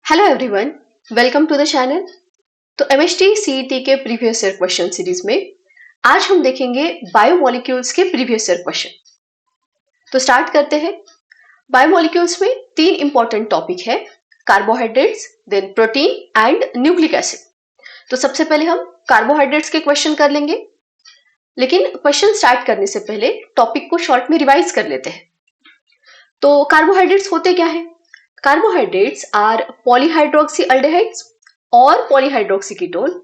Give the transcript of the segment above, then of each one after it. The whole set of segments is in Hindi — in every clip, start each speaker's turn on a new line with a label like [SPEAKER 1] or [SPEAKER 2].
[SPEAKER 1] Hello everyone, welcome to the channel. तो एमएचटी सीईटी के प्रीवियस ईयर क्वेश्चन सीरीज में आज हम देखेंगे बायोमोलिक्यूल्स के प्रीवियस ईयर क्वेश्चन। तो स्टार्ट करते हैं। बायोमोलिक्यूल्स में तीन इंपॉर्टेंट टॉपिक है, carbohydrates, then protein and nucleic acid. तो सबसे पहले हम कार्बोहाइड्रेट्स के क्वेश्चन कर लेंगे, लेकिन क्वेश्चन स्टार्ट करने से पहले टॉपिक को शॉर्ट में रिवाइज कर लेते हैं। तो कार्बोहाइड्रेट्स होते क्या है? Carbohydrates are polyhydroxyaldehydes or polyhydroxyketone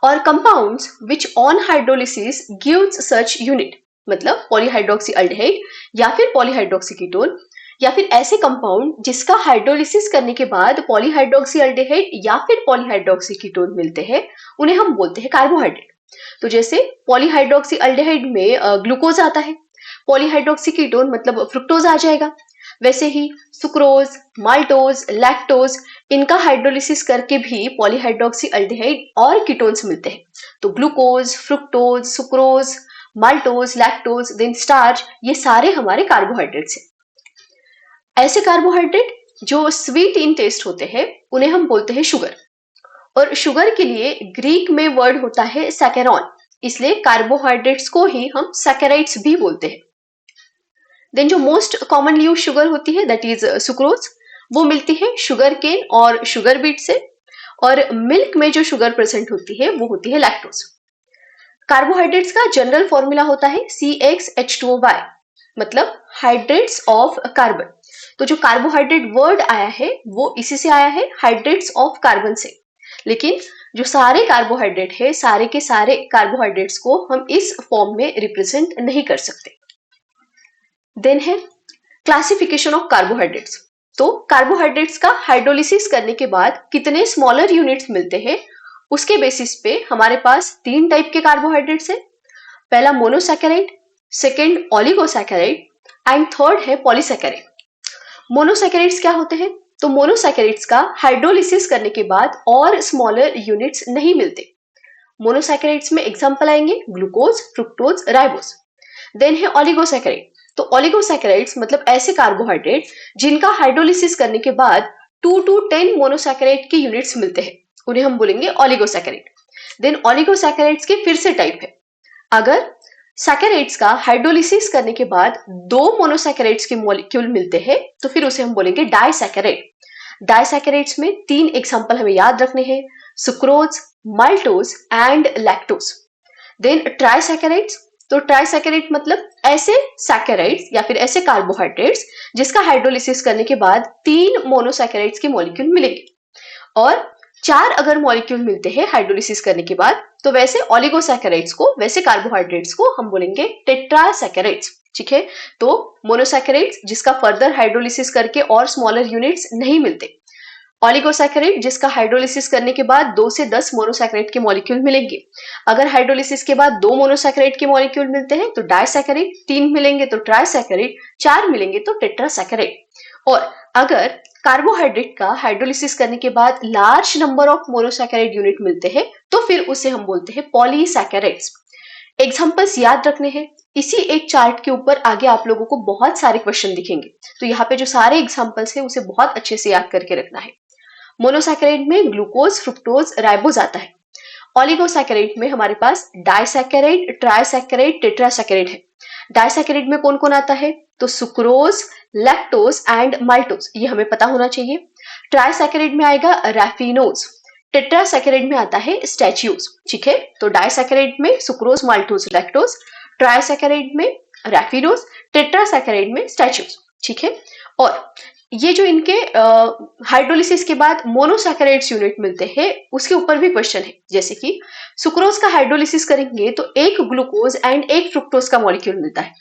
[SPEAKER 1] or compounds which on hydrolysis gives such unit। मतलब polyhydroxyaldehyde या फिर polyhydroxyketone या फिर ऐसे कंपाउंड जिसका हाइड्रोलिसिस करने के बाद पॉलीहाइड्रोक्सीअल्डेहाइड या फिर पॉलीहाइड्रोक्सीकीटोन मिलते हैं, उन्हें हम बोलते हैं कार्बोहाइड्रेट। तो जैसे पॉलीहाइड्रोक्सीअल्डेहाइड में ग्लूकोज आता है, पॉलीहाइड्रोक्सीकीटोन मतलब फ्रुक्टोज आ जाएगा। वैसे ही सुक्रोज, माल्टोज, लैक्टोज, इनका हाइड्रोलिसिस करके भी पॉलीहाइड्रोक्सीअल्डेहाइड और कीटोन्स मिलते हैं। तो glucose, fructose, sucrose, maltose, lactose, then starch, ये सारे हमारे कार्बोहाइड्रेट्स हैं। ऐसे कार्बोहाइड्रेट जो स्वीट इन टेस्ट होते हैं उन्हें हम बोलते हैं शुगर। और शुगर के लिए ग्रीक में वर्ड होता है सैकेरॉन, इसलिए कार्बोहाइड्रेट्स को ही हम सैकेराइड्स भी बोलते हैं। देन जो मोस्ट कॉमनली यूज शुगर होती है दैट इज सुक्रोज, वो मिलती है शुगर केन और शुगर बीट से। और मिल्क में जो शुगर प्रेजेंट होती है वो होती है लैक्टोज। कार्बोहाइड्रेट्स का जनरल फॉर्मूला होता है CxH2O, मतलब हाइड्रेट्स ऑफ कार्बन। तो जो कार्बोहाइड्रेट वर्ड आया है वो इसी से आया है, हाइड्रेट्स ऑफ कार्बन से। लेकिन जो सारे कार्बोहाइड्रेट है, सारे के सारे कार्बोहाइड्रेट्स को हम इस फॉर्म में रिप्रेजेंट नहीं कर सकते। देन है क्लासिफिकेशन ऑफ कार्बोहाइड्रेट्स। तो कार्बोहाइड्रेट्स का हाइड्रोलिसिस करने के बाद कितने स्मॉलर यूनिट्स मिलते हैं, उसके बेसिस पे हमारे पास तीन टाइप के कार्बोहाइड्रेट्स है। पहला monosaccharide, second oligosaccharide and third है पॉलीसैकेराइड। मोनोसैकेराइड्स क्या होते हैं? तो मोनोसैकेराइड्स का हाइड्रोलिसिस करने के बाद और स्मॉलर यूनिट्स नहीं मिलते। मोनोसैकेराइड्स में एग्जांपल आएंगे ग्लूकोज, फ्रुक्टोज, राइबोज। देन है ओलिगोसैकेराइड। तो ओलिगोसैकेराइड्स मतलब ऐसे कार्बोहाइड्रेट जिनका हाइड्रोलिसिस करने के बाद 2 to 10 मोनोसैकेराइड के यूनिट्स मिलते हैं, उन्हें हम बोलेंगे ओलिगोसैकेराइड। देन ओलिगोसैकेराइड्स के फिर से टाइप है। अगर सैकेराइड्स का हाइड्रोलिसिस करने के बाद 2 मोनोसैकेराइड्स के मॉलिक्यूल मिलते हैं तो फिर उसे हम बोलेंगे डाइसैकेराइड। डाइसैकेराइड्स में तीन एग्जांपल हमें याद रखने हैं, sucrose, maltose and lactose. Then trisaccharides. तो ट्राइसैकेराइड मतलब ऐसे सैकेराइड्स या फिर ऐसे कार्बोहाइड्रेट्स जिसका हाइड्रोलिसिस करने के बाद 3 मोनोसैकेराइड्स के मॉलिक्यूल मिलेंगे। और 4 अगर मॉलिक्यूल मिलते हैं हाइड्रोलिसिस करने के बाद तो वैसे ओलिगोसैकेराइड्स को, वैसे कार्बोहाइड्रेट्स को हम बोलेंगे टेट्रासैकेराइड्स। ठीक है, तो मोनोसैकेराइड्स जिसका फर्दर हाइड्रोलिसिस करके और स्मॉलर यूनिट्स नहीं मिलते। ओलिगोसैकेराइड जिसका हाइड्रोलिसिस करने के बाद 2 से 10 मोनोसैकेराइड के मॉलिक्यूल मिलेंगे। अगर हाइड्रोलिसिस के बाद 2 मोनोसैकेराइड के मॉलिक्यूल मिलते हैं तो डाइसैकेराइड, 3 मिलेंगे तो ट्राइसैकेराइड, 4 मिलेंगे तो टेट्रासैकेराइड। और अगर कार्बोहाइड्रेट का हाइड्रोलिसिस करने के बाद large number of monosaccharide unit मिलते हैं तो फिर उसे हम बोलते हैं पॉलीसैकेराइड्स। एग्जांपल्स याद रखने हैं। इसी एक चार्ट के ऊपर आगे आप लोगों को बहुत सारे क्वेश्चन दिखेंगे, तो यहाँ पे जो सारे एग्जांपल्स है उसे बहुत अच्छे से याद करके रखना है। मोनोसैकेराइड में ग्लूकोज, फ्रुक्टोज, राइबोज आता है। ओलिगोसैकेराइड में हमारे पास डाइसैकेराइड, ट्राइसैकेराइड, टेट्रासैकेराइड है। डाइसैकेराइड में कौन कौन आता है? तो सुक्रोज, लैक्टोज एंड माल्टोज, ये हमें पता होना चाहिए। ट्राइसैकेराइड में आएगा रैफिनोज। टेट्रासैकेराइड में आता है स्टैच्यूज। ठीक है, तो डाइसैकेराइड में सुक्रोज, माल्टोज, लैक्टोज, ट्राइसैकेराइड में रैफिनोज, टेट्रासैकेराइड में स्टैच्यूज। ठीक है, और ये जो इनके हाइड्रोलिसिस के बाद मोनोसैकेराइड्स यूनिट मिलते हैं उसके ऊपर भी क्वेश्चन है। जैसे कि सुक्रोज का हाइड्रोलिसिस करेंगे तो एक ग्लूकोज एंड एक फ्रुक्टोज का मॉलिक्यूल मिलता है।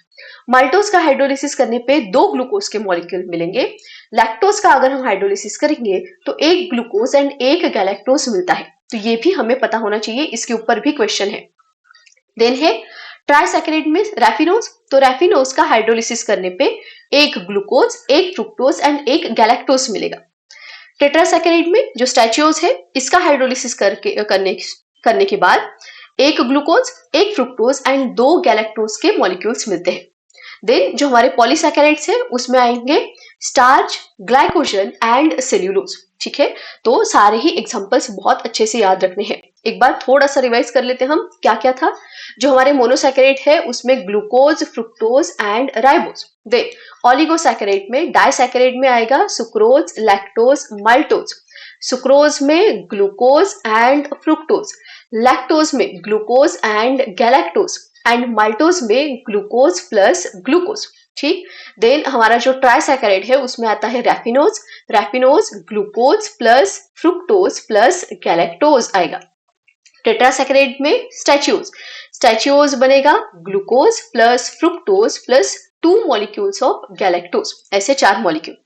[SPEAKER 1] माल्टोज का हाइड्रोलिसिस करने पे 2 ग्लूकोज के मॉलिक्यूल मिलेंगे। लैक्टोज का अगर हम हाइड्रोलिसिस करेंगे तो एक ग्लूकोज एंड एक गैलेक्टोज मिलता है। तो ये भी हमें पता होना चाहिए, इसके ऊपर भी क्वेश्चन है। देन है ट्राइसैकेराइड में रैफिनोज। तो रैफिनोज का हाइड्रोलिसिस करने पे एक ग्लूकोज, एक फ्रुक्टोज एंड एक गैलेक्टोज मिलेगा। टेट्रासैकेराइड में जो स्टैच्यूज है इसका हाइड्रोलिसिस करने के बाद एक ग्लूकोज, एक फ्रुक्टोज एंड 2 गैलेक्टोज के मॉलिक्यूल्स मिलते हैं। देन जो हमारे पॉलीसैकेराइड्स है उसमें आएंगे स्टार्च, ग्लाइकोजन एंड सेल्यूलोज। ठीक है, तो सारे ही एग्जांपल्स बहुत अच्छे से याद रखने हैं। एक बार थोड़ा सा रिवाइज कर लेते हैं हम क्या क्या था। जो हमारे मोनोसैकेराइड है उसमें glucose, fructose and ribose. Then oligosaccharide में डाइसैकेराइड में आएगा सुक्रोज, लैक्टोज, माल्टोज। सुक्रोज में ग्लूकोज एंड फ्रुक्टोज, लैक्टोज में glucose and galactose and maltose में ग्लूकोज प्लस ग्लूकोज। ठीक, देन हमारा जो ट्राइसैकेराइड है उसमें आता है raffinose, raffinose glucose plus fructose plus galactose आएगा। टेट्रासैकेराइड में स्टैच्यूज, स्टैच्यूज बनेगा glucose plus fructose plus 2 molecules of galactose, ऐसे 4 मॉलिक्यूल।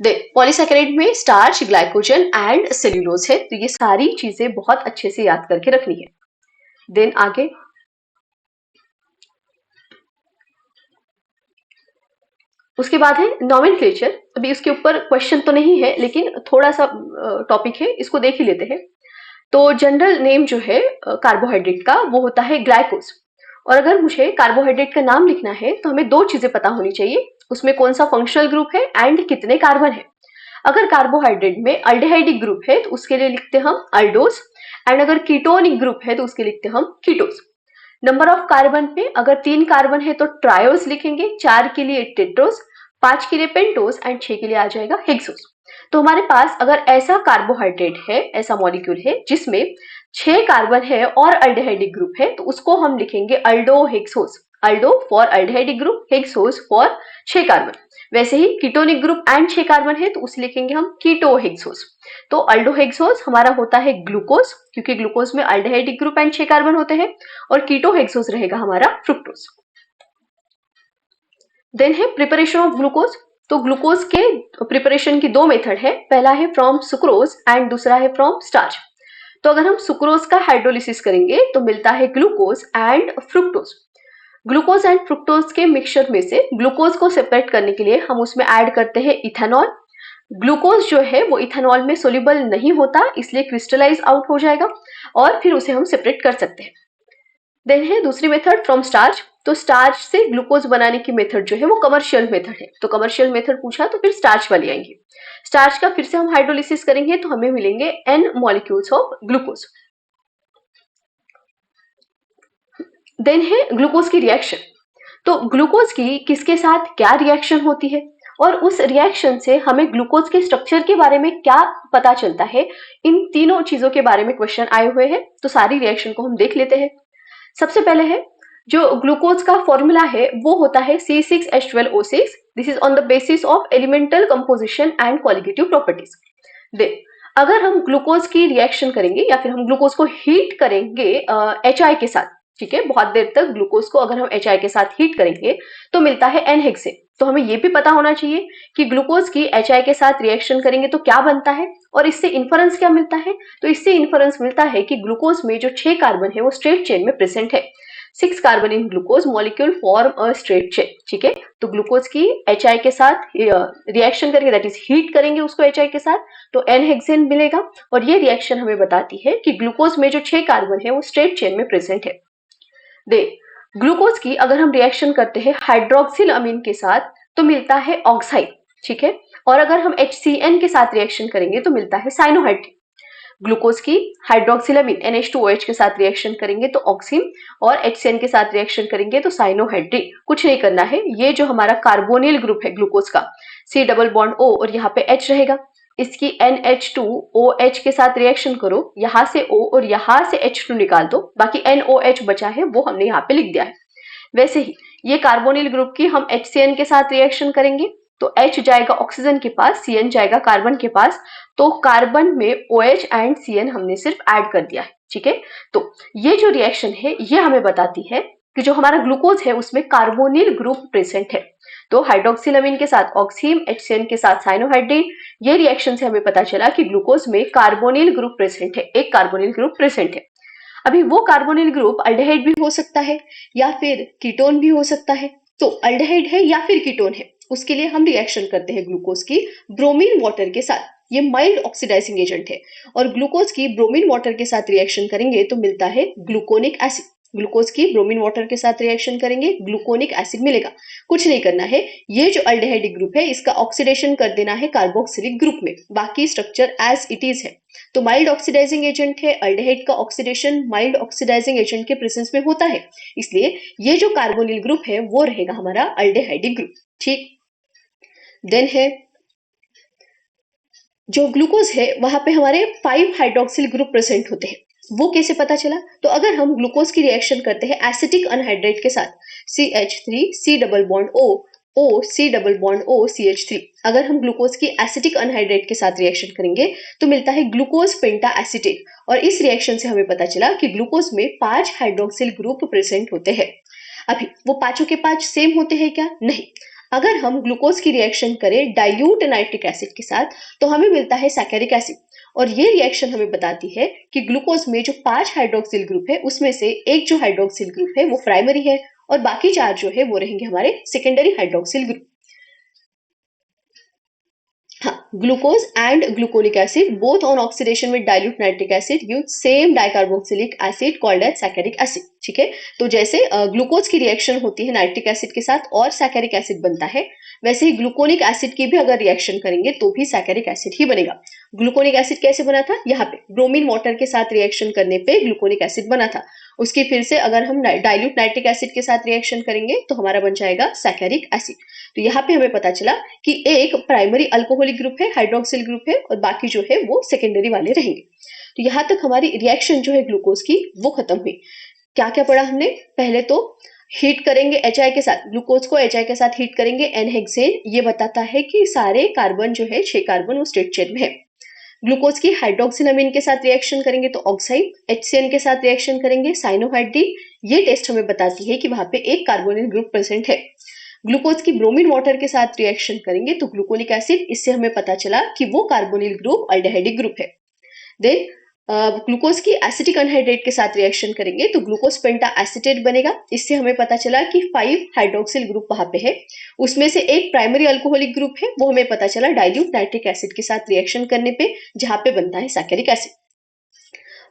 [SPEAKER 1] देन पॉलीसैकेराइड में स्टार्च, ग्लाइकोजन एंड सेल्यूलोज है। तो ये सारी चीजें बहुत अच्छे से याद करके रखनी है। देन आगे उसके बाद है नॉमेनक्लेचर। अभी उसके ऊपर क्वेश्चन तो नहीं है लेकिन थोड़ा सा टॉपिक है, इसको देख ही लेते हैं। तो जनरल नेम जो है कार्बोहाइड्रेट का वो होता है ग्लाइकोज। और अगर मुझे कार्बोहाइड्रेट का नाम लिखना है तो हमें 2 चीजें पता होनी चाहिए, उसमें कौन सा फंक्शनल ग्रुप है एंड कितने कार्बन है। अगर कार्बोहाइड्रेट में अल्डिहाइडिक ग्रुप है तो उसके लिए लिखते हम अल्डोज, एंड अगर कीटोनिक ग्रुप है तो उसके लिखते हम कीटोज। नंबर ऑफ कार्बन पे अगर 3 कार्बन है तो ट्रायोज लिखेंगे, 4 के लिए टेट्रोज, 5 के लिए पेंटोज एंड 6 के लिए आ जाएगा हेक्सोज। तो हमारे पास अगर ऐसा कार्बोहाइड्रेट है, ऐसा मॉलिक्यूल है जिसमें 6 कार्बन है और अल्डिहाइडिक ग्रुप है तो उसको हम लिखेंगे aldo hexose. Aldo for aldehydic group, hexose for 6 carbon. वैसे ही कीटोनिक ग्रुप एंड 6 कार्बन है तो उसे लिखेंगे हम कीटो हेक्सोज। तो अल्डो हेक्सोज हमारा होता है ग्लूकोज, क्योंकि ग्लूकोज में अल्डिहाइडिक ग्रुप एंड 6 कार्बन होते हैं, और कीटो हेक्सोज रहेगा हमारा फ्रुक्टोज। देन है प्रिपरेशन ऑफ ग्लूकोज। तो ग्लूकोज के प्रिपरेशन की 2 मेथड है, पहला है फ्रॉम सुक्रोज एंड दूसरा है फ्रॉम स्टार्च। तो अगर हम सुक्रोज का हाइड्रोलिसिस करेंगे तो मिलता है glucose and fructose. Glucose and fructose के मिक्सचर में से ग्लूकोज को सेपरेट करने के लिए हम उसमें ऐड करते हैं इथेनॉल। ग्लूकोज जो है वो इथेनॉल में सोल्यूबल नहीं होता, इसलिए क्रिस्टलाइज आउट हो जाएगा और फिर उसे हम सेपरेट कर सकते हैं। देन है दूसरी मेथड फ्रॉम स्टार्च। तो स्टार्च से ग्लूकोज बनाने की मेथड जो है वो कमर्शियल मेथड है। तो कमर्शियल मेथड पूछा तो फिर स्टार्च वाली आएंगे। स्टार्च का फिर से हम हाइड्रोलिसिस करेंगे तो हमें मिलेंगे n molecules of glucose. Then है ग्लूकोज की रिएक्शन। तो ग्लूकोज की किसके साथ क्या रिएक्शन होती है और उस रिएक्शन से हमें ग्लूकोज के स्ट्रक्चर के बारे में क्या पता चलता है, इन तीनों चीजों के बारे में क्वेश्चन आए हुए हैं। तो सारी रिएक्शन को हम देख लेते हैं। सबसे पहले है जो ग्लूकोज का फॉर्मूला है वो होता है C6H12O6। This is on the basis of elemental composition and qualitative properties. Then अगर हम ग्लूकोज की रिएक्शन करेंगे या फिर हम ग्लूकोज को हीट करेंगे HI के साथ, ठीक है, बहुत देर तक ग्लूकोज को अगर हम HI के साथ हीट करेंगे तो मिलता है N-हेक्सेन। तो हमें ये भी पता होना चाहिए कि ग्लूकोज की HI के साथ रिएक्शन करेंगे तो क्या बनता है और इससे इन्फरेंस क्या मिलता है। तो इससे इन्फरेंस मिलता है कि ग्लूकोज में जो 6 कार्बन है वो स्ट्रेट चेन में प्रेजेंट है। 6 carbon in glucose molecule form a straight chain. ठीक है, तो ग्लूकोज की HI के साथ रिएक्शन करके, दैट इज हीट करेंगे उसको HI के साथ, तो N-हेक्सेन मिलेगा। और ये रिएक्शन हमें बताती है कि ग्लूकोज में जो 6 कार्बन है वो स्ट्रेट चेन में प्रेजेंट है। ग्लूकोज की अगर हम रिएक्शन करते हैं हाइड्रोक्सिल अमीन के साथ तो मिलता है ऑक्साइड। ठीक है, और अगर हम HCN के साथ रिएक्शन करेंगे तो मिलता है साइनोहाइड्रिन। ग्लूकोज की हाइड्रोक्सिलामीन NH2OH के साथ रिएक्शन करेंगे तो ऑक्सीन, और HCN के साथ रिएक्शन करेंगे तो साइनोहाइड्रिन। कुछ नहीं करना है, ये जो हमारा कार्बोनिल ग्रुप है ग्लूकोज का, C डबल बॉन्ड O और यहाँ पे H रहेगा, इसकी NH2OH के साथ रिएक्शन करो, यहाँ से O और यहाँ से H2 निकाल दो, बाकी NOH बचा है वो हमने यहाँ पे लिख दिया है। वैसे ही ये कार्बोनिल ग्रुप की हम HCN के साथ रिएक्शन करेंगे तो H जाएगा ऑक्सीजन के पास, CN जाएगा कार्बन के पास, तो कार्बन में OH एंड CN हमने सिर्फ ऐड कर दिया है। ठीक है, तो ये जो रिएक्शन है ये हमें बताती है कि जो हमारा ग्लूकोज है उसमें कार्बोनिल ग्रुप प्रेजेंट है। तो हाइड्रोक्सिलामीन के साथ ऑक्सीन, HCN के साथ साइनोहाइड्रिन, ये रिएक्शन से हमें पता चला कि ग्लूकोज में कार्बोनिल ग्रुप प्रेजेंट है, एक कार्बोनिल ग्रुप प्रेजेंट है। अभी वो कार्बोनिल ग्रुप अल्डिहाइड भी हो सकता है या फिर कीटोन भी हो सकता है। तो अल्डिहाइड है या फिर कीटोन है, उसके लिए हम रिएक्शन करते हैं ग्लूकोज की ब्रोमीन वाटर के साथ। ये माइल्ड ऑक्सीडाइजिंग एजेंट है और ग्लूकोज की ब्रोमीन वाटर के साथ रिएक्शन करेंगे तो मिलता है ग्लूकोनिक एसिड। ग्लूकोज की ब्रोमीन वाटर के साथ रिएक्शन करेंगे, ग्लूकोनिक एसिड मिलेगा। कुछ नहीं करना है, ये जो अल्डेहाइडिक ग्रुप है इसका ऑक्सीडेशन कर देना है कार्बोक्सिलिक ग्रुप में, बाकी स्ट्रक्चर एज इट इज है। तो माइल्ड ऑक्सीडाइजिंग एजेंट है, अल्डेहाइड का ऑक्सीडेशन माइल्ड ऑक्सीडाइजिंग एजेंट के प्रेजेंस में होता है, इसलिए ये जो कार्बोनिल ग्रुप है वो रहेगा हमारा अल्डेहाइडिक ग्रुप। ठीक, देन है जो ग्लूकोज है वहां पे हमारे 5 हाइड्रोक्सिल ग्रुप प्रेजेंट होते हैं। वो कैसे पता चला? तो अगर हम ग्लूकोज की रिएक्शन करते हैं एसिटिक अनहाइड्रेट के साथ, CH3 C double bond O O C double bond O CH3, अगर हम ग्लूकोज की एसिटिक अनहाइड्रेट के साथ रिएक्शन करेंगे तो मिलता है ग्लूकोज पेंटा एसिटेट, और इस रिएक्शन से हमें पता चला कि ग्लूकोज में 5 हाइड्रोक्सिल ग्रुप प्रेजेंट होते हैं। अभी वो पांचों के पांच सेम होते हैं क्या? नहीं। अगर हम ग्लूकोज की रिएक्शन करें डाइल्यूट नाइट्रिक एसिड के साथ तो हमें मिलता है सैकेरिक एसिड, और ये रिएक्शन हमें बताती है कि ग्लूकोज में जो 5 हाइड्रोक्सिल ग्रुप है उसमें से एक जो हाइड्रोक्सिल ग्रुप है वो प्राइमरी है और बाकी 4 जो है वो रहेंगे हमारे सेकेंडरी हाइड्रोक्सिल ग्रुप। हाँ, glucose and gluconic acid both on oxidation with dilute nitric acid give same dicarboxylic acid called as saccharic acid. ठीक है, तो जैसे ग्लूकोज की रिएक्शन होती है नाइट्रिक एसिड के साथ और सैकेरिक एसिड बनता है, वैसे ही ग्लूकोनिक एसिड की भी अगर रिएक्शन करेंगे तो भी सैकेरिक एसिड ही बनेगा। ग्लूकोनिक एसिड कैसे बना था? यहाँ पे ब्रोमीन वाटर के साथ रिएक्शन करने पे ग्लूकोनिक एसिड बना था, उसकी फिर से अगर हम डाइल्यूट नाइट्रिक एसिड के साथ रिएक्शन करेंगे तो हमारा बन जाएगा सैकेरिक एसिड। तो यहाँ पे हमें पता चला कि एक प्राइमरी अल्कोहलिक ग्रुप है, हाइड्रोक्सिल ग्रुप है, और बाकी जो है वो सेकेंडरी वाले रहेंगे। तो यहाँ तक हमारी रिएक्शन जो है ग्लूकोज की वो खत्म हुई। क्या क्या पढ़ा हमने? पहले तो हीट करेंगे HI के साथ, ग्लूकोज को HI के साथ हीट करेंगे, एन-हेक्सेन ये बताता है कि सारे कार्बन जो है 6 कार्बन वो स्ट्रेट चेन में है। ग्लूकोज की हाइड्रोक्सिलामीन के साथ रिएक्शन करेंगे तो ऑक्साइड, HCN के साथ रिएक्शन करेंगे साइनोहाइड्रीन, ये टेस्ट हमें बताती है कि वहां पे एक कार्बोनिल ग्रुप प्रेजेंट है। ग्लूकोज की ब्रोमीन वाटर के साथ रिएक्शन करेंगे तो ग्लूकोनिक एसिड, इससे हमें पता चला कि वो कार्बोनिल ग्रुप अल्डेहाइडिक ग्रुप है। देन ग्लूकोज की एसिटिक अनहाइड्रेट के साथ रिएक्शन करेंगे तो ग्लूकोज पेंटा एसिटेट बनेगा, इससे हमें पता चला कि 5 हाइड्रोक्सिल ग्रुप वहां पे है, उसमें से एक प्राइमरी अल्कोहलिक ग्रुप है, वो हमें पता चला डाइल्यूट नाइट्रिक एसिड के साथ रिएक्शन करने पे, जहां पे बनता है सैकेरिक एसिड।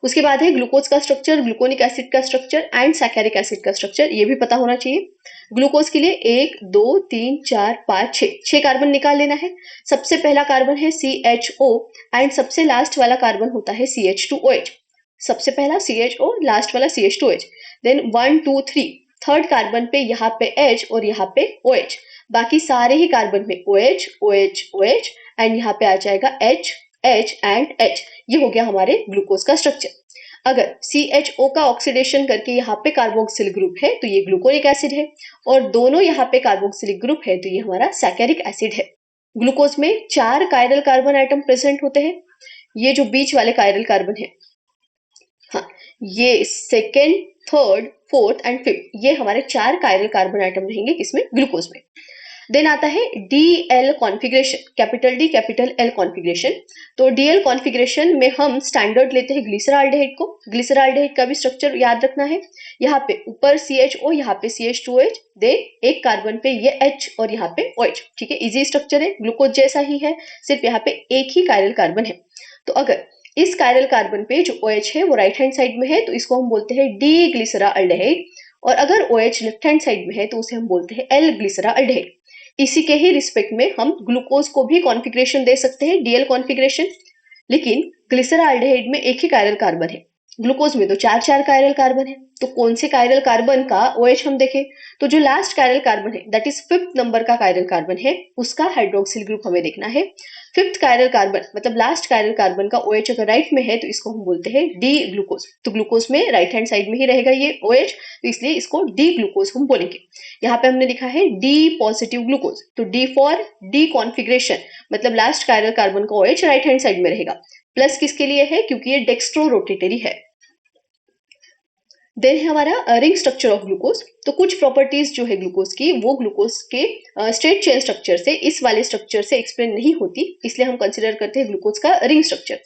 [SPEAKER 1] उसके बाद है ग्लूकोज का स्ट्रक्चर, ग्लूकोनिक एसिड का स्ट्रक्चर एंड सैकेरिक एसिड का स्ट्रक्चर, ये भी पता होना चाहिए। ग्लूकोज के लिए 1 2 3 4 5 6 कार्बन निकाल लेना है। सबसे पहला कार्बन है CHO एंड सबसे लास्ट वाला कार्बन होता है CH2OH। सबसे पहला CHO, लास्ट वाला CH2OH। देन 1 2 3 थर्ड कार्बन पे यहाँ पे H और यहाँ पे OH, बाकी सारे ही कार्बन में OH OH OH एंड यहाँ पे आ जाएगा H H एंड H। ये हो गया हमारे ग्लूकोज का स्ट्रक्चर। अगर CHO का ऑक्सीडेशन करके यहाँ पे कार्बोक्सिल ग्रुप है तो ये ग्लूकोनिक एसिड है, और दोनों यहाँ पे कार्बोक्सिलिक ग्रुप है तो ये हमारा सैकेरिक एसिड है। ग्लूकोज में 4 कायरल कार्बन आइटम प्रेजेंट होते हैं। ये जो बीच वाले कायरल कार्बन है, हाँ, ये second, third, fourth and fifth, ये हमारे 4 कायरल कार्बन आइटम रहेंगे किसमें? ग्लूकोज में। देन आता है DL configuration, capital D capital L configuration. तो DL कॉन्फ़िगरेशन में हम स्टैंडर्ड लेते हैं ग्लिसरॉल्डिहाइड को। ग्लिसरॉल्डिहाइड का भी स्ट्रक्चर याद रखना है। यहाँ पे ऊपर CHO, यहाँ पे CH2OH, दे एक कार्बन पे ये H और यहाँ पे OH। ठीक है, इजी स्ट्रक्चर है, ग्लूकोज जैसा ही है, सिर्फ यहाँ पे एक ही कायरल कार्बन है। तो अगर इस कायरल कार्बन पे जो OH है वो राइट हैंड साइड में है तो इसको हम बोलते हैं डी ग्लिसरॉल्डिहाइड, और अगर OH लेफ्ट हैंड साइड में है तो उसे हम बोलते हैं L ग्लिसरॉल्डिहाइड। इसी के ही रिस्पेक्ट में हम ग्लूकोज को भी कॉन्फ़िगरेशन दे सकते हैं DL कॉन्फ़िगरेशन, लेकिन ग्लिसरॉल्डिहाइड में एक ही कायरल कार्बन है, ग्लूकोज में तो 4 कायरल कार्बन है। तो कौन से कायरल कार्बन का OH हम देखें तो जो लास्ट कायरल कार्बन है, दैट इज 5th नंबर का कायरल कार्बन है, उसका हाइड्रोक्सिल ग्रुप हमें देखना है। 5th कायरल कार्बन मतलब लास्ट कायरल कार्बन का OH अगर राइट में है तो इसको हम बोलते हैं डी ग्लूकोज। तो ग्लूकोज में राइट हैंड साइड में ही रहेगा ये OH, तो इसलिए इसको डी ग्लूकोज हम बोलेंगे। यहाँ पे हमने लिखा है डी पॉजिटिव ग्लूकोज, तो डी फॉर डी कॉन्फ़िगरेशन, मतलब लास्ट कायरल कार्बन का OH राइट हैंड साइड में रहेगा। प्लस किसके लिए है? क्योंकि ये डेक्स्ट्रो रोटेटरी है। देन है हमारा रिंग स्ट्रक्चर ऑफ ग्लूकोज। तो कुछ प्रॉपर्टीज जो है ग्लूकोज की वो ग्लूकोज के स्ट्रेट चेन स्ट्रक्चर से, इस वाले स्ट्रक्चर से एक्सप्लेन नहीं होती, इसलिए हम कंसिडर करते हैं ग्लूकोज का रिंग स्ट्रक्चर।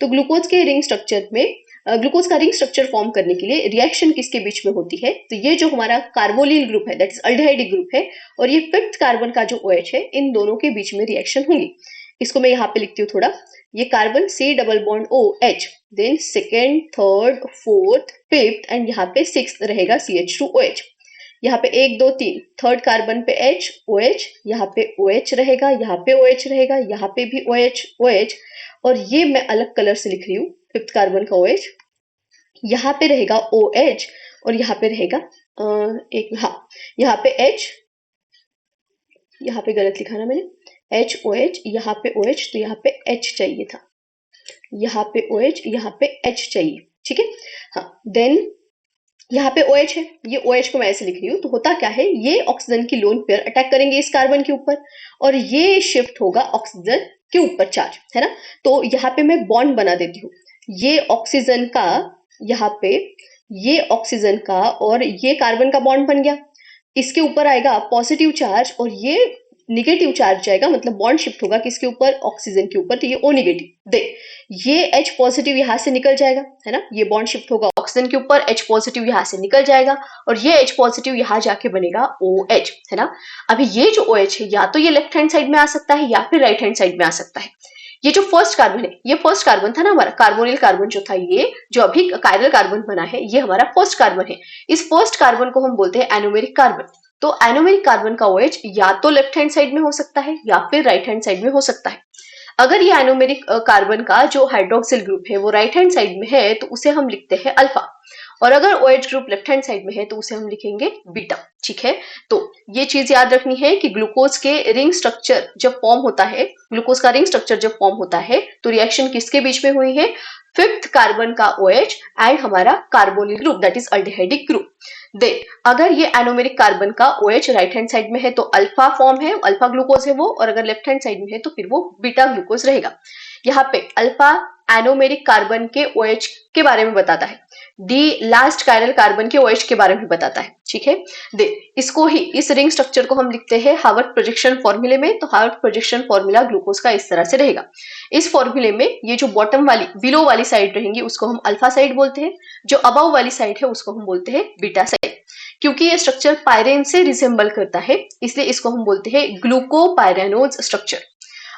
[SPEAKER 1] तो ग्लूकोज के रिंग स्ट्रक्चर में ग्लूकोज का रिंग स्ट्रक्चर फॉर्म करने के लिए रिएक्शन किसके बीच में होती है? तो ये जो हमारा कार्बोनिल ग्रुप है, दैट इज अल्डिहाइडिक ग्रुप है, और ये 5th कार्बन का जो OH है, इन दोनों के बीच में रिएक्शन होंगी। इसको मैं यहाँ पे लिखती हूँ थोड़ा। ये carbon C double bond OH, then second, third, fourth, fifth and यहाँ पे सिक्स्थ रहेगा CH2OH। यहाँ पे 1 2 3 थर्ड कार्बन पे H OH, यहाँ पे OH रहेगा, यहाँ पे OH रहेगा, यहाँ पे भी OH OH, और ये मैं अलग कलर से लिख रही हूँ फिफ्थ कार्बन का OH। यहाँ पे रहेगा OH और यहाँ पे रहेगा यहाँ पे H, यहाँ पे गलत लिखा ना मैंने, HOH, यहाँ पे OH, तो यहाँ पे H चाहिए था, यहाँ पे OH, यहाँ पे H चाहिए, ठीक है। हाँ, देन यहाँ पे OH है, ये OH को मैं ऐसे लिख रही हूँ। तो होता क्या है, ये ऑक्सीजन की लोन पेयर अटैक करेंगे इस कार्बन के ऊपर और ये शिफ्ट होगा ऑक्सीजन के ऊपर चार्ज, है ना। तो यहाँ पे मैं बॉन्ड बना देती हूँ, ये ऑक्सीजन का, यहाँ पे ये ऑक्सीजन का और ये कार्बन का बॉन्ड बन गया। इसके ऊपर आएगा पॉजिटिव चार्ज और ये निगेटिव चार्ज जाएगा, मतलब बॉन्ड शिफ्ट होगा किसके ऊपर, ऑक्सीजन के ऊपर, तो ये O नेगेटिव। दे ये H पॉजिटिव यहाँ से निकल जाएगा, है ना, ये बॉन्ड शिफ्ट होगा ऑक्सीजन के ऊपर, H पॉजिटिव यहाँ से निकल जाएगा और ये H पॉजिटिव यहाँ जाके बनेगा OH, है ना। अभी ये जो OH है या तो ये लेफ्ट हैंड साइड में आ सकता है या फिर राइट हैंड साइड में आ सकता है। ये जो फर्स्ट कार्बन है, ये फर्स्ट कार्बन था ना हमारा, कार्बोनिल कार्बन जो था, ये जो अभी कायरल कार्बन बना है, ये हमारा फर्स्ट कार्बन है। इस फर्स्ट कार्बन को हम बोलते हैं एनोमेरिक कार्बन। तो एनोमेरिक कार्बन का OH या तो लेफ्ट हैंड साइड में हो सकता है या फिर राइट हैंड साइड में हो सकता है। अगर ये एनोमेरिक कार्बन का जो हाइड्रोक्सिल ग्रुप है वो राइट हैंड साइड में है तो उसे हम लिखते हैं अल्फा, और अगर OH group left hand side में है तो उसे हम लिखेंगे बीटा, ठीक है। तो ये चीज याद रखनी है कि ग्लूकोज के रिंग स्ट्रक्चर जब फॉर्म होता है, ग्लूकोज का रिंग स्ट्रक्चर जब फॉर्म होता है तो रिएक्शन किसके बीच में हुई है, फिफ्थ कार्बन का OH एंड हमारा carbonyl group, that is aldehydic group. दे अगर ये एनोमेरिक कार्बन का OH राइट हैंड साइड में है तो अल्फा फॉर्म है, अल्फा ग्लूकोज है वो, और अगर लेफ्ट हैंड साइड में है तो फिर वो बीटा ग्लूकोज रहेगा। यहाँ पे अल्फा एनोमेरिक कार्बन के OH के बारे में बताता है, डी लास्ट कायरल कार्बन के OH के बारे में बताता है, ठीक है। दे इसको ही, इस रिंग स्ट्रक्चर को हम लिखते हैं हार्वर्ड प्रोजेक्शन फॉर्मूले में। तो हार्वर्ड प्रोजेक्शन फॉर्मूला ग्लूकोज का इस तरह से रहेगा। इस फॉर्मूले में ये जो बॉटम वाली, बिलो वाली साइड रहेंगी उसको हम अल्फा साइड बोलते हैं, जो अबव वाली साइड है उसको हम बोलते हैं बीटा साइड। क्योंकि ये स्ट्रक्चर पायरेन से रिसेंबल करता है इसलिए इसको हम बोलते हैं ग्लूकोपायरेनोज स्ट्रक्चर।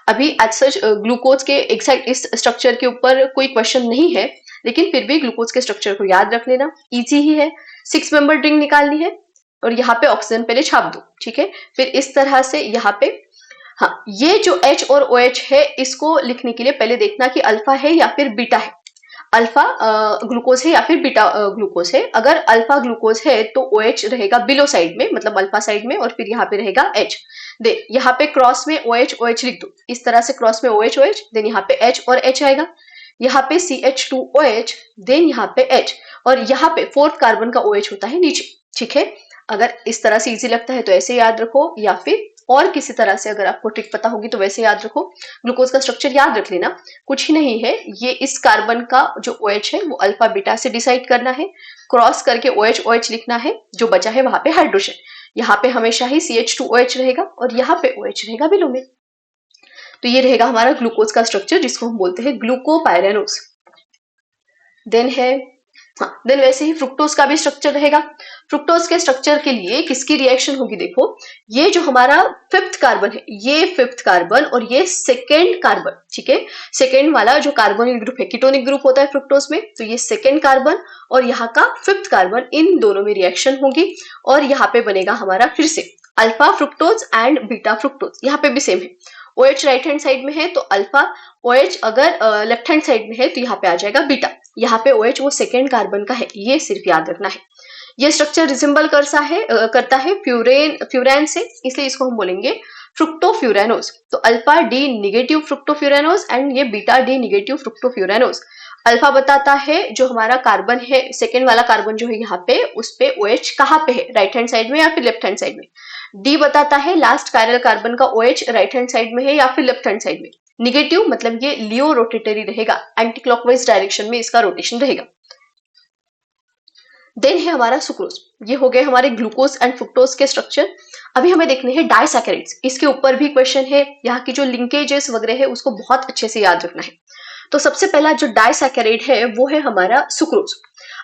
[SPEAKER 1] अभी एज सच ग्लूकोज के एग्जैक्ट इस स्ट्रक्चर के ऊपर कोई क्वेश्चन नहीं है, लेकिन फिर भी ग्लूकोज के स्ट्रक्चर को याद रख लेना, इजी ही है। 6 मेंबर रिंग निकालनी है और यहाँ पे ऑक्सीजन पहले छाप दो, ठीक है। फिर इस तरह से यहाँ पे, हाँ, ये जो H और OH है इसको लिखने के लिए पहले देखना कि अल्फा है या फिर बीटा है, अल्फा ग्लूकोज है या फिर बीटा ग्लूकोज है। अगर अल्फा ग्लूकोज है तो OH रहेगा बिलो साइड में, मतलब अल्फा साइड में, और फिर यहाँ पे रहेगा H। दे यहाँ पे क्रॉस में OH OH लिख दो, इस तरह से क्रॉस में OH OH, देन यहाँ पे H और H आएगा, यहाँ पे CH2OH, देन यहाँ पे H, और यहाँ पे फोर्थ कार्बन का OH होता है नीचे, ठीक है। अगर इस तरह से इजी लगता है तो ऐसे याद रखो, या फिर और किसी तरह से अगर आपको ट्रिक पता होगी तो वैसे याद रखो। ग्लूकोज का स्ट्रक्चर याद रख लेना, कुछ ही नहीं है, ये इस कार्बन का जो OH है वो अल्फा बीटा से डिसाइड करना है, क्रॉस करके OH OH लिखना है, जो बचा है वहां पे हाइड्रोजन, यहाँ पे हमेशा ही CH2OH रहेगा और यहाँ पे OH रहेगा बिलो में। तो ये रहेगा हमारा ग्लूकोज का स्ट्रक्चर जिसको हम बोलते हैं ग्लूकोपायरेनोज। देन है, हाँ, देन वैसे ही फ्रुक्टोज का भी स्ट्रक्चर रहेगा। फ्रुक्टोज के स्ट्रक्चर के लिए किसकी रिएक्शन होगी, देखो ये जो हमारा फिफ्थ कार्बन है, ये फिफ्थ कार्बन और ये सेकेंड कार्बन, ठीक है। सेकेंड वाला जो कार्बोनिल ग्रुप है, कीटोनिक ग्रुप होता है फ्रुक्टोज में, तो ये सेकेंड कार्बन और यहाँ का फिफ्थ कार्बन, इन दोनों में रिएक्शन होगी और यहाँ पे बनेगा हमारा फिर से alpha fructose and beta fructose. यहाँ पे भी सेम है, OH राइट हैंड साइड में है तो अल्फा, OH अगर लेफ्ट हैंड साइड में है तो यहाँ पे आ जाएगा बीटा। यहाँ पे OH वो सेकेंड कार्बन का है, ये सिर्फ याद रखना है। ये स्ट्रक्चर रिसेंबल करता है फ्यूरैन से, इसलिए इसको हम बोलेंगे फ्रुक्टोफ्यूरेनोज। तो अल्फा डी निगेटिव फ्रुक्टोफ्यूरेनोज एंड ये बीटा डी निगेटिव फ्रुक्टोफ्यूरेनोज। अल्फा बताता है जो हमारा कार्बन है, सेकेंड वाला कार्बन जो है यहाँ पे, उस पे OH कहाँ पे है, राइट हैंड साइड में या फिर लेफ्ट हैंड साइड में। डी बताता है लास्ट कायरल कार्बन का OH राइट हैंड साइड में है या फिर लेफ्ट हैंड साइड में। निगेटिव मतलब ये लियो रोटेटरी रहेगा, एंटी क्लॉकवाइज डायरेक्शन में इसका रोटेशन रहेगा। देन है हमारा सुक्रोज। ये हो गए हमारे ग्लूकोज एंड फ्रुक्टोज के स्ट्रक्चर। अभी हमें देखने हैं डाइसैकेराइड्स, इसके ऊपर भी क्वेश्चन है, यहाँ की जो लिंकेजेस वगैरह है उसको बहुत अच्छे से याद रखना है। तो सबसे पहला जो डाइसैकेराइड है वो है हमारा सुक्रोज।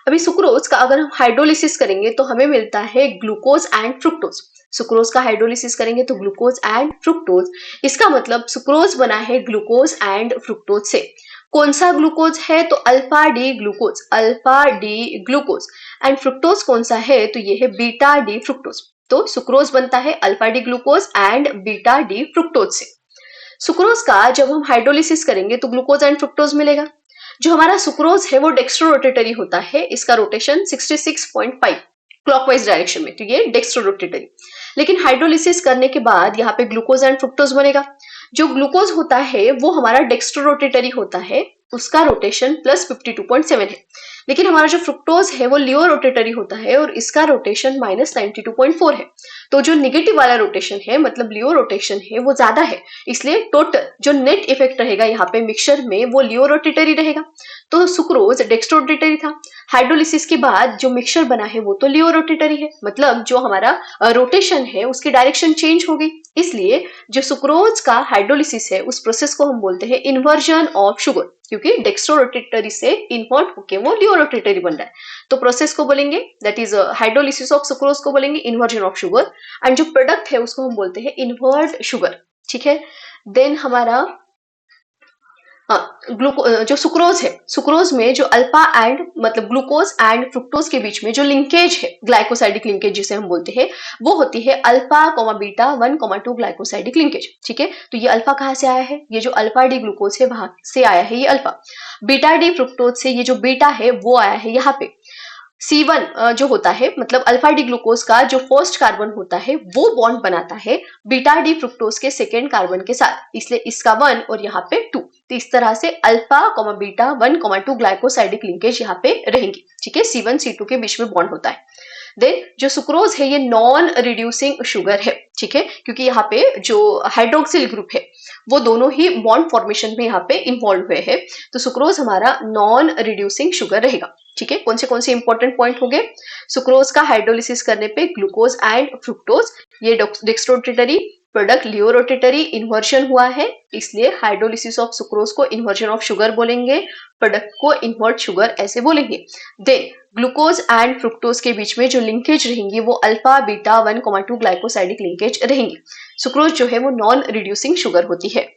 [SPEAKER 1] अभी सुक्रोज का अगर हम हाइड्रोलिसिस करेंगे तो हमें मिलता है ग्लूकोज एंड फ्रुक्टोज। सुक्रोज का हाइड्रोलिसिस करेंगे तो ग्लूकोज एंड फ्रुक्टोज, इसका मतलब सुक्रोज बना है ग्लूकोज एंड फ्रुक्टोज से। कौन सा ग्लूकोज है? तो alpha D glucose, alpha D glucose. And fructose कौन सा है? तो ये है बीटा डी फ्रुक्टोज। तो सुक्रोज बनता है alpha D glucose and beta D fructose से। सुक्रोज का जब हम हाइड्रोलिसिस करेंगे तो ग्लूकोज एंड फ्रुक्टोज मिलेगा। जो हमारा सुक्रोज है वो डेक्स्ट्रो रोटेटरी होता है, इसका रोटेशन 66.5 क्लॉकवाइज डायरेक्शन में, तो ये डेक्स्ट्रो रोटेटरी। लेकिन हाइड्रोलिसिस करने के बाद यहाँ पे ग्लूकोज एंड फ्रुक्टोज बनेगा। जो ग्लूकोज होता है वो हमारा डेक्स्ट्रो रोटेटरी होता है, उसका रोटेशन प्लस 52.7 है। लेकिन हमारा जो फ्रुक्टोज है वो लियो रोटेटरी होता है और इसका रोटेशन माइनस 92.4 है। तो जो निगेटिव वाला रोटेशन है, मतलब लियो रोटेशन है, वो ज्यादा है, इसलिए टोटल जो नेट इफेक्ट रहेगा यहाँ पे मिक्सचर में वो लियो रोटेटरी रहेगा। तो सुक्रोज डेक्स्ट्रो रोटेटरी था, हाइड्रोलिसिस के बाद जो मिक्सचर बना है वो तो लियो रोटेटरी है, मतलब जो हमारा रोटेशन है उसकी डायरेक्शन चेंज हो गई। इसलिए जो सुक्रोज का हाइड्रोलिसिस है उस प्रोसेस को हम बोलते हैं इन्वर्जन ऑफ शुगर, क्योंकि डेक्स्ट्रो रोटेटरी से इन्वर्ट होके वो लियो रोटेटरी बन रहा है। तो प्रोसेस को बोलेंगे that is hydrolysis of sucrose को बोलेंगे इन्वर्जन ऑफ शुगर, एंड जो प्रोडक्ट है उसको हम बोलते हैं इन्वर्ट शुगर। ठीक है, देन हमारा जो सुक्रोज है, सुक्रोज में जो अल्फा एंड मतलब ग्लूकोज एंड फ्रुक्टोज के बीच में जो लिंकेज है, ग्लाइकोसाइडिक लिंकेज जिसे हम बोलते हैं, वो होती है अल्फा बीटा 1,2 ग्लाइकोसाइडिक लिंकेज। ठीक है, तो ये अल्फा कहाँ से आया है? ये जो अल्फा डी ग्लूकोज है वहां से आया है ये अल्फा। बीटा डी फ्रुक्टोज से ये जो बीटा है वो आया है यहाँ पे। C1 जो होता है मतलब अल्फा डी ग्लूकोज का जो फर्स्ट कार्बन होता है वो बॉन्ड बनाता है बीटा डी फ्रुक्टोज के सेकेंड कार्बन के साथ, इसलिए इसका 1 और यहाँ पे 2। तो इस तरह से अल्फा बीटा 1,2 ग्लाइकोसाइडिक लिंकेज यहाँ पे रहेंगी। ठीक है, C1 C2 के बीच में बॉन्ड होता है। देन जो सुक्रोज है ये नॉन रिड्यूसिंग शुगर है। ठीक है, क्योंकि यहाँ पे जो हाइड्रोक्सिल ग्रुप है वो दोनों ही बॉन्ड फॉर्मेशन में यहाँ पे इन्वॉल्व हुए हैं, तो सुक्रोज हमारा नॉन रिड्यूसिंग शुगर रहेगा। ठीक है, कौन से इंपॉर्टेंट पॉइंट हो गए? सुक्रोज का हाइड्रोलिसिस करने पे ग्लूकोज एंड फ्रुक्टोज ये डेक्स्ट्रो रोटेटरी, प्रोडक्ट लियो रोटेटरी, इन्वर्जन हुआ है, इसलिए हाइड्रोलिसिस ऑफ सुक्रोज को इन्वर्जन ऑफ शुगर बोलेंगे, प्रोडक्ट को इन्वर्ट शुगर ऐसे बोलेंगे। देन ग्लूकोज एंड फ्रुक्टोज के बीच में जो लिंकेज रहेंगी वो अल्फा बीटा 1,2 ग्लाइकोसाइडिक लिंकेज रहेंगी। सुक्रोज जो है वो नॉन रिड्यूसिंग शुगर होती है।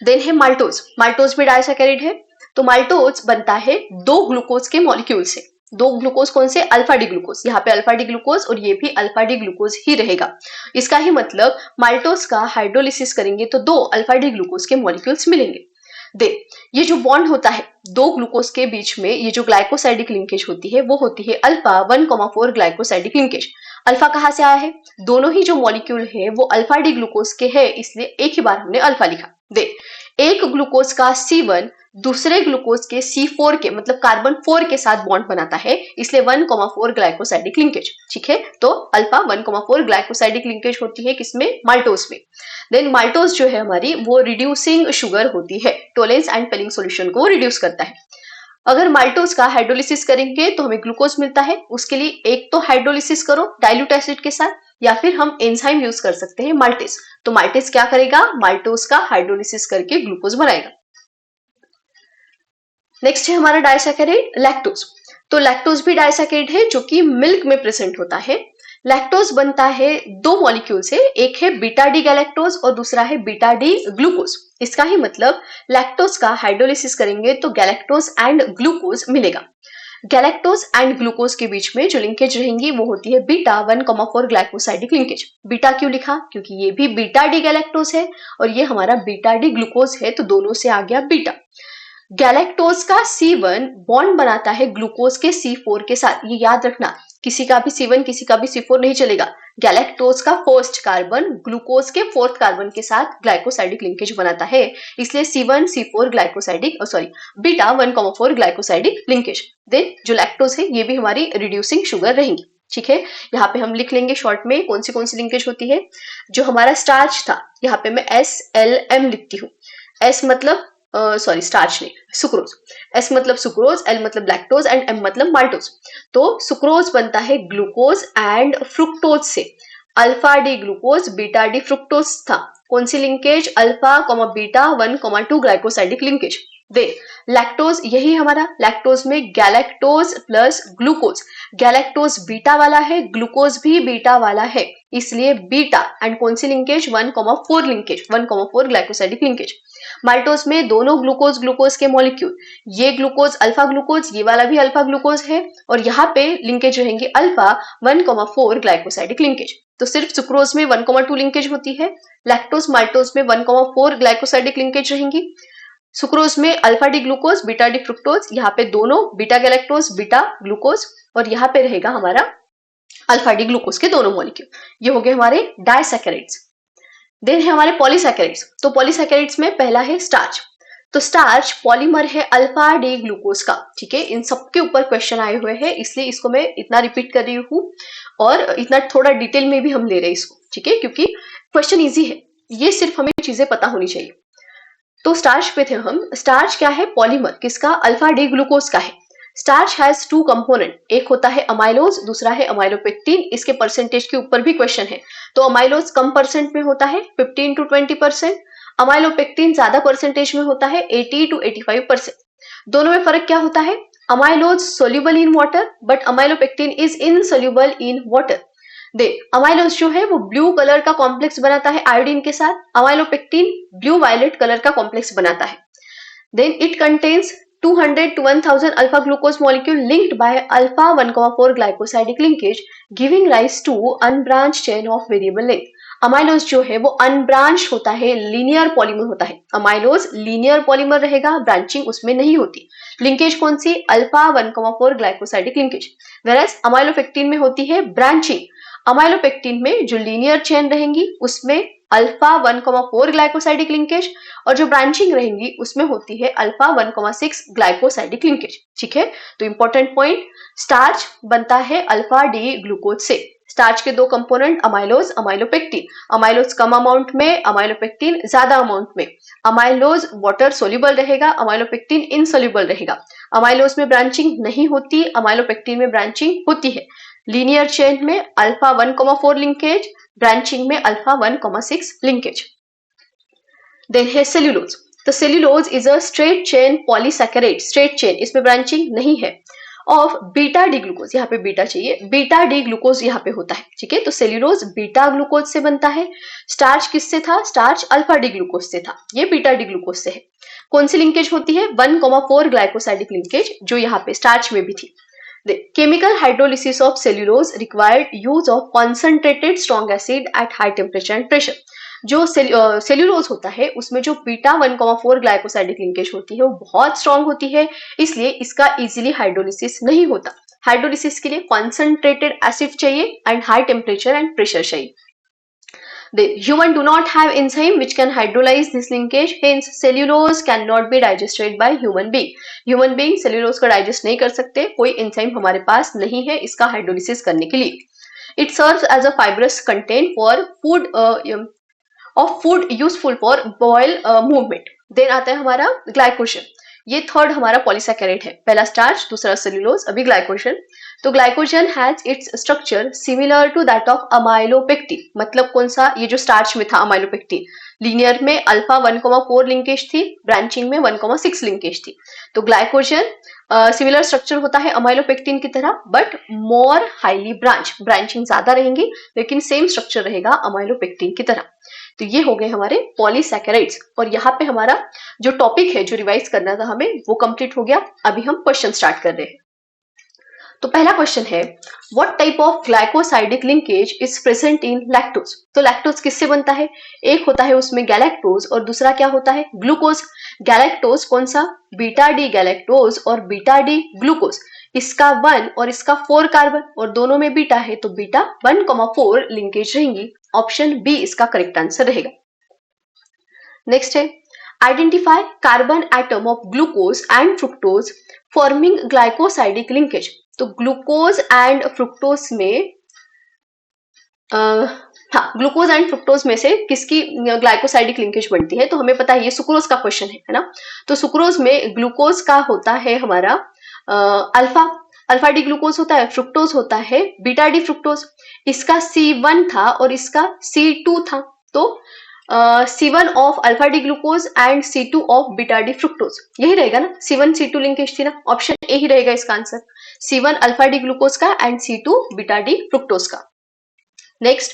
[SPEAKER 1] देन है माल्टोज, माल्टोज भी डाइसैकेराइड है। तो माल्टोज बनता है दो ग्लूकोज के मॉलिक्यूल से। दो ग्लूकोज कौन से? अल्फा डी ग्लूकोज, यहाँ पे अल्फा डी ग्लूकोज और ये भी अल्फा डी ग्लूकोज ही रहेगा। इसका ही मतलब माल्टोज का हाइड्रोलिसिस करेंगे तो दो अल्फा डी ग्लूकोज के मॉलिक्यूल्स मिलेंगे। दे ये जो बॉन्ड होता है दो ग्लूकोज के बीच में, ये जो ग्लाइकोसाइडिक लिंकेज होती है वो होती है अल्फा 1,4 ग्लाइकोसाइडिक लिंकेज। अल्फा कहाँ से आया है? दोनों ही जो मॉलिक्यूल है वो अल्फा डी ग्लूकोज के है, इसलिए एक ही बार हमने अल्फा लिखा। दे एक ग्लूकोज का C1 दूसरे ग्लूकोज के C4 के मतलब कार्बन 4 के साथ बॉन्ड बनाता है, इसलिए 1,4 ग्लाइकोसाइडिक लिंकेज। ठीक है, तो अल्फा 1,4 ग्लाइकोसाइडिक लिंकेज होती है किसमें? माल्टोज में। देन माल्टोज जो है हमारी वो रिड्यूसिंग शुगर होती है, टोलेंस एंड पेलिंग सॉल्यूशन को रिड्यूस करता है। अगर माल्टोज का हाइड्रोलिसिस करेंगे तो हमें ग्लूकोज मिलता है, उसके लिए एक तो हाइड्रोलिसिस करो डाइल्यूट एसिड के साथ, या फिर हम एंजाइम यूज कर सकते हैं माल्टेज। तो माल्टेज क्या करेगा? माल्टोज का हाइड्रोलिसिस करके ग्लूकोज बनाएगा। नेक्स्ट है हमारा डाइसैकेराइड लैक्टोज। तो लैक्टोज भी डाइसैकेराइड है जो कि मिल्क में प्रेजेंट होता है। लैक्टोज बनता है दो मॉलिक्यूल से, एक है बीटा डी गैलेक्टोज और दूसरा है बीटा डी ग्लूकोज। इसका ही मतलब लैक्टोज का हाइड्रोलिसिस करेंगे तो गैलेक्टोज एंड ग्लूकोज मिलेगा। गैलेक्टोज एंड ग्लूकोज के बीच में जो लिंकेज रहेंगी वो होती है बीटा 1,4 ग्लाइकोसाइडिक लिंकेज। बीटा क्यों लिखा? क्योंकि ये भी बीटा डी गैलेक्टोज है और ये हमारा बीटा डी ग्लूकोज है, तो दोनों से आ गया बीटा। गैलेक्टोज का C1 बॉन्ड बनाता है ग्लूकोज के C4 के साथ, ये याद रखना, किसी का भी C1 किसी का भी C4 नहीं चलेगा। गैलेक्टोज का फर्स्ट कार्बन ग्लूकोज के फोर्थ कार्बन के साथ ग्लाइकोसाइडिक लिंकेज बनाता है, इसलिए C1 C4 glycosidic beta 1,4 glycosidic linkage. Then जो लैक्टोज है ये भी हमारी रिड्यूसिंग शुगर रहेंगी। ठीक है, यहाँ पे हम लिख लेंगे शॉर्ट में कौन सी लिंकेज होती है। जो हमारा स्टार्च था यहाँ पे मैं SLM लिखती हूँ। S मतलब स्टार्च नहीं, सुक्रोज। S मतलब सुक्रोज, L मतलब लैक्टोज एंड M मतलब माल्टोज। तो सुक्रोज बनता है ग्लूकोज एंड फ्रुक्टोज से। Alpha D glucose beta D fructose था। कौन सी linkage? Alpha beta 1,2 glycosidic linkage. दे लैक्टोज, यही हमारा लैक्टोज में galactose plus glucose, galactose beta वाला है, ग्लूकोज भी बीटा वाला है, इसलिए बीटा एंड कौन सी linkage 1,4 linkage, 1,4 glycosidic linkage. Maltose में दोनों ग्लूकोज ग्लूकोज के मॉलिक्यूल, ये ग्लूकोज अल्फा ग्लूकोज, ये वाला भी अल्फा ग्लूकोज है और यहाँ पे लिंकेज रहेंगे अल्फा 1,4 ग्लाइकोसाइडिक लिंकेज। तो सिर्फ सुक्रोज में 1,2 लिंकेज होती है, लैक्टोज माल्टोज में 1,4 ग्लाइकोसाइडिक लिंकेज रहेंगी, सुक्रोज में alpha D glucose beta D fructose, यहाँ पे दोनों बीटा गैलेक्टोज बीटा ग्लूकोज और यहाँ पे रहेगा हमारा अल्फा डी ग्लूकोज के दोनों मॉलिक्यूल। ये हो गए हमारे डाइसैकेराइड्स। देन है हमारे पॉलीसैकेराइड्स। तो पॉलीसैकेराइड्स में पहला है स्टार्च। तो स्टार्च पॉलीमर है अल्फा डी ग्लूकोज का, ठीक है। इन सबके ऊपर क्वेश्चन आए हुए हैं, इसलिए इसको मैं इतना रिपीट कर रही हूँ और इतना थोड़ा डिटेल में भी हम ले रहे हैं इसको, ठीक है, क्योंकि क्वेश्चन इजी है, ये सिर्फ हमें चीजें पता होनी चाहिए। तो स्टार्च पे थे हम। स्टार्च क्या है? पॉलीमर, किसका? अल्फा डी ग्लूकोज का है। स्टार्च हैज 2 कंपोनेंट, एक होता है अमाइलोज, दूसरा है अमाइलोपेक्टिन। इसके परसेंटेज के ऊपर भी क्वेश्चन है। तो अमाइलोज कम परसेंट में होता है 15 to 20%, अमाइलोपेक्टिन ज्यादा परसेंटेज में होता है 80 to 85%। दोनों में फर्क क्या होता है? Amylose soluble in water but amylopectin is insoluble in water. They amylose जो है वो ब्लू कलर का कॉम्प्लेक्स बनाता है आयोडीन के साथ, अमाइलोपेक्टिन ब्लू वायलेट कलर का कॉम्प्लेक्स बनाता है। Then it contains 200 to 1000 alpha glucose molecule linked by alpha 1,4 glycosidic linkage giving rise to unbranch chain of variable length. Amylose जो है वो अनब्रांच होता है, लीनियर पॉलीमर होता है। अमाइलोज लीनियर पॉलीमर रहेगा, ब्रांचिंग उसमें नहीं होती। लिंकेज कौन सी? Alpha 1,4 glycosidic linkage. Whereas amylopectin में होती है ब्रांचिंग। अमाइलोपेक्टिन में जो लीनियर चेन रहेंगी उसमें अल्फा 1,4 ग्लाइकोसाइडिक लिंकेज और जो ब्रांचिंग रहेंगी उसमें होती है अल्फा 1,6 ग्लाइकोसाइडिक लिंकेज, ठीक है। तो इंपॉर्टेंट पॉइंट, स्टार्च बनता है अल्फा डी ग्लूकोज से। स्टार्च के 2 कंपोनेंट अमाइलोज अमाइलोपेक्टिन, अमाइलोज कम अमाउंट में, अमाइलोपेक्टिन ज्यादा अमाउंट में। अमाइलोज वाटर सोल्यूबल रहेगा, अमाइलोपेक्टिन इनसोल्यूबल रहेगा। अमाइलोज में ब्रांचिंग नहीं होती, अमाइलोपेक्टिन में ब्रांचिंग होती है। लीनियर चेन में अल्फा 1,4 लिंकेज, ब्रांचिंग में अल्फा 1,6 लिंकेज। देन है सेल्यूलोज। तो cellulose is a straight chain polysaccharide, straight chain, इसमें ब्रांचिंग नहीं है, ऑफ बीटा डी ग्लूकोज, यहाँ पे बीटा चाहिए, बीटा डी ग्लूकोज यहाँ पे होता है, ठीक है। तो सेल्यूलोज बीटा ग्लूकोज से बनता है। स्टार्च किससे था? स्टार्च अल्फा डी ग्लूकोज से था, ये बीटा डी ग्लूकोज से है। कौन सी लिंकेज होती है? 1,4 ग्लाइकोसाइडिक लिंकेज, जो यहाँ पे स्टार्च में भी थी। The chemical hydrolysis of cellulose required use of concentrated strong acid at high temperature and pressure. जो सेल्यूलोज होता है उसमें जो बीटा 1,4 ग्लाइकोसाइडिक लिंकेज होती है वो बहुत स्ट्रांग होती है, इसलिए इसका इजीली हाइड्रोलिसिस नहीं होता। हाइड्रोलिसिस के लिए कॉन्सेंट्रेटेड एसिड चाहिए and high temperature and pressure चाहिए। The human do not have enzyme which can hydrolyze this linkage, hence cellulose cannot be digested by human being. Human being cellulose को digest नहीं कर सकते, कोई enzyme हमारे पास नहीं है इसका hydrolysis करने के लिए। It serves as a fibrous content for food of food useful for bowel movement. Then आता है हमारा glycogen. ये थर्ड हमारा पॉलीसैकेराइड है, पहला स्टार्च, दूसरा सेल्यूलोज, अभी ग्लाइकोजन। तो glycogen has its structure similar to that of amylopectin. मतलब कौन सा? ये जो स्टार्च में था अमाइलोपेक्टिन, लीनियर में अल्फा 1,4 लिंकेज थी, ब्रांचिंग में 1,6 लिंकेज थी। तो ग्लाइकोजन सिमिलर स्ट्रक्चर होता है अमाइलोपेक्टिन की तरह but more highly branch, branching ज्यादा रहेंगी लेकिन सेम स्ट्रक्चर रहेगा अमाइलोपेक्टिन की तरह। तो ये हो गए हमारे पॉलीसैकेराइड्स और यहाँ पे हमारा जो टॉपिक है जो रिवाइज करना था हमें वो कंप्लीट हो गया। अभी हम क्वेश्चन स्टार्ट कर रहे हैं। तो पहला क्वेश्चन है, what type of glycosidic linkage is present in lactose. तो लैक्टोज किससे बनता है? एक होता है उसमें गैलेक्टोज और दूसरा क्या होता है? ग्लूकोज। गैलेक्टोज कौन सा? बीटा डी गैलेक्टोज और बीटा डी ग्लूकोज। इसका 1 और इसका 4 कार्बन और दोनों में बीटा है तो बीटा 1,4 लिंकेज रहेंगी। ऑप्शन बी इसका करेक्ट आंसर रहेगा। नेक्स्ट है, identify carbon atom of glucose and fructose forming glycosidic linkage. तो ग्लूकोज एंड फ्रुक्टोज में ग्लूकोज एंड फ्रुक्टोज में से किसकी ग्लाइकोसाइडिक लिंकेज बनती है? तो हमें पता है ये सुक्रोज का क्वेश्चन है ना। तो सुक्रोज में ग्लूकोज का होता है हमारा अल्फा डी ग्लूकोज होता है, फ्रुक्टोज होता है बीटा डी फ्रुक्टोज। इसका C1 था और इसका C2 था। तो C1 of alpha D glucose and C2 of beta D fructose, यही रहेगा ना, C1 C2 लिंकेज थी ना, ऑप्शन ए ही रहेगा इसका answer, C1 alpha D glucose का and C2 beta D fructose का। Next,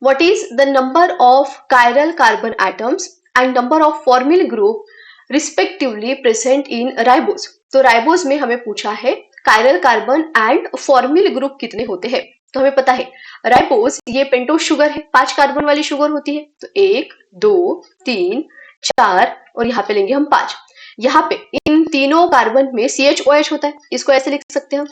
[SPEAKER 1] what is the number of chiral carbon atoms and number of formyl group respectively present in ribose. तो राइबोज में हमें पूछा है chiral carbon and formyl group कितने होते हैं। तो हमें पता है राइबोज ये पेंटोज शुगर है, 5 कार्बन वाली शुगर होती है, तो 1 2 3 4 और यहाँ पे लेंगे हम 5। यहाँ पे इन तीनों कार्बन में CHOH होता है, इसको ऐसे लिख सकते हैं हम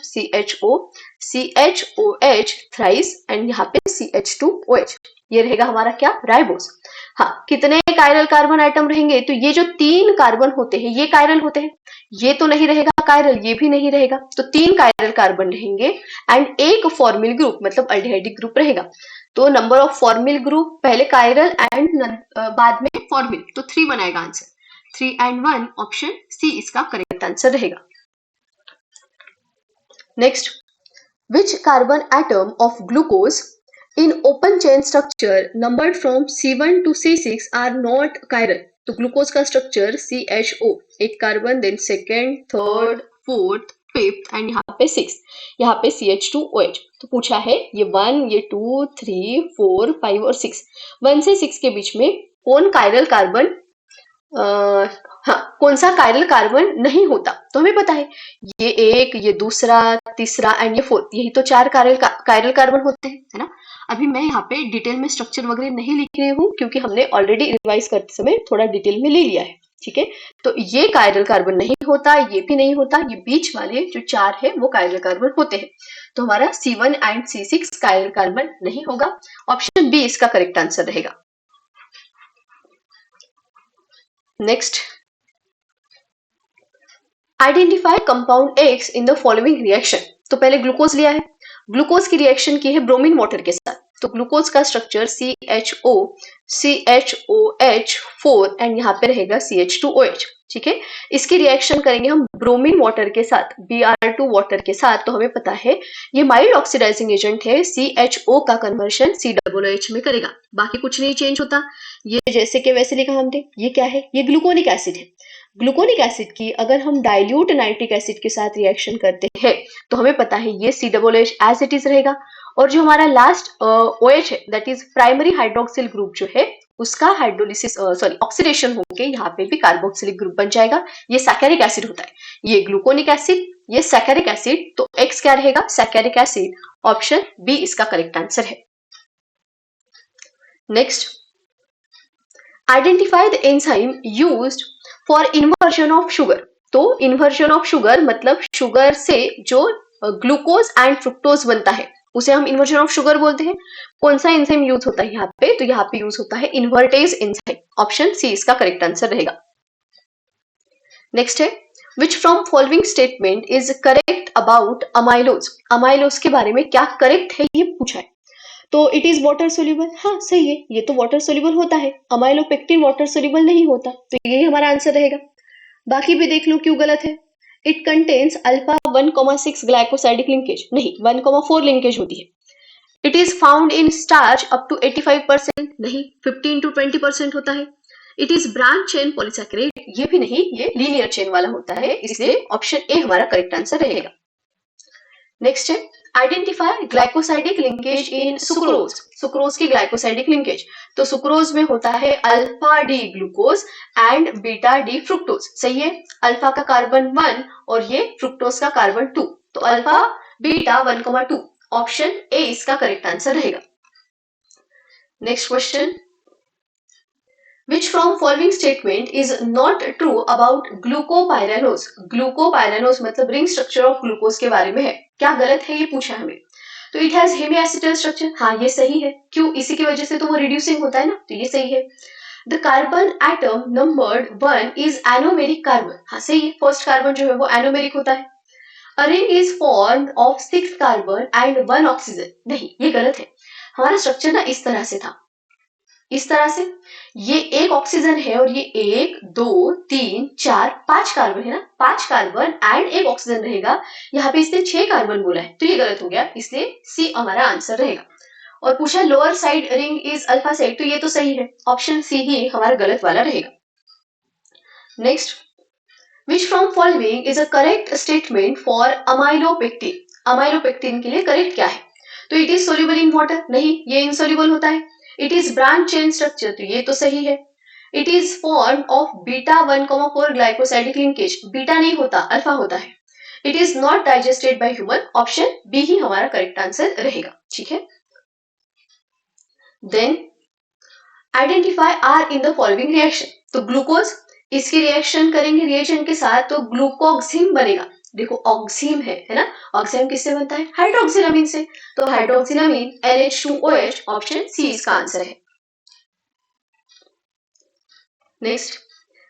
[SPEAKER 1] CHOH थ्राइस एंड यहाँ पे CH2OH, ये रहेगा हमारा क्या, राइबोज। हाँ, कितने कायरल कार्बन आइटम रहेंगे, तो ये जो 3 कार्बन होते हैं ये कायरल होते हैं, ये तो नहीं रहेगा कायरल, ये भी नहीं रहेगा, तो 3 कायरल कार्बन रहेंगे एंड एक फॉर्मिल ग्रुप मतलब अल्डिहाइडिक ग्रुप रहेगा। तो नंबर ऑफ फॉर्मिल ग्रुप पहले कायरल एंड बाद में फॉर्मिल, तो 3 बनाएगा आंसर, 3 and 1 ऑप्शन सी इसका करेक्ट आंसर रहेगा। Next, which carbon atom of glucose in open chain structure numbered from C1 to C6 are not chiral। तो ग्लूकोज का स्ट्रक्चर CHO, एक carbon, then second, third, fourth, fifth and यहाँ पे 6, यहाँ पे CH2OH। तो पूछा है ये 1, ये 2, 3, 4, 5 और 6, 1 से 6 के बीच में कौन कायरल कार्बन हाँ, कौन सा कायरल कार्बन नहीं होता। तो हमें पता है ये 1, ये दूसरा, तीसरा एंड ये 4, यही तो 4 कायरल कार्बन होते हैं, है ना। अभी मैं यहाँ पे डिटेल में स्ट्रक्चर वगैरह नहीं लिख रही हूँ क्योंकि हमने ऑलरेडी रिवाइज करते समय थोड़ा डिटेल में ले लिया है, ठीक है। तो ये कायरल कार्बन नहीं होता, ये भी नहीं होता, ये बीच वाले जो 4 है वो कायरल कार्बन होते हैं। तो हमारा C1 and C6 chiral carbon नहीं होगा, ऑप्शन बी इसका करेक्ट आंसर रहेगा। Next, identify compound X in the following reaction. तो पहले ग्लूकोज लिया है, ग्लूकोज की रिएक्शन की है ब्रोमीन वाटर के साथ, तो ग्लूकोज का स्ट्रक्चर CHO CHOH4 एंड यहाँ पे रहेगा CH2OH, ठीक है। इसकी रिएक्शन करेंगे हम ब्रोमीन वाटर के साथ, Br2 वाटर के साथ, तो हमें पता है ये माइल्ड ऑक्सीडाइजिंग एजेंट है, CHO का कन्वर्शन COOH में करेगा, बाकी कुछ नहीं चेंज होता, ये जैसे के वैसे लिखा हमने। ये क्या है, ये ग्लूकोनिक एसिड है। ग्लूकोनिक एसिड की अगर हम डाइल्यूट नाइट्रिक एसिड के साथ रिएक्शन करते हैं तो हमें पता है ये COOH एज इट इज रहेगा, और जो हमारा लास्ट OH है that is primary hydroxyl group जो है उसका हाइड्रोलिसिस ऑक्सीडेशन होके यहाँ पे भी कार्बोक्सिलिक ग्रुप बन जाएगा, ये सैकेरिक एसिड होता है। ये ग्लूकोनिक एसिड, ये सैकेरिक एसिड, तो X क्या रहेगा, सैकेरिक एसिड, ऑप्शन बी इसका करेक्ट आंसर है। Next, identify the enzyme used for inversion of sugar. तो इन्वर्जन ऑफ शुगर मतलब शुगर से जो ग्लूकोज एंड फ्रुक्टोज बनता है उसे हम इन्वर्जन ऑफ शुगर बोलते हैं। कौन सा एंजाइम यूज होता है यहाँ पे, तो यहाँ पे यूज होता है इन्वर्टेज एंजाइम, ऑप्शन सी इसका करेक्ट आंसर रहेगा। नेक्स्ट है, which from following statement is correct about amylose. Amylose के बारे में क्या करेक्ट है ये पूछा है। तो इट इज वाटर सोल्यूबल, हाँ सही है, ये तो वाटर सोल्यूबल होता है, अमाइलोपेक्टिन वाटर सोल्यूबल नहीं होता, तो यही हमारा आंसर रहेगा। बाकी भी देख लो क्यों गलत है। It contains alpha 1,6 glycosidic linkage, नहीं 1,4 लिंकेज होती है। It is found in starch up to 85%, नहीं 15 to 20% होता है। It is branch chain polysaccharide, ये भी नहीं, ये लीनियर चेन वाला होता है, इसलिए ऑप्शन ए हमारा करेक्ट आंसर रहेगा। नेक्स्ट है, आइडेंटिफाई ग्लाइकोसाइडिक लिंकेज इन सुक्रोज। सुक्रोज की ग्लाइकोसाइडिक लिंकेज, तो सुक्रोज में होता है alpha D glucose and beta D fructose, सही है। अल्फा का कार्बन 1 और ये फ्रुक्टोज का कार्बन 2, तो अल्फा बीटा 1,2, ऑप्शन ए इसका करेक्ट आंसर रहेगा। Next question, Which from following statement is not true about glucopyranose? Glucopyranose मतलब रिंग स्ट्रक्चर ऑफ ग्लूकोज के बारे में है, क्या गलत है ये पूछा हमें। तो it has hemiacetal structure, हाँ ये सही है, क्यों, इसी की वजह से तो वो रिड्यूसिंग होता है ना, तो ये सही है। The carbon atom numbered 1 is anomeric carbon, हाँ सही है, फर्स्ट कार्बन जो है वो एनोमेरिक होता है। A ring is formed of 6 carbon and 1 oxygen, नहीं ये गलत है, हमारा स्ट्रक्चर ना इस तरह से था, इस तरह से, ये एक ऑक्सीजन है और ये 1 2 3 4 5 कार्बन है ना, 5 कार्बन एंड एक ऑक्सीजन रहेगा, यहाँ पे इसने 6 कार्बन बोला है, तो ये गलत हो गया, इसलिए सी हमारा आंसर रहेगा। और पूछा lower side ring is alpha side, तो ये तो सही है, ऑप्शन सी ही हमारा गलत वाला रहेगा। Next, which from following is a correct statement for amylopectin? Amylopectin के लिए करेक्ट क्या है? तो it is soluble in water, नहीं, ये इनसोल्यूबल होता है। It is branch chain structure, तो ये तो सही है। It is form of beta 1,4 glycosidic linkage, beta नहीं होता, अल्फा होता है। It is not digested by human, option B ही हमारा करेक्ट आंसर रहेगा। ठीक है, then identify R in the following reaction. तो ग्लूकोज, इसकी रिएक्शन करेंगे रिएजेंट के साथ तो ग्लूकोक्सिम बनेगा। देखो ऑक्सिम है ना, ऑक्सिम किससे बनता है? हाइड्रोक्सिलामीन से, तो हाइड्रोक्सिलामीन NH2OH, ऑप्शन सी इसका आंसर है। Next,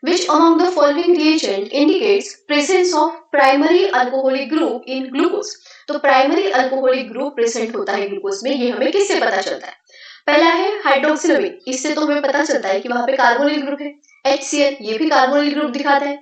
[SPEAKER 1] which among the following reagent indicates presence of primary alcoholic group in glucose? तो प्राइमरी अल्कोहलिक ग्रुप प्रेजेंट होता है ग्लूकोज में, ये हमें किससे पता चलता है? पहला है हाइड्रोक्सिलामीन, इससे तो हमें पता चलता है कि वहां पे कार्बोनिल ग्रुप है। HCl, ये भी कार्बोनिल ग्रुप दिखाता है।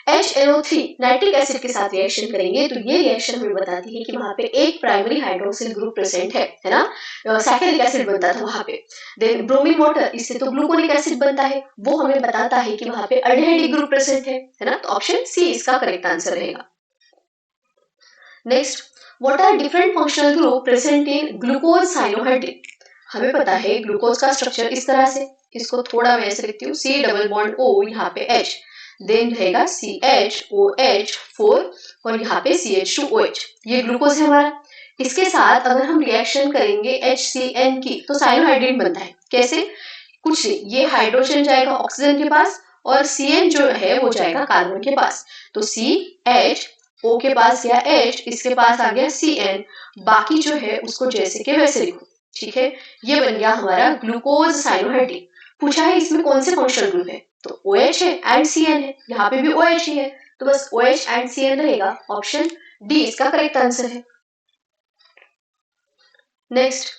[SPEAKER 1] HNO3 नाइट्रिक एसिड के साथ रिएक्शन करेंगे तो ये रिएक्शन हमें बताती है कि वहां पे एक प्राइमरी हाइड्रोक्सिल ग्रुप प्रेजेंट है ना, सैकेरिक एसिड बनता था वहां पे। देन ब्रोमीन वाटर, इससे तो ग्लूकोनिक एसिड बनता है, वो हमें बताता है कि वहां पे अल्डिहाइड ग्रुप प्रेजेंट है ना, तो ऑप्शन सी इसका करेक्ट आंसर रहेगा। Next, what are different functional group present in glucose cyanohydrin? हमें पता है ग्लूकोज का स्ट्रक्चर इस तरह से, इसको थोड़ा मैं ऐसे लिखती हूँ, C डबल बॉन्ड O, यहाँ पे H, देन रहेगा CHOH4 और यहाँ पे CH2OH, ये ग्लूकोज है हमारा। इसके साथ अगर हम रिएक्शन करेंगे HCN की तो साइनोहाइड्रेट बनता है। कैसे? कुछ नहीं, ये हाइड्रोजन जाएगा ऑक्सीजन के पास और CN जो है वो जाएगा कार्बन के पास, तो CHO के पास गया H, इसके पास आ गया CN, बाकी जो है उसको जैसे के वैसे लिखो। ठीक है, ये बन गया हमारा ग्लूकोज साइनोहाइड्रेट। पूछा है इसमें कौन से फंक्शनल ग्रुप है, तो OH है एंड CN है, यहाँ पे भी OH ही है, तो बस OH एंड CN रहेगा, ऑप्शन डी इसका करेक्ट आंसर है। Next,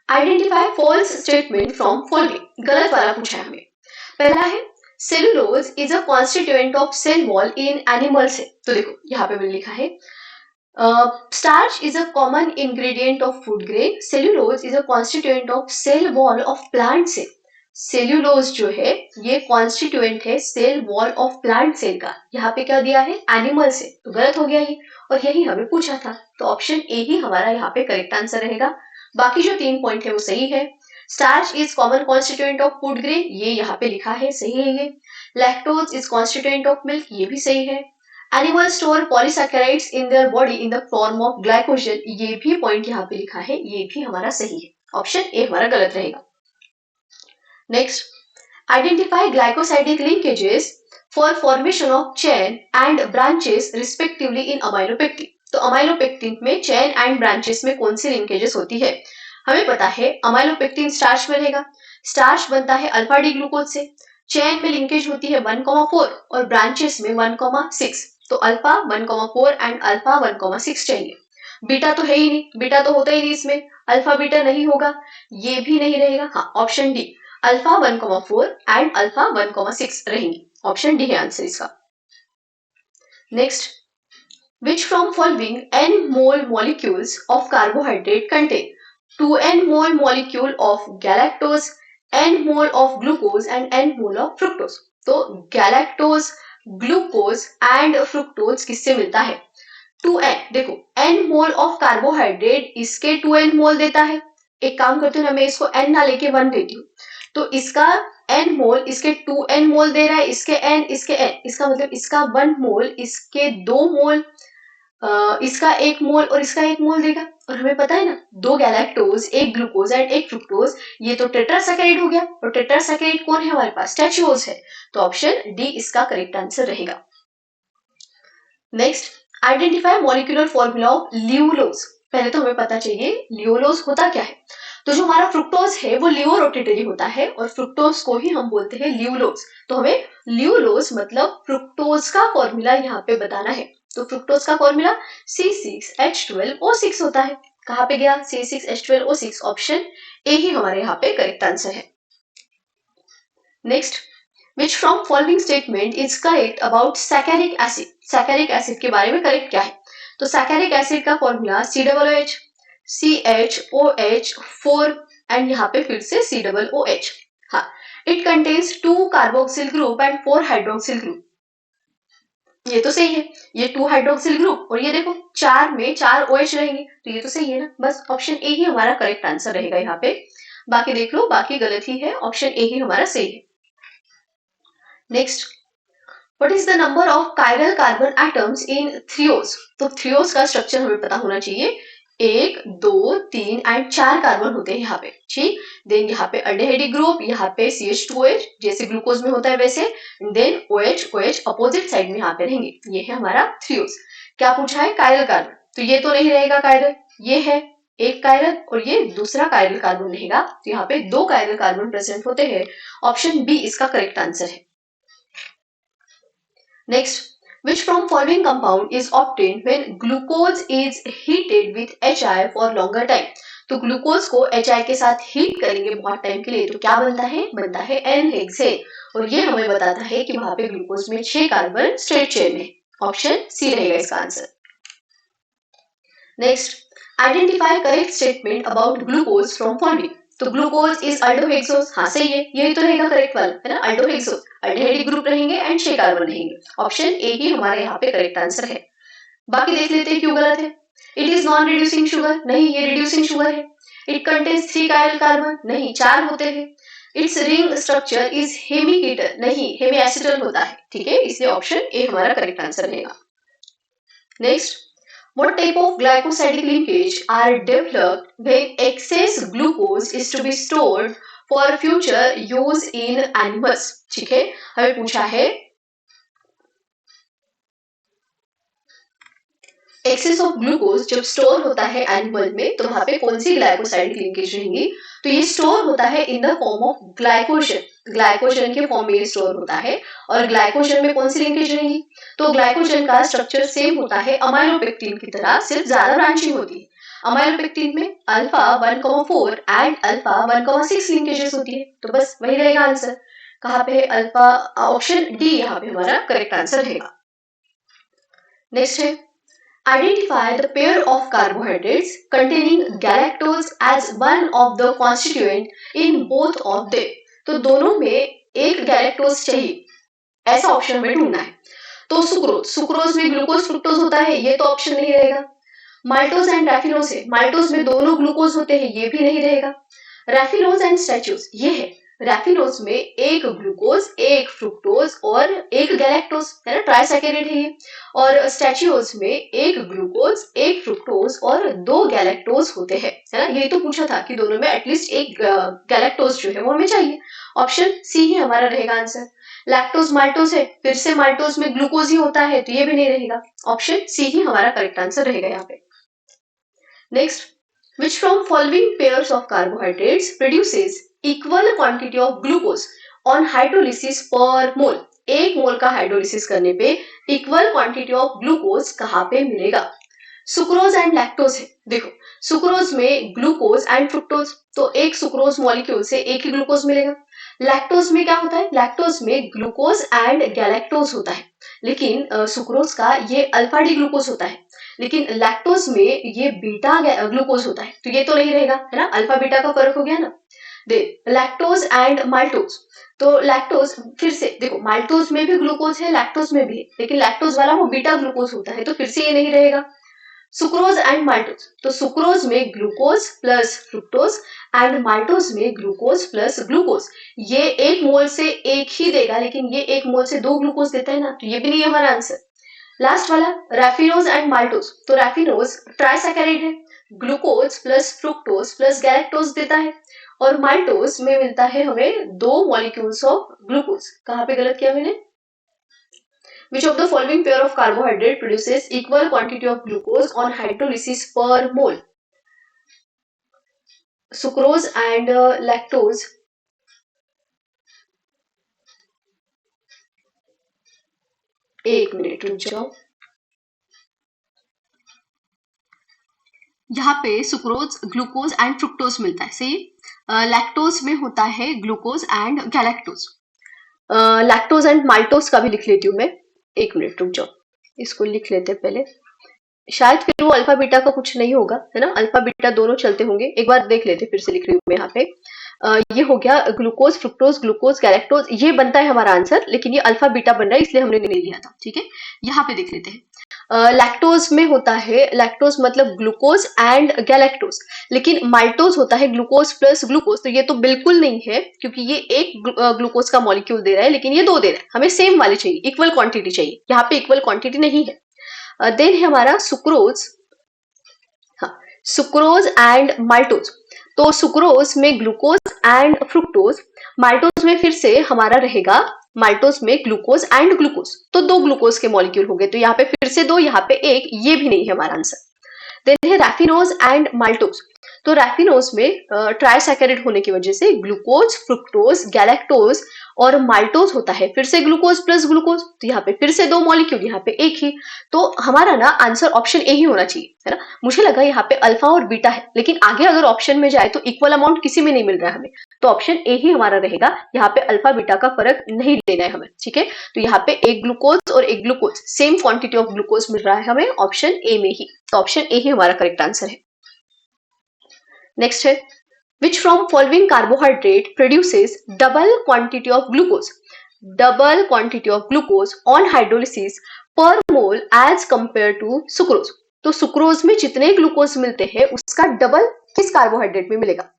[SPEAKER 1] identify false statement from following, गलत वाला पूछा है हमें। पहला है cellulose is a constituent of cell wall in animal cell, तो देखो यहाँ पे मैंने लिखा है starch is a common ingredient of food grain, cellulose is a constituent of cell wall of plant cell। Cellulose जो है ये कॉन्स्टिट्यूएंट है cell wall of plant cell का, यहाँ पे क्या दिया है? एनिमल सेल, तो गलत हो गया ये, और यही हमें पूछा था, तो ऑप्शन ए ही हमारा यहाँ पे करेक्ट आंसर रहेगा। बाकी जो 3 पॉइंट है वो सही है। Starch is common constituent of food grain, ये यहाँ पे लिखा है, सही है ये। Lactose is constituent of milk, ये भी सही है। Animals store polysaccharides in their body in the form of glycogen, ये भी पॉइंट यहाँ पे लिखा है, ये भी हमारा सही है, ऑप्शन ए हमारा गलत रहेगा। Next, identify glycosidic linkages for formation of chain and branches respectively in amylopectin. तो अमाइलोपेक्टिन में चेन एंड ब्रांचेस में कौन सी लिंकेजेस होती है? हमें पता है अमाइलोपेक्टिन स्टार्च में रहेगा, स्टार्च बनता है अल्फा डी ग्लूकोज से, चेन में लिंकेज होती है 1,4 और ब्रांचेस में 1,6, तो अल्फा 1,4 एंड अल्फा 1,6 चाहिए। बीटा तो है ही नहीं, बीटा तो होता ही नहीं इसमें, अल्फा बीटा नहीं होगा, ये भी नहीं रहेगा, हाँ option D alpha 1,4 and alpha 1,6 रहेंगे, ऑप्शन डी है आंसर इसका। Next, which from following n mole molecules of carbohydrate contain 2n mole molecule of galactose, n mole of glucose and n mole of fructose। तो galactose, ग्लूकोज एंड फ्रुक्टोज किससे मिलता है? 2n, देखो n मोल ऑफ कार्बोहाइड्रेट इसके 2n मोल देता है, एक काम करती हूँ ना, मैं इसको n ना लेके 1 देती हूँ, तो इसका n मोल इसके 2n मोल दे रहा है, इसके n इसके n, इसका मतलब इसका 1 मोल इसके 2 मोल, इसका 1 मोल और इसका 1 मोल देगा। और हमें पता है ना 2 गैलेक्टोज, 1 ग्लूकोज एंड 1 फ्रुक्टोज, ये तो टेट्रासैकेराइड हो गया, और टेट्रासैकेराइड कौन है हमारे पास? स्टैचुओज है, तो ऑप्शन डी इसका करेक्ट आंसर रहेगा। Next, identify molecular formula of levulose. पहले तो हमें पता चाहिए लियोलोज होता क्या है। तो जो हमारा फ्रुक्टोज है वो लियो रोटेटरी होता है और फ्रुक्टोज को ही हम बोलते हैं लियोलोज, तो हमें लियोलोज मतलब फ्रुक्टोज का फॉर्मूला यहाँ पे बताना है। तो फ्रुक्टोज का फॉर्मूला C6H12O6 होता है, कहाँ पे गया? C6H12O6, ऑप्शन ए ही हमारे यहाँ पे करेक्ट आंसर है। Next, which from following statement is correct about saccharic acid? Saccharic acid के बारे में करेक्ट क्या है? तो सैकेरिक एसिड का फॉर्मूला COOH, CHOH4 एंड यहाँ पे फिर से COOH। हाँ, it contains 2 carboxyl group and 4 hydroxyl group. ये तो सही है, ये 2 हाइड्रोक्सिल ग्रुप और ये देखो 4 में 4 OH रहेंगे, तो ये तो सही है ना। बस ऑप्शन ए ही हमारा करेक्ट आंसर रहेगा यहाँ पे। बाकी देख लो, बाकी गलत ही है, ऑप्शन ए ही हमारा सही है। Next, what is the number of chiral carbon atoms in threose? तो थ्रियोज का स्ट्रक्चर हमें पता होना चाहिए। 1, 2, 3 एंड 4 कार्बन होते हैं यहाँ पे, ठीक। देन यहाँ पे अल्डेहाइड ग्रुप, यहाँ पे CH2OH जैसे ग्लूकोज में होता है वैसे, देन OH अपोजिट साइड में यहाँ पे रहेंगे। ये है हमारा थ्रियोज। क्या पूछा है? कायरल कार्बन, तो ये तो नहीं रहेगा कायरल, ये है एक कायरल और ये दूसरा कायरल कार्बन रहेगा, तो यहाँ पे 2 कायरल कार्बन प्रेजेंट होते हैं। ऑप्शन बी इसका करेक्ट आंसर है। Next, which from following compound is obtained when glucose is heated with HI for longer time? तो ग्लूकोज को HI के साथ हीट करेंगे बहुत टाइम के लिए, तो क्या बनता है? बनता है N-हेक्सेन, और ये हमें बताता है कि वहां पे ग्लूकोज में 6 कार्बन स्ट्रेट चेन में। ऑप्शन सी रहेगा इसका answer. Next, identify correct statement about glucose from following. तो ग्लूकोज इज अल्डोहेक्सोज, हाँ सही है, यही तो रहेगा करेक्ट वाला, है ना। अल्डोहेक्सोज, अल्डेहाइड ग्रुप रहेंगे एंड 6 कार्बन रहेंगे। ऑप्शन ए ही हमारे यहाँ पे करेक्ट आंसर है। बाकी देख लेते हैं क्यों गलत है। It is non reducing sugar, नहीं ये रिड्यूसिंग शुगर है। इट कंटेन्स 3 कायरल कार्बन, नहीं 4 होते हैं। इट्स रिंग स्ट्रक्चर इज हेमीकीटन, नहीं हेमी एसिटल होता है, ठीक है, इसलिए ऑप्शन ए हमारा करेक्ट आंसर रहेगा। Next, what type of glycosidic linkage are developed when excess glucose is to be stored for future use in animals? ठीक है, हमें पूछा है एक्सेस ऑफ ग्लूकोज जब स्टोर होता है एनिमल में, तो वहां पे कौन सी ग्लाइकोसाइडिक लिंकेज रहेंगी? तो ये स्टोर होता है in the form of glycogen, glycogen के फॉर्म में ये स्टोर होता है। और ग्लाइकोजन में कौन सी लिंकेज रहेगी? तो ग्लाइकोजन का स्ट्रक्चर सेम होता है अमाइलोपेक्टिन की तरह, सिर्फ ज्यादा ब्रांचिंग होती है। अमाइलोपेक्टिन में अल्फा 1,4 एंड अल्फा 1,6 लिंकेजेस होती है, तो बस वही रहेगा आंसर। कहाँ पे है अल्फा? ऑप्शन डी यहाँ पे हमारा करेक्ट आंसर रहेगा। नेक्स्ट है, identify the pair of carbohydrates containing galactose as one of the constituent in both of them। तो दोनों में एक गैलेक्टोज चाहिए, ऐसा ऑप्शन में ढूंढना है। तो सुक्रोज, सुक्रोज में ग्लूकोज फ्रुक्टोज होता है, ये तो ऑप्शन नहीं रहेगा। माल्टोज एंड रैफिनोज है, माल्टोज में दोनों ग्लूकोज होते हैं, ये भी नहीं रहेगा। रैफिनोज एंड स्टैचूज, ये है रैफिनोज में एक ग्लूकोज, एक फ्रुक्टोज और एक गैलेक्टोज, है ना, ट्राइसैकेराइड है ये। और स्टैच्यूज में एक ग्लूकोज, एक फ्रुक्टोज और 2 गैलेक्टोज होते हैं, है ना। ये तो पूछा था कि दोनों में एटलीस्ट एक गैलेक्टोज जो है वो हमें चाहिए। ऑप्शन सी ही हमारा रहेगा आंसर। लैक्टोज माल्टोज है, फिर से माल्टोज में ग्लूकोज ही होता है, तो ये भी नहीं रहेगा। ऑप्शन सी ही हमारा करेक्ट आंसर रहेगा यहाँ पे। Next, which from following pairs of carbohydrates produces equal quantity of glucose on hydrolysis per mole? एक मोल का हाइड्रोलिसिस करने पे इक्वल क्वांटिटी ऑफ ग्लूकोज कहाँ पे मिलेगा? सुक्रोज एंड लैक्टोज है, देखो सुक्रोज में ग्लूकोज एंड फ्रुक्टोज, तो एक सुक्रोज मॉलिक्यूल से एक ही ग्लूकोज मिलेगा। लैक्टोज में क्या होता है? लैक्टोज में ग्लूकोज एंड गैलेक्टोज होता है, लेकिन सुक्रोज का ये अल्फा डी ग्लूकोज होता है, लेकिन लैक्टोज में ये बीटा ग्लूकोज होता है, तो ये तो नहीं रहेगा, है ना, अल्फा बीटा का फर्क हो गया ना। लैक्टोज एंड माल्टोज, तो लैक्टोज फिर से देखो माल्टोज में भी ग्लूकोज है, लैक्टोज में भी है, लेकिन लैक्टोज वाला वो बीटा ग्लूकोज होता है, तो फिर से ये नहीं रहेगा। सुक्रोज एंड माल्टोज, तो सुक्रोज में glucose plus fructose and maltose में ग्लूकोज प्लस ग्लूकोज। ये एक मोल से एक ही देगा, लेकिन ये एक मोल से 2 ग्लूकोज देता है ना, तो ये भी नहीं है हमारा आंसर। लास्ट वाला रैफिनोज एंड माल्टोज, तो रैफिनोज ट्राइसैकेराइड है, glucose plus fructose plus galactose देता है, और माल्टोज में मिलता है हमें 2 मॉलिक्यूल्स ऑफ ग्लूकोज। कहाँ पे गलत किया मैंने? Which of the following pair of carbohydrate produces equal quantity of glucose on hydrolysis per mole? Sucrose and lactose. एक मिनट रुक जाओ, यहाँ पे सुक्रोज, ग्लूकोज एंड फ्रुक्टोज मिलता है, सही। लैक्टोज में होता है glucose and galactose. Lactose and maltose का भी लिख लेती हूँ मैं, एक मिनट रुक जाओ, इसको लिख लेते पहले। शायद फिर वो अल्फा बीटा का कुछ नहीं होगा, है ना, अल्फा बीटा दोनों चलते होंगे। एक बार देख लेते, फिर से लिख रही हूँ मैं यहाँ पे। ये हो गया ग्लूकोज, फ्रुक्टोज, ग्लूकोज, गैलेक्टोज, ये बनता है हमारा आंसर, लेकिन ये अल्फा बीटा बन रहा है इसलिए हमने नहीं लिया था। ठीक है, यहाँ पे देख लेते हैं। लैक्टोज में होता है, लैक्टोज मतलब ग्लूकोज एंड गैलेक्टोज, लेकिन माल्टोज होता है ग्लूकोज प्लस ग्लूकोज, तो ये तो बिल्कुल नहीं है, क्योंकि ये एक ग्लूकोज का मॉलिक्यूल दे रहा है, लेकिन ये दो दे रहा है। हमें सेम वाले चाहिए, इक्वल क्वांटिटी चाहिए, यहाँ पे इक्वल क्वांटिटी नहीं है। देन है हमारा सुक्रोज, हाँ, सुक्रोज एंड माल्टोज। तो सुक्रोज में ग्लूकोज एंड फ्रुक्टोज, माल्टोज में फिर से हमारा रहेगा, माल्टोज में ग्लूकोज एंड ग्लूकोज, तो दो ग्लूकोज के मॉलिक्यूल हो गए, तो यहाँ पे फिर से दो, यहाँ पे एक, ये भी नहीं है हमारा आंसर। देन है रैफिनोज एंड माल्टोज। तो रैफिनोज में ट्राइसैकेराइड होने की वजह से ग्लूकोज, फ्रुक्टोज, गैलेक्टोज और माल्टोज होता है फिर से ग्लूकोज प्लस ग्लूकोज, तो यहाँ पे फिर से दो मॉलिक्यूल, यहाँ पे एक ही। तो हमारा ना आंसर ऑप्शन ए ही होना चाहिए, है ना। मुझे लगा यहाँ पे अल्फा और बीटा है, लेकिन आगे अगर ऑप्शन में जाए तो इक्वल अमाउंट किसी में नहीं मिल रहा है हमें, तो ऑप्शन ए ही हमारा रहेगा। यहाँ पे अल्फा बीटा का फर्क नहीं लेना है हमें, ठीक है। तो यहाँ पे एक ग्लूकोज और एक glucose, same quantity of glucose मिल रहा है हमें ऑप्शन ए में ही, तो ऑप्शन ए ही हमारा करेक्ट आंसर है। नेक्स्ट है, which from following carbohydrate produces double quantity of glucose, double quantity of glucose on hydrolysis per mole as compared to sucrose। तो सुक्रोज में जितने ग्लूकोज मिलते हैं उसका डबल किस कार्बोहाइड्रेट में मिलेगा?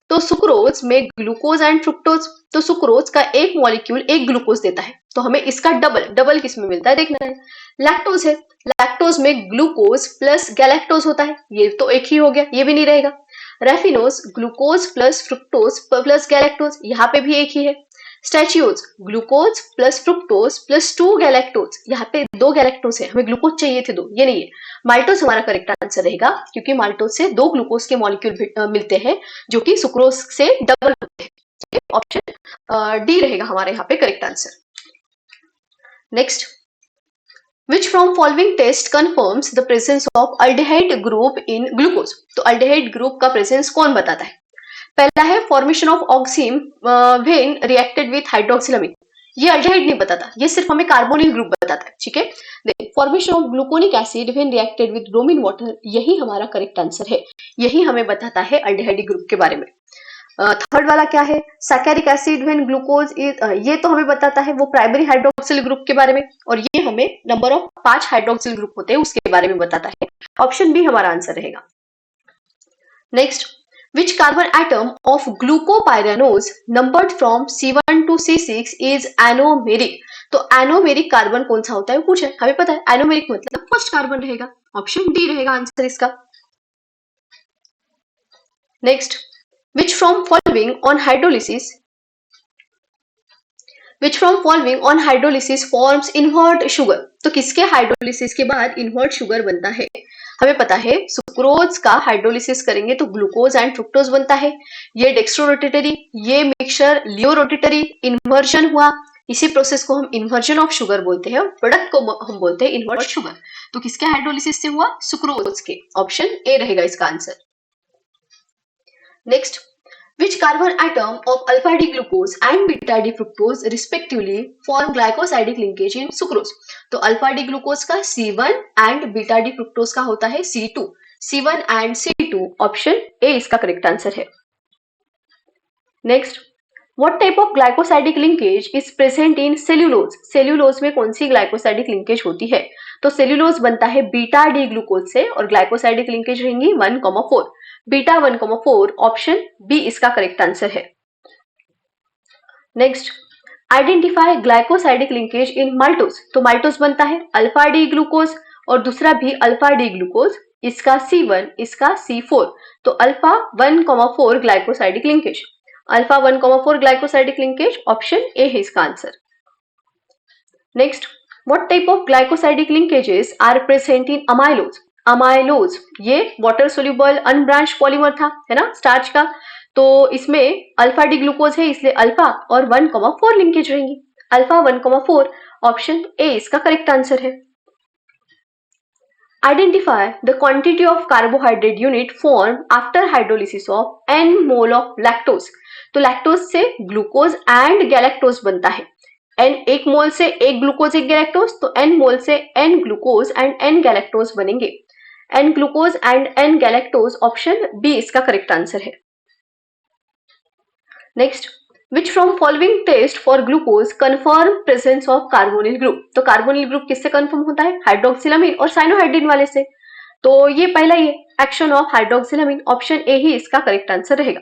[SPEAKER 1] तो सुक्रोज में ग्लूकोज एंड फ्रुक्टोज, तो सुक्रोज का एक मॉलिक्यूल एक ग्लूकोज देता है, तो हमें इसका डबल, डबल किस में मिलता है देखना है। लैक्टोज है, लैक्टोज में ग्लूकोज प्लस गैलेक्टोज होता है, ये तो एक ही हो गया, ये भी नहीं रहेगा। Raffinose glucose plus fructose plus galactose, यहाँ पे भी एक ही है। Stachyose glucose plus fructose plus 2 galactose, यहाँ पे 2 गैलेक्टोज है, हमें ग्लूकोज चाहिए थे 2, ये नहीं है। माल्टोज हमारा करेक्ट आंसर रहेगा, क्योंकि माल्टोज से 2 ग्लूकोज के मॉलिक्यूल मिलते हैं जो कि सुक्रोज से डबल होते हैं। ऑप्शन डी रहेगा हमारे यहाँ पे correct answer. Next, which from following test confirms the presence of aldehyde group in glucose। तो अल्डेहाइड ग्रुप का प्रेजेंस कौन बताता है? पहला है formation of oxime when reacted with hydroxylamine, ये अल्डेहाइड नहीं बताता, ये सिर्फ हमें कार्बोनिल ग्रुप बताता है, ठीक है। Formation of gluconic acid when reacted with bromine water, यही हमारा करेक्ट आंसर है, यही हमें बताता है अल्डेहाइड ग्रुप के बारे में। थर्ड वाला क्या है, सैकेरिक एसिड व्हेन ग्लूकोज इज, ये तो हमें बताता है वो प्राइमरी हाइड्रोक्सिल ग्रुप के बारे में, और ये हमें नंबर ऑफ 5 हाइड्रोक्सिल ग्रुप होते हैं उसके बारे में बताता है। ऑप्शन बी हमारा आंसर रहेगा। Next, which carbon atom of glucopyranose numbered from C1 to C6 is anomeric। तो एनोमेरिक कार्बन कौन सा होता है वो पूछा है, हमें पता है एनोमेरिक मतलब फर्स्ट कार्बन रहेगा, ऑप्शन डी रहेगा आंसर इसका। Next, which from following on hydrolysis, which from following on hydrolysis forms invert sugar। तो किसके हाइड्रोलिसिस के बाद इन्वर्ट शुगर बनता है? हमें पता है सुक्रोज का हाइड्रोलिसिस करेंगे तो ग्लूकोज एंड फ्रुक्टोज बनता है, ये डेक्स्ट्रो रोटेटरी, ये मिक्सचर लियो रोटेटरी, इन्वर्जन हुआ, इसी प्रोसेस को हम इन्वर्जन ऑफ शुगर बोलते हैं, प्रोडक्ट को हम बोलते हैं इन्वर्ट शुगर। तो किसके हाइड्रोलिसिस से हुआ? सुक्रोज के, ऑप्शन ए रहेगा इसका answer. Next, which carbon atom of alpha D glucose and beta D fructose respectively form glycosidic linkage in sucrose। तो अल्फा डी ग्लूकोज का C1 and beta D fructose का होता है C2, C1 and C2, option A इसका करेक्ट आंसर है। Next, what type of glycosidic linkage is present in cellulose। Cellulose में कौन सी ग्लाइकोसाइडिक लिंकेज होती है? तो सेल्यूलोज बनता है बीटा डी ग्लूकोज से, और ग्लाइकोसाइडिक लिंकेज रहेंगी 1,4, बीटा 1,4, ऑप्शन बी इसका करेक्ट आंसर है। नेक्स्ट, आइडेंटिफाई ग्लाइकोसाइडिक लिंकेज इन माल्टोज। तो माल्टोज बनता है अल्फा डी ग्लूकोज और दूसरा भी अल्फा डी ग्लूकोज, इसका C1, इसका C4, तो alpha 1,4 glycosidic linkage, alpha 1,4 glycosidic linkage, option A है इसका answer. Next, what type of glycosidic linkages are present in amylose. Amylose ये वाटर सोल्यूबल अनब्रांच पॉलीमर था, है ना, स्टार्च का, तो इसमें अल्फा डी ग्लूकोज है इसलिए अल्फा और 1,4 लिंकेज रहेंगी, अल्फा 1,4, ऑप्शन ए इसका करेक्ट आंसर है। Identify the quantity of carbohydrate unit form after hydrolysis of n mole of lactose. तो लैक्टोज से ग्लूकोज एंड गैलेक्टोज बनता है, n एक मोल से एक ग्लूकोज एक गैलेक्टोज, तो n मोल से n glucose and n galactose बनेंगे। N glucose and n galactose, option B इसका करेक्ट आंसर है। Next, which from following test for glucose confirm presence of carbonyl group. तो कार्बोनिल ग्रुप किससे कन्फर्म होता है? हाइड्रोक्सिलामीन और साइनोहाइड्रिन वाले से। तो ये पहला ही एक्शन ऑफ हाइड्रोक्सिलामीन, ऑप्शन ए ही इसका करेक्ट आंसर रहेगा।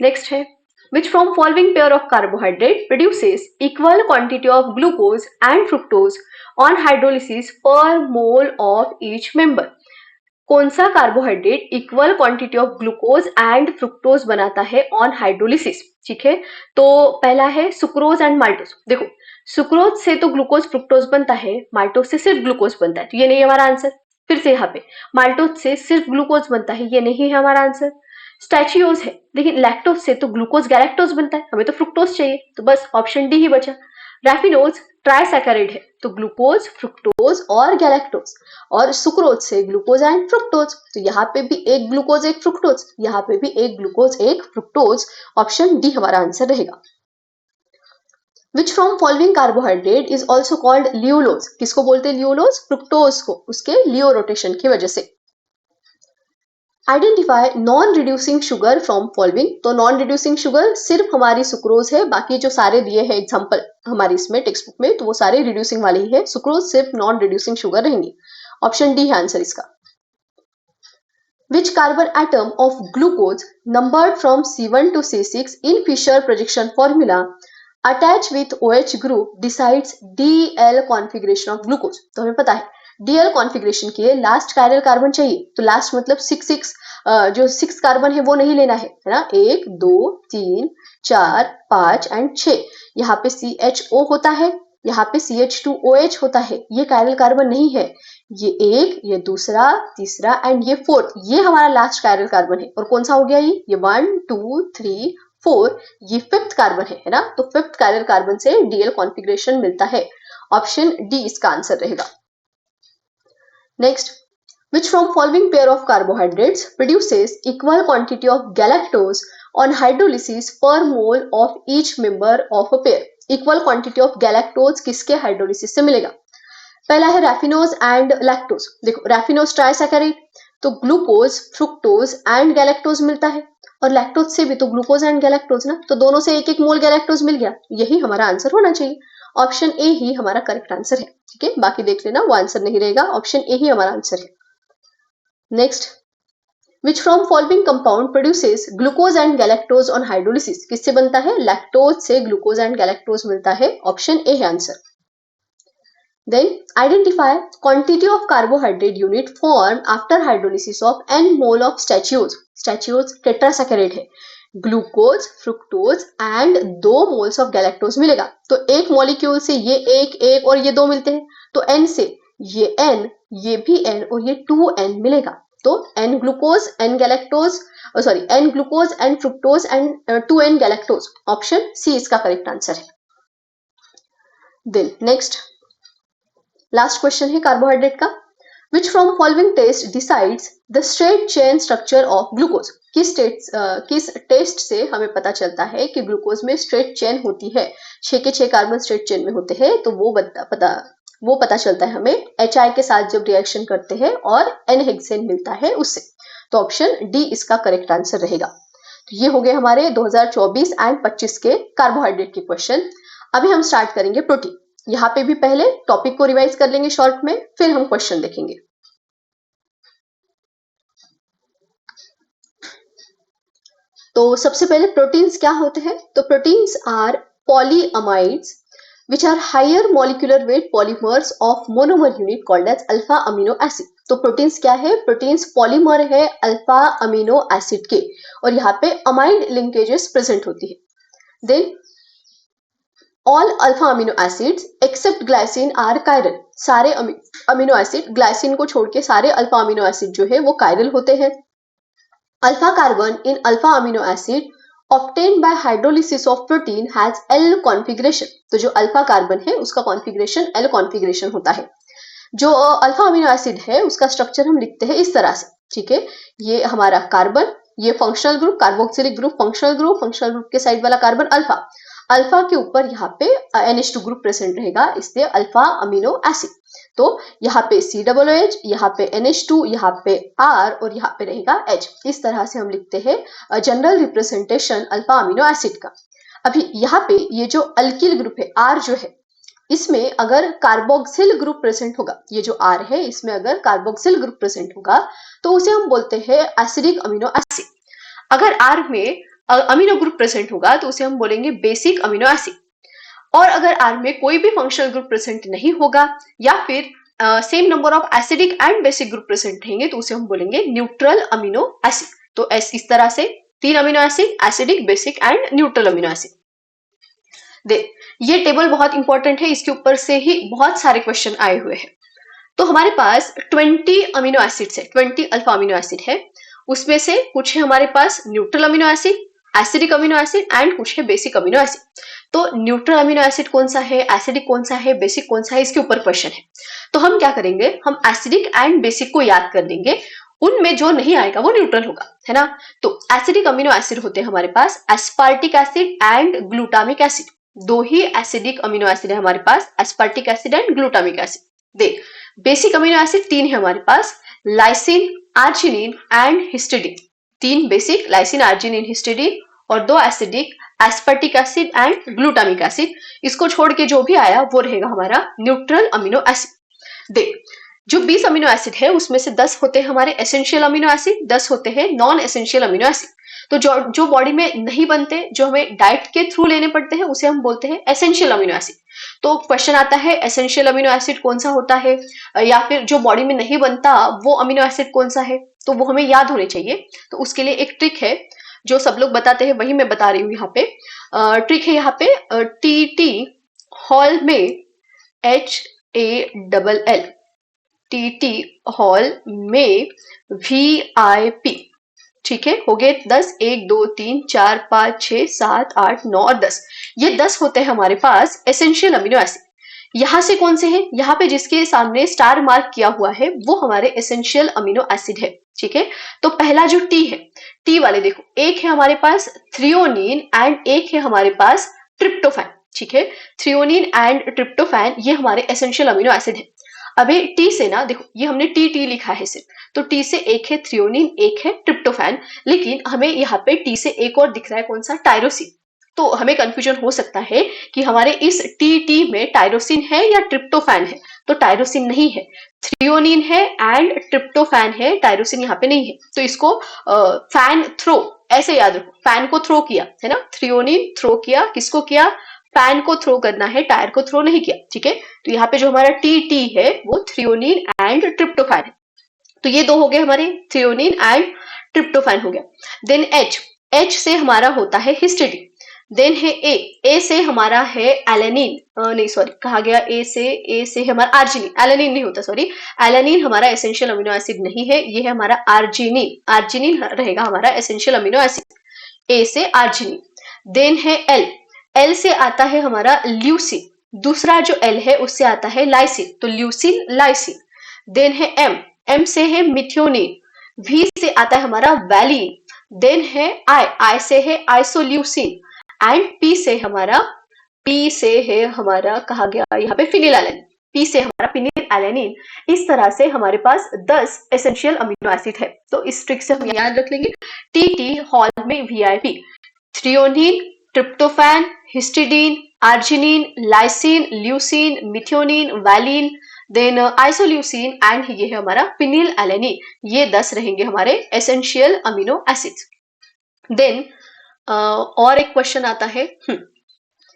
[SPEAKER 1] नेक्स्ट है, which from following pair of carbohydrate produces equal quantity of glucose and fructose on hydrolysis per mole of each member। कौन सा carbohydrate equal quantity of glucose and fructose बनाता है ऑन हाइड्रोलिसिस? ठीक है, तो पहला है सुक्रोज एंड माल्टोज। देखो, सुक्रोज से तो ग्लूकोज फ्रुक्टोज बनता है, माल्टोज से सिर्फ ग्लूकोज बनता है, तो ये नहीं है हमारा आंसर। फिर से यहाँ पे माल्टोज से सिर्फ ग्लूकोज बनता है, ये नहीं है हमारा आंसर। स्टैचियोज है, लेकिन लैक्टोज से तो ग्लूकोज गैलेक्टोज बनता है, हमें तो फ्रुक्टोज चाहिए, तो बस ऑप्शन डी ही बचा। रैफिनोज ट्राइसैकेराइड है, तो ग्लूकोज, फ्रुक्टोज और गैलेक्टोज, और सुक्रोज से ग्लूकोज एंड फ्रुक्टोज, तो यहाँ पे भी एक ग्लूकोज एक फ्रुक्टोज, यहाँ पे भी एक ग्लूकोज एक फ्रुक्टोज, ऑप्शन डी हमारा आंसर रहेगा। Which from following carbohydrate is also called ल्यूलोज? किसको बोलते हैं ल्यूलोज? फ्रुक्टोज को, उसके लियो रोटेशन की वजह से। Identify non reducing sugar from following. तो नॉन रिड्यूसिंग शुगर सिर्फ हमारी सुक्रोज है, बाकी जो सारे दिए हैं एग्जांपल हमारी इसमें टेक्स्ट बुक में, तो वो सारे रिड्यूसिंग वाले ही है, सुक्रोज सिर्फ नॉन रिड्यूसिंग शुगर रहेंगे, ऑप्शन डी है आंसर इसका। Which carbon atom of glucose numbered from C1 to C6 in Fisher projection formula attached with OH group decides DL configuration of glucose? तो हमें पता है डीएल कॉन्फ़िगरेशन के लिए लास्ट कायरल कार्बन चाहिए, तो लास्ट मतलब 6 जो 6 कार्बन है वो नहीं लेना है ना, 1 2 3 4 5 एंड 6। यहाँ पे CHO होता है, यहाँ पे CH2OH होता है, ये कायरल कार्बन नहीं है, ये एक, ये दूसरा, तीसरा एंड ये फोर्थ, ये हमारा लास्ट कायरल कार्बन है। और कौन सा हो गया ये 1 2 3 4, ये फिफ्थ कार्बन है ना, तो फिफ्थ कायरल कार्बन से डीएल कॉन्फ़िगरेशन मिलता है, ऑप्शन डी इसका आंसर रहेगा। Next, which from following pair of carbohydrates produces equal quantity of galactose on hydrolysis per mole of each member of a pair? Equal quantity of galactose किसके हाइड्रोलिसिस से मिलेगा? पहला है रैफिनोज एंड लैक्टोज। देखो, रैफिनोज ट्राइसैकेराइड, तो ग्लूकोज, फ्रुक्टोज एंड गैलेक्टोज मिलता है, और लैक्टोज से भी तो ग्लूकोज एंड गैलेक्टोज ना, तो दोनों से एक एक मोल गैलेक्टोज मिल गया, यही हमारा आंसर होना चाहिए, ऑप्शन ए ही हमारा करेक्ट आंसर है। ठीक है, बाकी देख लेना, वो आंसर नहीं रहेगा, ऑप्शन ए ही हमारा आंसर है। Next, which from following compound produces glucose and galactose on hydrolysis? किससे बनता है? लैक्टोज से ग्लूकोज एंड गैलेक्टोज मिलता है, ऑप्शन ए है answer. Then identify quantity of carbohydrate unit formed after hydrolysis of n mole of stachioz। stachioz tetrasaccharide है, glucose, fructose and 2 moles of galactose मिलेगा, तो एक मॉलिक्यूल से ये एक और ये 2 मिलते हैं, तो n से ये n, ये भी n और ये 2n मिलेगा, तो n glucose n galactose, sorry n glucose n fructose and 2n galactose, option C इसका करेक्ट आंसर है। देन नेक्स्ट लास्ट क्वेश्चन है कार्बोहाइड्रेट का। Which from following test decides the straight chain structure of glucose? किस टेस्ट से हमें पता चलता है कि ग्लूकोज में स्ट्रेट चेन होती है, 6 के 6 कार्बन स्ट्रेट चेन में होते हैं, तो वो पता चलता है हमें HI के साथ जब रिएक्शन करते हैं और N हेक्सेन मिलता है उससे, तो ऑप्शन डी इसका करेक्ट आंसर रहेगा। तो ये हो गए हमारे 2024 एंड 25 के कार्बोहाइड्रेट के क्वेश्चन। अभी हम स्टार्ट करेंगे प्रोटीन। यहाँ पे भी पहले टॉपिक को रिवाइज कर लेंगे शॉर्ट में, फिर हम क्वेश्चन देखेंगे। तो सबसे पहले प्रोटीन्स क्या होते हैं? तो proteins are polyamides which are higher molecular weight polymers of monomer unit called as alpha amino acid. तो प्रोटीन्स क्या है? प्रोटीन्स पॉलीमर है अल्फा अमीनो एसिड के, और यहाँ पे अमाइड लिंकेजेस प्रेजेंट होती है। Then all alpha amino acids except glycine are chiral. सारे अमीनो एसिड, ग्लाइसिन को छोड़ के सारे अल्फा अमीनो एसिड जो है वो कायरल होते हैं। Alpha carbon in alpha amino acid obtained by hydrolysis of protein has L configuration। तो जो अल्फा कार्बन है उसका कॉन्फ़िगरेशन L कॉन्फ़िगरेशन होता है। जो अल्फा अमीनो एसिड है उसका स्ट्रक्चर हम लिखते हैं इस तरह से, ठीक है, ये हमारा कार्बन, ये functional group carboxylic group, functional group के साइड वाला कार्बन अल्फा के ऊपर यहाँ पे NH2 ग्रुप प्रेजेंट रहेगा, इसलिए अल्फा अमीनो एसिड। तो यहाँ पे COOH, यहाँ पे NH2, यहाँ पे R और यहाँ पे रहेगा H। इस तरह से हम लिखते हैं general representation alpha amino acid का। अभी यहाँ पे ये जो अल्किल ग्रुप है R जो है, इसमें अगर कार्बोक्सिल ग्रुप प्रेजेंट होगा, ये जो R है इसमें अगर कार्बोक्सिल ग्रुप प्रेजेंट होगा तो उसे हम बोलते हैं एसिडिक अमीनो एसिड। अगर R में अमीनो ग्रुप प्रेजेंट होगा तो उसे हम बोलेंगे बेसिक अमीनो एसिड। और अगर R में कोई भी फंक्शनल ग्रुप प्रेजेंट नहीं होगा या फिर same number of acidic and basic group present रहेंगे तो उसे हम बोलेंगे न्यूट्रल अमीनो एसिड। तो इस तरह से 3 amino acid, acidic, basic and neutral amino acid. ये टेबल बहुत इंपॉर्टेंट है, इसके ऊपर से ही बहुत सारे क्वेश्चन आए हुए हैं। तो हमारे पास 20 अमीनो एसिड्स है, 20 अल्फा अमीनो एसिड है। उसमें से कुछ है हमारे पास neutral amino acid, acidic amino acid and कुछ है बेसिक अमीनो एसिड। तो न्यूट्रल अमीनो एसिड कौन सा है, एसिडिक कौन सा है, बेसिक कौन सा है, इसके ऊपर क्वेश्चन है। तो हम क्या करेंगे, हम एसिडिक एंड बेसिक को याद कर लेंगे, उनमें जो नहीं आएगा वो न्यूट्रल होगा, है ना। तो एसिडिक अमीनो एसिड होते हैं हमारे पास aspartic acid and glutamic acid. 2 ही एसिडिक अमीनो एसिड है हमारे पास, aspartic acid and glutamic acid. देख, बेसिक अमीनो एसिड 3 है हमारे पास, lysine, arginine and histidine. 3 basic, lysine, arginine, histidine, और 2 acidic, aspartic acid and glutamic acid. इसको छोड़ के जो भी आया वो रहेगा हमारा न्यूट्रल अमीनो एसिड। देख, जो 20 अमीनो एसिड है उसमें से 10 होते हैं हमारे एसेंशियल अमीनो एसिड, 10 होते हैं नॉन एसेंशियल अमीनो एसिड। तो जो बॉडी में नहीं बनते, जो हमें डाइट के थ्रू लेने पड़ते हैं, उसे हम बोलते हैं एसेंशियल अमीनो एसिड। तो क्वेश्चन आता है एसेंशियल अमीनो एसिड कौन सा होता है, या फिर जो बॉडी में नहीं बनता वो अमीनो एसिड कौन सा है, तो वो हमें याद होने चाहिए। तो उसके लिए एक ट्रिक है जो सब लोग बताते हैं, वही मैं बता रही हूँ यहाँ पे। ट्रिक है यहाँ पे, TT हॉल में HALL, TT हॉल में VIP। ठीक है, हो गए 10, 1 2 3 4 5 6 7 8 9 और 10। ये 10 होते हैं हमारे पास एसेंशियल अमीनो एसिड। यहाँ से कौन से हैं, यहाँ पे जिसके सामने स्टार मार्क किया हुआ है वो हमारे एसेंशियल अमीनो एसिड है। ठीक है, तो पहला जो T है, T वाले देखो, एक है हमारे पास थ्रियोनिन एंड एक है हमारे पास ट्रिप्टोफैन। ठीक है, थ्रियोनिन एंड ट्रिप्टोफैन ये हमारे एसेंशियल अमीनो एसिड है। अभी T से ना देखो, ये हमने TT लिखा है सिर्फ, तो T से एक है थ्रियोनिन, एक है ट्रिप्टोफैन, लेकिन हमें यहाँ पे T से एक और दिख रहा है, कौन सा, टायरोसिन। तो हमें कंफ्यूजन हो सकता है कि हमारे इस TT में टायरोसिन है या ट्रिप्टोफैन है, तो टायरोसिन नहीं है, थ्रियोनिन है एंड ट्रिप्टोफैन है, टायरोसिन यहाँ पे नहीं है। तो इसको फैन थ्रो ऐसे याद रखो, फैन को थ्रो किया है ना, थ्रियोनिन थ्रो किया, किसको किया, फैन को थ्रो करना है, टायर को थ्रो नहीं किया। ठीक है, तो यहाँ पे जो हमारा TT है वो थ्रियोनिन एंड ट्रिप्टोफैन है। तो ये 2 हो गए हमारे, थ्रियोनिन एंड ट्रिप्टोफैन हो गया। देन H से हमारा होता है हिस्टिडीन। देन है A से हमारा है एलेनिन, नहीं सॉरी कहा गया A से हमारा आर्जिनिन, एलेनिन नहीं होता, सॉरी, एलेनिन हमारा एसेंशियल अमीनो एसिड नहीं है, ये है हमारा आर्जिनिन, आर्जिनिन रहेगा हमारा एसेंशियल अमीनो एसिड, A से आर्जिनिन। देन है L से आता है हमारा ल्यूसिन, दूसरा जो L है उससे आता है लाइसिन, तो ल्यूसिन, लाइसिन। देन है M से है मिथियोनिन, V से आता है हमारा वैलिन। देन है I से है आइसोल्यूसिन एंड P से है हमारा कहा गया यहाँ पे फिनिलएलेनिन, P से हमारा फिनिलएलेनिन। इस तरह से हमारे पास 10 एसेंशियल अमीनो एसिड है। तो इस ट्रिक से हम याद रख लेंगे, TT हॉल में VIP, threonine, tryptophan, histidine, arginine, lysine, leucine, methionine, valine, then isoleucine and ये है हमारा फिनिलएलेनिन। ये 10 रहेंगे हमारे एसेंशियल अमीनो एसिड्स। देन और एक क्वेश्चन आता है,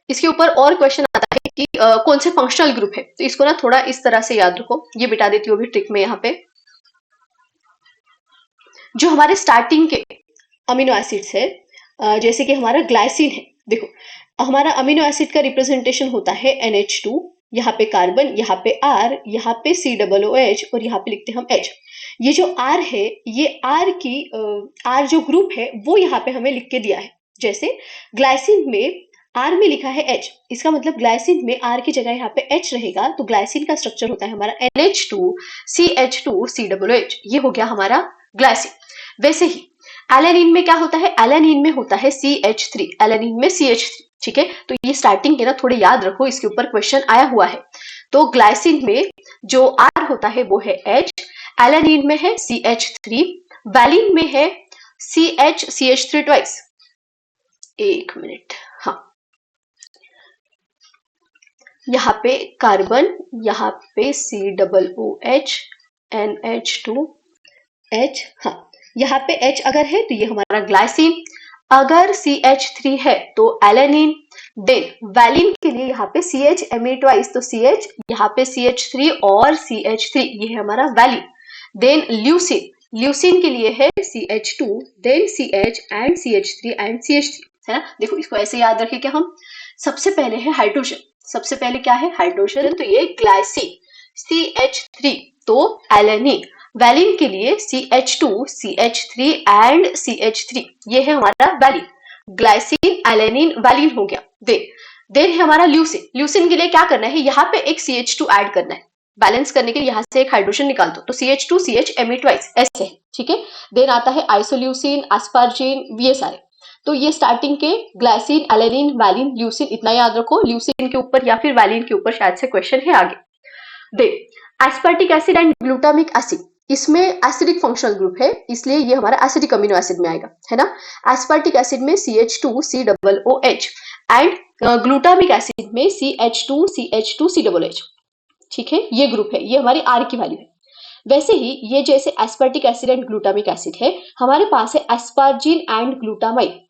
[SPEAKER 1] इसके ऊपर और क्वेश्चन आता है कि कौन से फंक्शनल ग्रुप है, तो इसको ना थोड़ा इस तरह से याद रखो, ये बिटा देती हूँ अभी ट्रिक में। यहाँ पे जो हमारे स्टार्टिंग के अमीनो एसिड्स है, जैसे कि हमारा ग्लाइसिन है, देखो हमारा अमीनो एसिड का रिप्रेजेंटेशन होता है NH2, यहाँ पे कार्बन, यहाँ पे R, यहाँ पे COOH और यहाँ पे लिखते हैं हम H। ये जो R है, ये R जो ग्रुप है वो यहाँ पे हमें लिख के दिया है। जैसे ग्लाइसिन में R में लिखा है H, इसका मतलब ग्लाइसिन में R की जगह यहाँ पे H रहेगा, तो ग्लाइसिन का स्ट्रक्चर होता है हमारा NH2 CH2 COOH, ये हो गया हमारा ग्लाइसिन। वैसे ही एलेनिन में क्या होता है, एलेनिन में होता है CH3, एलेनिन में CH3। ठीक है, तो ये स्टार्टिंग के ना थोड़े याद रखो, इसके ऊपर क्वेश्चन आया हुआ है। तो ग्लाइसिन में जो R होता है वो है H, एलानिन में है CH3, वैलिन में है CH3 ट्वाइस। एक मिनट, हाँ, यहाँ पे कार्बन, यहाँ पे COOH NH2H, हाँ, यहाँ पे H अगर है तो ये हमारा ग्लाइसिन, अगर CH3 है तो एलानिन, देन वैलिन के लिए यहाँ पे CH ट्वाइस, तो CH, यहाँ पे CH3 और CH3, ये है हमारा वैलिन। देन ल्यूसिन, ल्यूसिन के लिए है CH2, then CH and CH3 and CH3, है ना। देखो इसको ऐसे याद रखें कि हम सबसे पहले है हाइड्रोजन, सबसे पहले क्या है हाइड्रोजन, तो ये ग्लाइसिन, CH3 तो एलानिन, वैलिन के लिए CH2, CH3 एंड CH3, ये है हमारा वैलिन, ग्लाइसिन एलानिन वैलिन हो गया। देन है हमारा ल्यूसिन, ल्यूसिन के लिए क्या करना है, यहाँ पे एक CH2 ऐड करना है, बैलेंस करने के लिए यहाँ से एक हाइड्रोजन निकाल दो, तो CH2 CH ट्वाइस ऐसे है, ठीक है। देन आता है आइसोल्यूसिन, एस्पार्जिन, ये सारे, तो ये स्टार्टिंग के ग्लाइसिन, एलानिन, वैलिन, ल्यूसिन, इतना याद रखो, ल्यूसिन के ऊपर या फिर वैलिन के ऊपर शायद से क्वेश्चन है आगे। Then aspartic acid and glutamic acid, इसमें एसिडिक फंक्शनल ग्रुप है, इसलिए ये हमारा एसिडिक अमीनो एसिड में आएगा, है ना। एस्पार्टिक एसिड में CH2 COOH and glutamic acid में CH2 COOH, ठीक है, ये ग्रुप है, ये हमारी R की वैल्यू है। वैसे ही ये जैसे aspartic acid and glutamic acid है, हमारे पास है एस्पार्जिन एंड ग्लूटामाइन,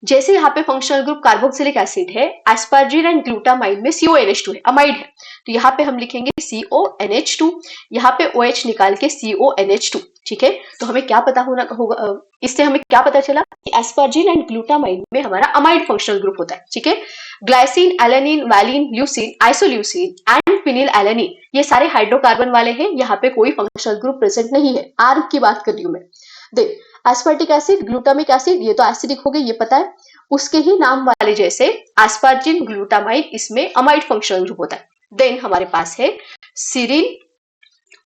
[SPEAKER 1] जैसे यहाँ पे फंक्शनल ग्रुप कार्बोक्सिलिक एसिड है, एस्पार्जिन एंड ग्लूटामाइन में CONH2 है, अमाइड है, तो यहाँ पे हम लिखेंगे CONH2, यहाँ पे OH निकाल के CONH2, ठीक है। तो हमें क्या पता होना होगा, इससे हमें क्या पता चला कि एस्पार्जिन एंड ग्लूटामाइन में हमारा अमाइड फंक्शनल ग्रुप होता है, ठीक है। Glycine, alanine, valine, leucine, isoleucine and phenyl alanine, ये सारे हाइड्रोकार्बन वाले हैं, यहाँ पे कोई फंक्शनल ग्रुप प्रेजेंट नहीं है, R की बात कर रही हूँ मैं। देख, एस्पार्टिक एसिड, ग्लूटामिक एसिड, ये तो एसिडिक हो गए, ये पता है, उसके ही नाम वाले जैसे एस्पार्जिन, ग्लूटामाइन, इसमें अमाइड फंक्शनल ग्रुप होता है। देन हमारे पास है सीरिन,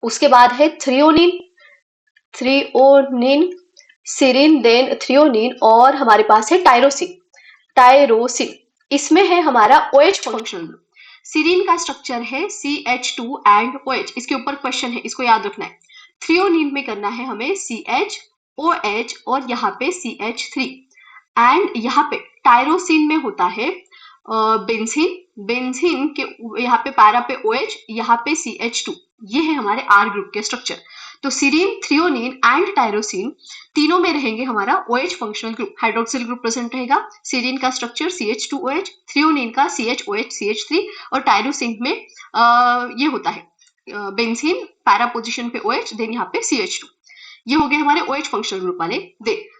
[SPEAKER 1] उसके बाद है थ्रियोनिन, सीरिन, देन थ्रियोनिन, और हमारे पास है टायरोसिन, इसमें है हमारा OH फंक्शनल ग्रुप। सीरिन का स्ट्रक्चर है CH2 एंड OH, इसके ऊपर क्वेश्चन है, इसको याद रखना है। थ्रियोनिन में करना है हमें CH, OH और यहाँ पे CH3, एंड यहाँ पे टायरोसिन में होता है बेंजीन के, यहाँ पे पैरा पे OH, यहाँ पे CH2, ये है हमारे R ग्रुप के स्ट्रक्चर। तो सीरिन, थ्रियोनिन एंड टायरोसिन तीनों में रहेंगे हमारा OH functional group, hydroxyl group present रहेगा। सीरिन का स्ट्रक्चर CH2OH, थ्रियोनिन का CHOH CH3, और टायरोसिन में ये होता है बेंजीन, पैरा पोजिशन पे OH, देन यहाँ पे CH2, ये हो गए हमारे OH फंक्शनल ग्रुप वाले।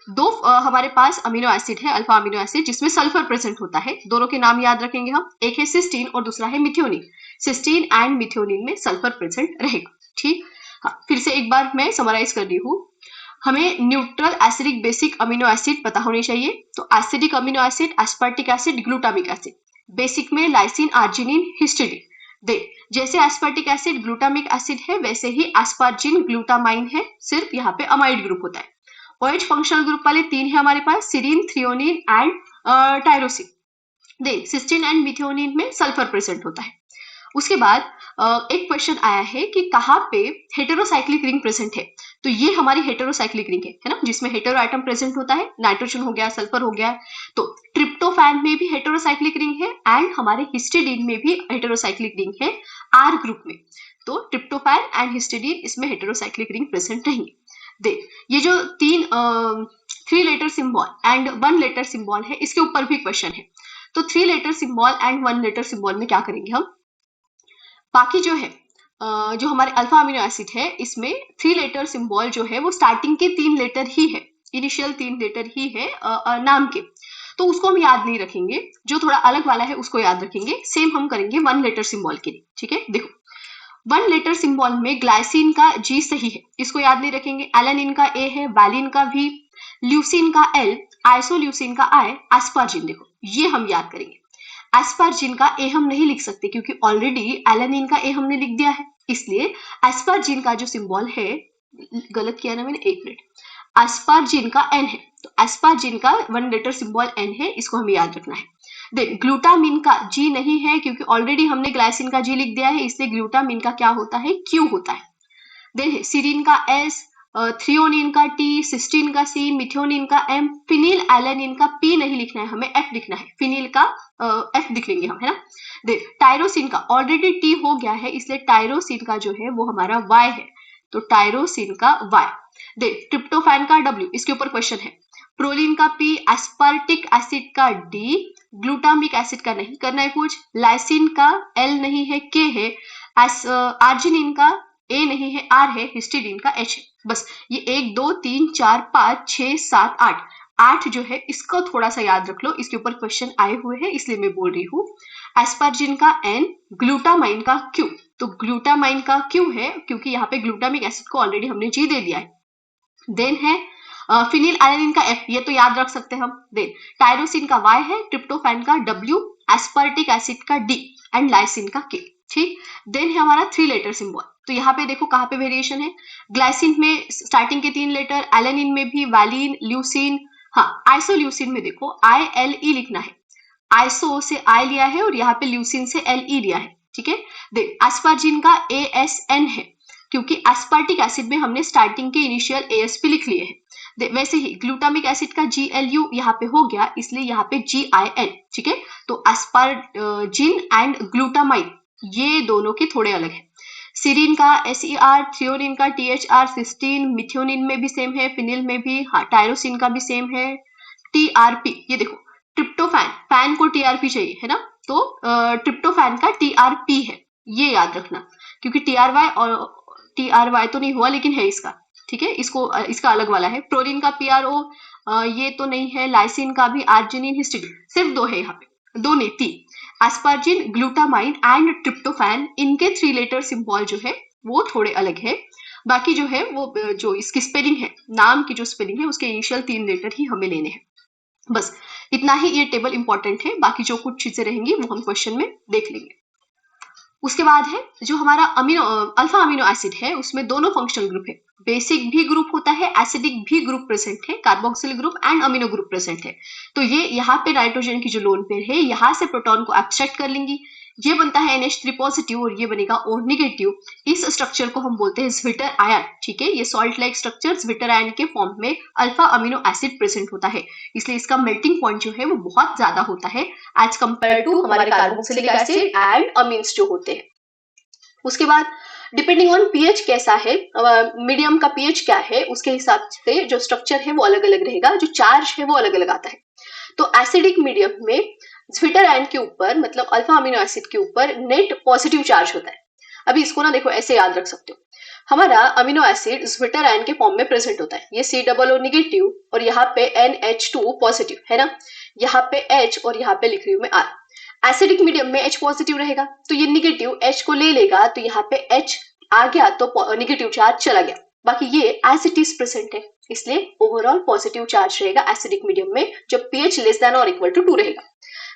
[SPEAKER 1] दो हमारे पास अमीनो एसिड है, अल्फा अमीनो एसिड, जिसमें सल्फर प्रेजेंट होता है, दोनों के नाम याद रखेंगे हम, एक है सिस्टीन और दूसरा है मिथ्योनिन, सिस्टीन एंड मिथ्योनिन में सल्फर प्रेजेंट रहेगा, ठीक। हाँ, फिर से एक बार मैं समराइज कर रही हूँ, हमें neutral, acidic, basic amino acid पता होनी चाहिए। तो acidic amino acid aspartic acid, glutamic acid, basic में लाइसिन, आर्जिनिन, हिस्टिडीन। देख, जैसे एस्पार्टिक एसिड ग्लूटामिक एसिड है, वैसे ही एस्पार्जिन ग्लूटामाइन है, सिर्फ यहाँ पे अमाइड ग्रुप होता है। OH फंक्शनल ग्रुप वाले तीन है हमारे पास, सीरिन, थ्रियोनिन एंड टायरोसिन। देख, सिस्टीन एंड मिथ्योनिन में सल्फर प्रेजेंट होता है। उसके बाद एक क्वेश्चन आया है कि कहाँ पे हेटेरोसाइक्लिक रिंग प्रेजेंट है, तो ये हमारी हेटेरोसाइक्लिक रिंग है ना, जिसमें हेटेरो आइटम प्रेजेंट होता है, नाइट्रोजन हो गया, सल्फर हो गया। तो ट्रिप्टोफैन में भी हेटेरोसाइक्लिक रिंग है, एंड हमारे हिस्टिडीन में भी हेटेरोसाइक्लिक रिंग है R ग्रुप में। तो ट्रिप्टोफैन एंड हिस्टिडीन, इसमें हेटेरोसाइक्लिक रिंग प्रेजेंट रहेंगे। देख, ये जो तीन 3 letter symbol and 1 letter symbol है, इसके ऊपर भी क्वेश्चन है। तो 3 letter symbol and 1 letter symbol में क्या करेंगे हम, बाकी जो है जो हमारे अल्फा अमीनो एसिड है, इसमें 3 लेटर सिंबल जो है वो स्टार्टिंग के 3 लेटर ही है, इनिशियल 3 लेटर ही है नाम के, तो उसको हम याद नहीं रखेंगे, जो थोड़ा अलग वाला है उसको याद रखेंगे। सेम हम करेंगे 1 लेटर सिंबल के लिए, ठीक है। देखो, 1 लेटर सिंबल में ग्लाइसिन का G सही है, इसको याद नहीं रखेंगे, एलानिन का A है, वैलिन का V, ल्यूसिन का L, आइसोल्यूसिन का I, एस्पार्जिन, देखो ये हम याद करेंगे। एस्पार्जिन का A हम नहीं लिख सकते क्योंकि ऑलरेडी एलानिन का A हमने लिख दिया है, इसलिए एस्पार्जिन का जो सिंबल है, गलत किया ना मैंने, एक मिनट, एस्पार्जिन का N है, तो एस्पार्जिन का 1 लेटर सिंबल N है, इसको हमें याद रखना है। देन ग्लूटामिन का जी नहीं है क्योंकि ऑलरेडी हमने ग्लाइसिन का जी लिख दिया है, इसलिए ग्लूटामिन का क्या होता है, क्यू होता है। देन है सीरीन का एस, थ्रियोनिन का टी, सिस्टीन का सी, मिथ्योनिन का एम, फिनिल एलेनिन का पी नहीं लिखना है, हमें एफ लिखना है, फिनिल का एफ लिख लेंगे हम, है ना। देन टायरोसिन का ऑलरेडी टी हो गया है, इसलिए टायरोसिन का जो है वो हमारा वाई है, तो टायरोसिन का वाई। देन ट्रिप्टोफैन का डब्ल्यू, इसके ऊपर क्वेश्चन है। प्रोलिन का पी, एस्पार्टिक एसिड का डी, ग्लूटामिक एसिड का नहीं करना है कुछ, लाइसिन का एल नहीं है, के है, आर्जिनिन का ए नहीं है, आर है, हिस्टिडीन का एच है। बस ये 1 2 3 4 5 6 7 8 जो है इसको थोड़ा सा याद रख लो, इसके ऊपर क्वेश्चन आए हुए हैं इसलिए मैं बोल रही हूँ। एस्पार्जिन का एन, ग्लूटामाइन का क्यू, तो ग्लूटामाइन का क्यू है क्योंकि यहाँ पे ग्लूटामिक एसिड को ऑलरेडी हमने जी दे दिया है। देन है फिनिल एलानिन का एफ, ये तो याद रख सकते हैं हम। देन टायरोसिन का वाई है, ट्रिप्टोफैन का डब्ल्यू, एस्पार्टिक एसिड का डी एंड लाइसिन का के, ठीक। देन है हमारा 3 लेटर सिंबल, तो यहाँ पे देखो कहाँ पे वेरिएशन है, ग्लाइसिन में स्टार्टिंग के 3 लेटर, एलानिन में भी वैलिन, ल्यूसिन, हाँ आइसोल्यूसिन में देखो ILE लिखना है, आइसो से आई लिया है और यहाँ पे ल्यूसिन से LE लिया है, ठीक है। देन एस्पार्जिन का ASN है क्योंकि एस्पार्टिक एसिड में हमने स्टार्टिंग के इनिशियल ASP लिख लिए हैं। वैसे ही ग्लूटामिक एसिड का GLU यहाँ पे हो गया, इसलिए यहाँ पे GIN, ठीक है। तो एस्पार्जिन एंड ग्लूटामाइन ये दोनों के थोड़े अलग है। सीरीन का SER, थ्रियोनिन का THR, सिस्टीन, मिथ्योनिन में भी सेम है, फिनिल में भी, हाँ टायरोसिन का भी सेम है, TRP, ये देखो ट्रिप्टोफैन, फैन को TRP चाहिए है ना, तो ट्रिप्टोफैन का TRP है, ये याद रखना, क्योंकि TRY और TRY तो नहीं हुआ लेकिन है इसका, ठीक है, इसका अलग वाला है। प्रोलिन का PRO ये तो नहीं है, लाइसिन का भी, आर्जिनिन, हिस्टिडीन, सिर्फ 2 है यहाँ पे, 2 नहीं 3, एस्पार्जिन, ग्लूटामाइन एंड ट्रिप्टोफैन, इनके 3 लेटर सिंबल जो है वो थोड़े अलग है। बाकी जो है वो जो इसकी स्पेलिंग है, नाम की जो स्पेलिंग है उसके इनिशियल 3 लेटर ही हमें लेने हैं। बस इतना ही ये टेबल इंपॉर्टेंट है, बाकी जो कुछ चीजें रहेंगी वो हम क्वेश्चन में देख लेंगे। उसके बाद है जो हमारा अल्फा अमीनो एसिड है, उसमें दोनों फंक्शनल ग्रुप है, बेसिक भी ग्रुप होता है, एसिडिक भी ग्रुप प्रेजेंट है, carboxyl group and amino group present है। तो ये यहाँ पे नाइट्रोजन की जो लोन पेयर है, यहाँ से प्रोटॉन को एब्स्ट्रैक्ट कर लेंगी, ये बनता है NH3 पॉजिटिव और ये बनेगा O नेगेटिव। इस स्ट्रक्चर को हम बोलते हैं ज्विटर आयन, ठीक है। ये salt like structure zwitter ion के फॉर्म में अल्फा अमीनो एसिड प्रेजेंट होता है, इसलिए इसका मेल्टिंग पॉइंट जो है वो बहुत ज्यादा होता है एज कंपेयर टू हमारे कार्बोक्सिलिक एसिड एंड अमीन्स जो होते हैं। उसके बाद डिपेंडिंग ऑन पीएच कैसा है, मीडियम का पीएच क्या है, उसके हिसाब से जो स्ट्रक्चर है वो अलग अलग रहेगा, जो चार्ज है वो अलग अलग आता है। तो एसिडिक मीडियम में ज्विटर आयन के ऊपर, मतलब अल्फा अमीनो एसिड के ऊपर नेट पॉजिटिव चार्ज होता है। अभी इसको ना देखो ऐसे याद रख सकते हो, हमारा अमीनो एसिड ज्विटर आयन के फॉर्म में प्रेजेंट होता है, ये COO नेगेटिव और यहाँ पे NH2 पॉजिटिव है ना, यहाँ पे H और यहाँ पे लिख रही हूँ मैं R। एसिडिक मीडियम में H पॉजिटिव रहेगा तो ये नेगेटिव H को ले लेगा, तो यहाँ पे H आ गया तो नेगेटिव चार्ज चला गया, बाकी ये एज इट इज प्रेजेंट है, इसलिए ओवरऑल पॉजिटिव चार्ज रहेगा एसिडिक मीडियम में जब pH लेस देन और इक्वल टू 2 रहेगा।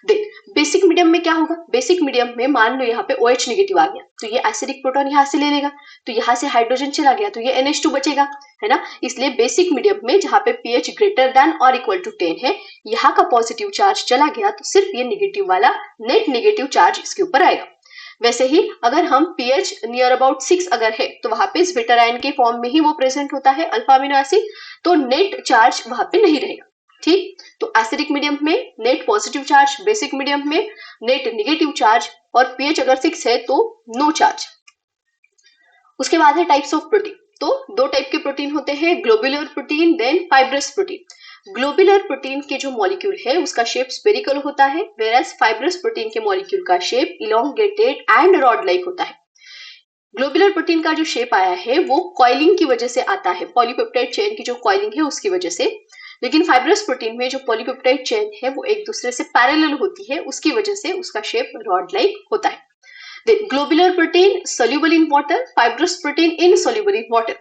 [SPEAKER 1] देन बेसिक मीडियम में क्या होगा, बेसिक मीडियम में मान लो यहाँ पे OH नेगेटिव आ गया, तो ये एसिडिक प्रोटॉन यहाँ से ले लेगा, तो यहाँ से हाइड्रोजन चला गया तो ये NH2 बचेगा, है ना। इसलिए बेसिक मीडियम में जहाँ पे pH ग्रेटर देन और इक्वल टू 10 है, यहाँ का पॉजिटिव चार्ज चला गया तो सिर्फ ये नेगेटिव वाला नेट नेगेटिव चार्ज इसके ऊपर आएगा। वैसे ही अगर हम pH नियर अबाउट 6 अगर है तो वहां पे ज्विटर आयन के फॉर्म में ही वो प्रेजेंट होता है अल्फा अमीनो एसिड, तो नेट चार्ज वहां पे नहीं रहेगा, ठीक। तो एसिडिक मीडियम में net positive charge, basic medium में नेट नेगेटिव चार्ज और pH अगर 6 है तो नो चार्ज। उसके बाद है टाइप्स ऑफ प्रोटीन, तो 2 टाइप के प्रोटीन होते हैं, globular protein then fibrous protein. Globular protein के जो मॉलिक्यूल है उसका शेप स्फेरिकल होता है, वेयरएज फाइब्रस प्रोटीन के मॉलिक्यूल का shape elongated and rod like होता है। ग्लोबुलर प्रोटीन का जो शेप आया है वो कॉइलिंग की वजह से आता है, पॉलीपेप्टाइड चेन की जो कॉइलिंग है उसकी वजह से, लेकिन फाइब्रस प्रोटीन में जो पॉलीपेप्टाइड चेन है वो एक दूसरे से पैरेलल होती है, उसकी वजह से उसका शेप रॉड लाइक होता है। Globular protein soluble in water, fibrous protein insoluble in water.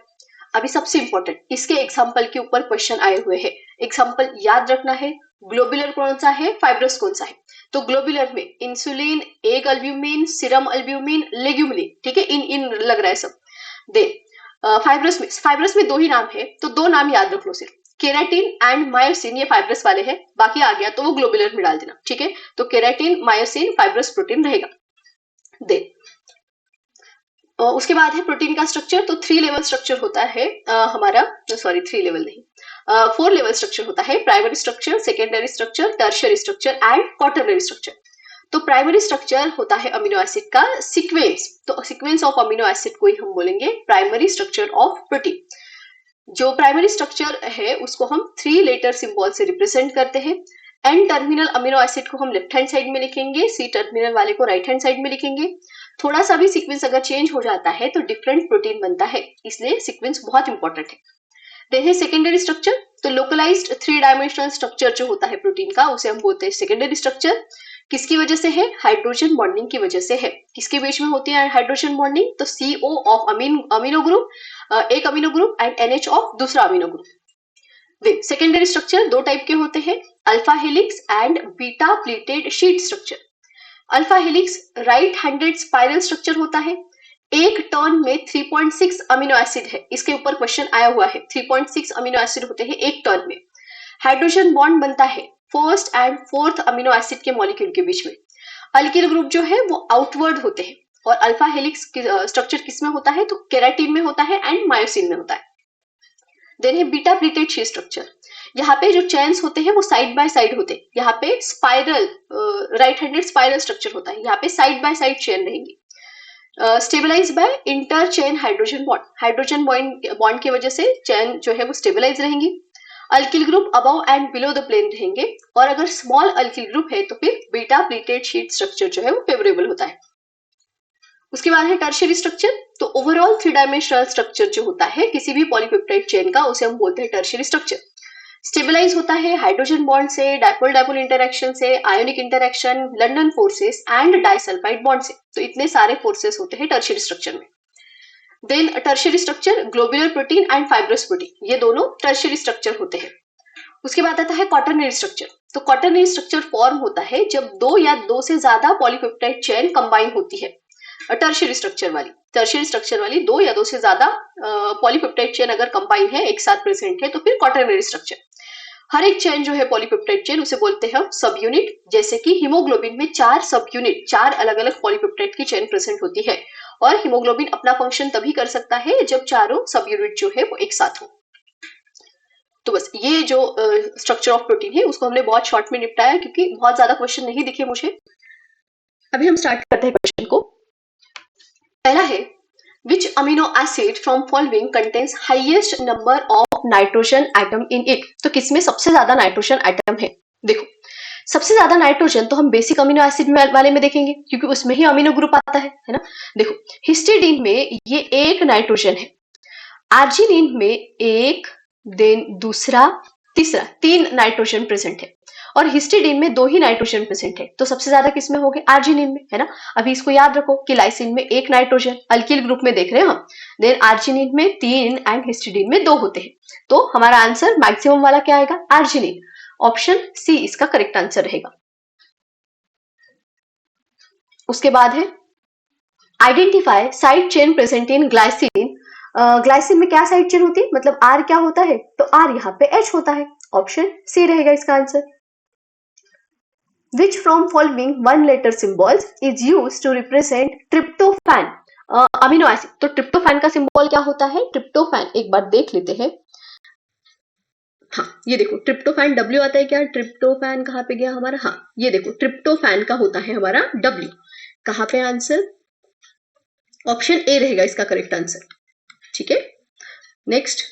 [SPEAKER 1] अभी सबसे इंपॉर्टेंट इसके एग्जाम्पल के ऊपर क्वेश्चन आए हुए हैं, एग्जाम्पल याद रखना है, ग्लोबुलर कौन सा है, फाइब्रस कौन सा है। तो ग्लोबुलर में insulin, egg albumin, serum albumin, legumin, ठीक है, इन लग रहा है सब। फाइब्रस में 2 ही नाम है, तो 2 नाम याद रख लो सिर्फ, केराटिन एंड मायोसिन ये फाइब्रस वाले हैं, बाकी आ गया तो वो ग्लोबुलर में डाल देना, ठीक है। तो केराटिन, मायोसिन, फाइब्रस प्रोटीन रहेगा। उसके बाद है प्रोटीन का स्ट्रक्चर। तो 3 लेवल स्ट्रक्चर होता है हमारा, सॉरी 3 लेवल नहीं, 4 लेवल स्ट्रक्चर होता है। Primary structure, secondary structure, tertiary structure and quaternary structure. तो प्राइमरी स्ट्रक्चर होता है अमीनो एसिड का सीक्वेंस, तो सीक्वेंस ऑफ अमीनो एसिड को ही हम बोलेंगे प्राइमरी स्ट्रक्चर ऑफ प्रोटीन। जो प्राइमरी स्ट्रक्चर है उसको हम 3 लेटर सिंबल से रिप्रेजेंट करते हैं। एन टर्मिनल अमीनो एसिड को हम लेफ्ट हैंड साइड में लिखेंगे, सी टर्मिनल वाले को राइट हैंड साइड में लिखेंगे। थोड़ा सा भी सीक्वेंस अगर चेंज हो जाता है तो डिफरेंट प्रोटीन बनता है, इसलिए सीक्वेंस बहुत इंपॉर्टेंट है। देन है सेकेंडरी स्ट्रक्चर। तो लोकलाइज्ड 3 डायमेंशनल स्ट्रक्चर जो होता है प्रोटीन का उसे हम बोलते हैं सेकेंडरी स्ट्रक्चर। किसकी वजह से है? हाइड्रोजन बॉन्डिंग की वजह से है। किसके बीच में होती है हाइड्रोजन बॉन्डिंग? तो CO ऑफ अमीनो ग्रुप, एक amino group, and NH of दूसरा amino group. Secondary structure 2 type के होते हैं, alpha helix and beta pleated sheet structure. Alpha helix right handed spiral structure होता है। एक टर्न में 3.6 अमीनो एसिड है, इसके ऊपर क्वेश्चन आया हुआ है। 3.6 अमीनो एसिड होते हैं एक टर्न में। हाइड्रोजन बॉन्ड बनता है first and fourth amino acid के मॉलिक्यूल के बीच में। अल्किल ग्रुप जो है वो आउटवर्ड होते हैं। और अल्फा हेलिक्स स्ट्रक्चर किसमें होता है? तो केराटिन में होता है एंड मायोसिन में होता है। देन है बीटा प्लीटेड शीट स्ट्रक्चर। यहाँ पे जो चेन्स होते हैं वो साइड बाय साइड होते हैं। यहाँ पे spiral right handed spiral structure होता है, यहाँ पे साइड बाय साइड चेन रहेंगी। Stabilise by interchain hydrogen bond, hydrogen bond की वजह से चेन जो है वो स्टेबलाइज रहेंगी। Alkyl group above and below the plane रहेंगे, और अगर स्मॉल अल्किल ग्रुप है तो फिर बीटा प्लीटेड शीट स्ट्रक्चर जो है वो फेवरेबल होता है। उसके बाद है टर्शियरी स्ट्रक्चर। तो ओवरऑल 3 डायमेंशनल स्ट्रक्चर जो होता है किसी भी पॉलीपेप्टाइड चेन का उसे हम बोलते हैं टर्शियरी स्ट्रक्चर। स्टेबलाइज होता है हाइड्रोजन बॉन्ड से, डायपोल डायपोल इंटरेक्शन से, ionic interaction, London forces and disulphide bond से। तो इतने सारे फोर्सेस होते हैं टर्शियरी स्ट्रक्चर में। Then tertiary structure globular protein and fibrous protein, ये दोनों टर्शियरी स्ट्रक्चर होते हैं। उसके बाद आता है क्वाटरनरी स्ट्रक्चर। तो क्वाटरनरी स्ट्रक्चर फॉर्म होता है जब 2 या 2 से ज्यादा पॉलीपेप्टाइड चेन कंबाइन होती है। टर्शियरी स्ट्रक्चर वाली 2 या 2 से ज्यादा पॉलीपेप्टाइड चेन अगर कंबाइन है, एक साथ प्रेजेंट है, तो फिर क्वाटरनरी स्ट्रक्चर। हर एक चेन जो है पॉलीपेप्टाइड चेन उसे बोलते हैं हम सब यूनिट। जैसे कि हीमोग्लोबिन में 4 सब यूनिट, 4 अलग अलग पॉलीपेप्टाइड की चेन प्रेजेंट होती है, और हीमोग्लोबिन अपना फंक्शन तभी कर सकता है जब चारों सब यूनिट जो है वो एक साथ हो। तो बस ये जो स्ट्रक्चर ऑफ प्रोटीन है उसको हमने बहुत शॉर्ट में निपटाया, क्योंकि बहुत ज्यादा क्वेश्चन नहीं दिखे मुझे। अभी हम स्टार्ट करते हैं क्वेश्चन को। पहला है, which amino acid from following contains highest number of nitrogen atom in it? तो किसमें सबसे ज्यादा नाइट्रोजन एटम है? देखो, सबसे ज्यादा नाइट्रोजन तो हम बेसिक अमीनो एसिड वाले में देखेंगे, क्योंकि उसमें ही अमीनो ग्रुप आता है ना। देखो, हिस्टिडीन में ये 1 नाइट्रोजन है, आर्जिनिन में 1, देन दूसरा, तीसरा, 3 नाइट्रोजन प्रेजेंट है, और हिस्टिडीन में 2 ही नाइट्रोजन प्रेजेंट है। तो सबसे ज्यादा किसमें हो गए? आर्जिनिन में, है ना। अभी इसको याद रखो कि लाइसिन में 1 नाइट्रोजन, अल्किल ग्रुप में देख रहे हैं हम, देन आर्जिनिन में 3 एंड हिस्टिडीन में 2 होते हैं। तो हमारा आंसर मैक्सिमम वाला क्या आएगा? आर्जिनिन। ऑप्शन सी इसका करेक्ट आंसर रहेगा। उसके बाद है, identify side chain present in glycine. Glycine में क्या साइड चेन होती है, मतलब आर क्या होता है? तो आर यहाँ पे एच होता है। ऑप्शन सी रहेगा इसका answer. Which from following one letter symbols is used to represent tryptophan amino acid? तो ट्रिप्टोफैन का सिंबल क्या होता है? ट्रिप्टोफैन एक बार देख लेते हैं। हाँ, ये देखो ट्रिप्टोफैन W आता है क्या? ट्रिप्टोफैन कहाँ पे गया हमारा? हाँ, ये देखो ट्रिप्टोफैन का होता है हमारा W। कहाँ पे आंसर? ऑप्शन ए रहेगा इसका करेक्ट आंसर। ठीक है, next,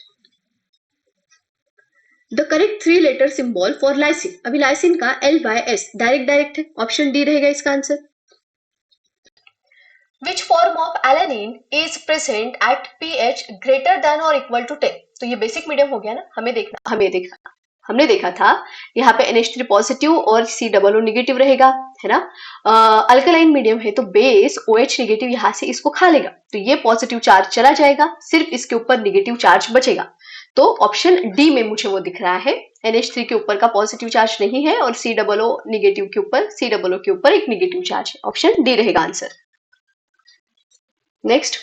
[SPEAKER 1] the correct 3 letter symbol for lysine. अभी लाइसिन का LYS डायरेक्ट है, ऑप्शन डी रहेगा इसका answer. Which form of alanine is present at pH greater than or equal to 10? तो ये बेसिक मीडियम हो गया ना। हमने देखा था यहाँ पे NH3 पॉजिटिव और COO निगेटिव रहेगा, है ना। अल्कलाइन मीडियम है तो बेस OH निगेटिव यहाँ से इसको खा लेगा, तो ये पॉजिटिव चार्ज चला जाएगा, सिर्फ इसके ऊपर निगेटिव चार्ज बचेगा। तो ऑप्शन डी में मुझे वो दिख रहा है, NH3 के ऊपर का पॉजिटिव चार्ज नहीं है, और COO निगेटिव के ऊपर, COO के ऊपर एक निगेटिव चार्ज है। ऑप्शन डी रहेगा answer. Next,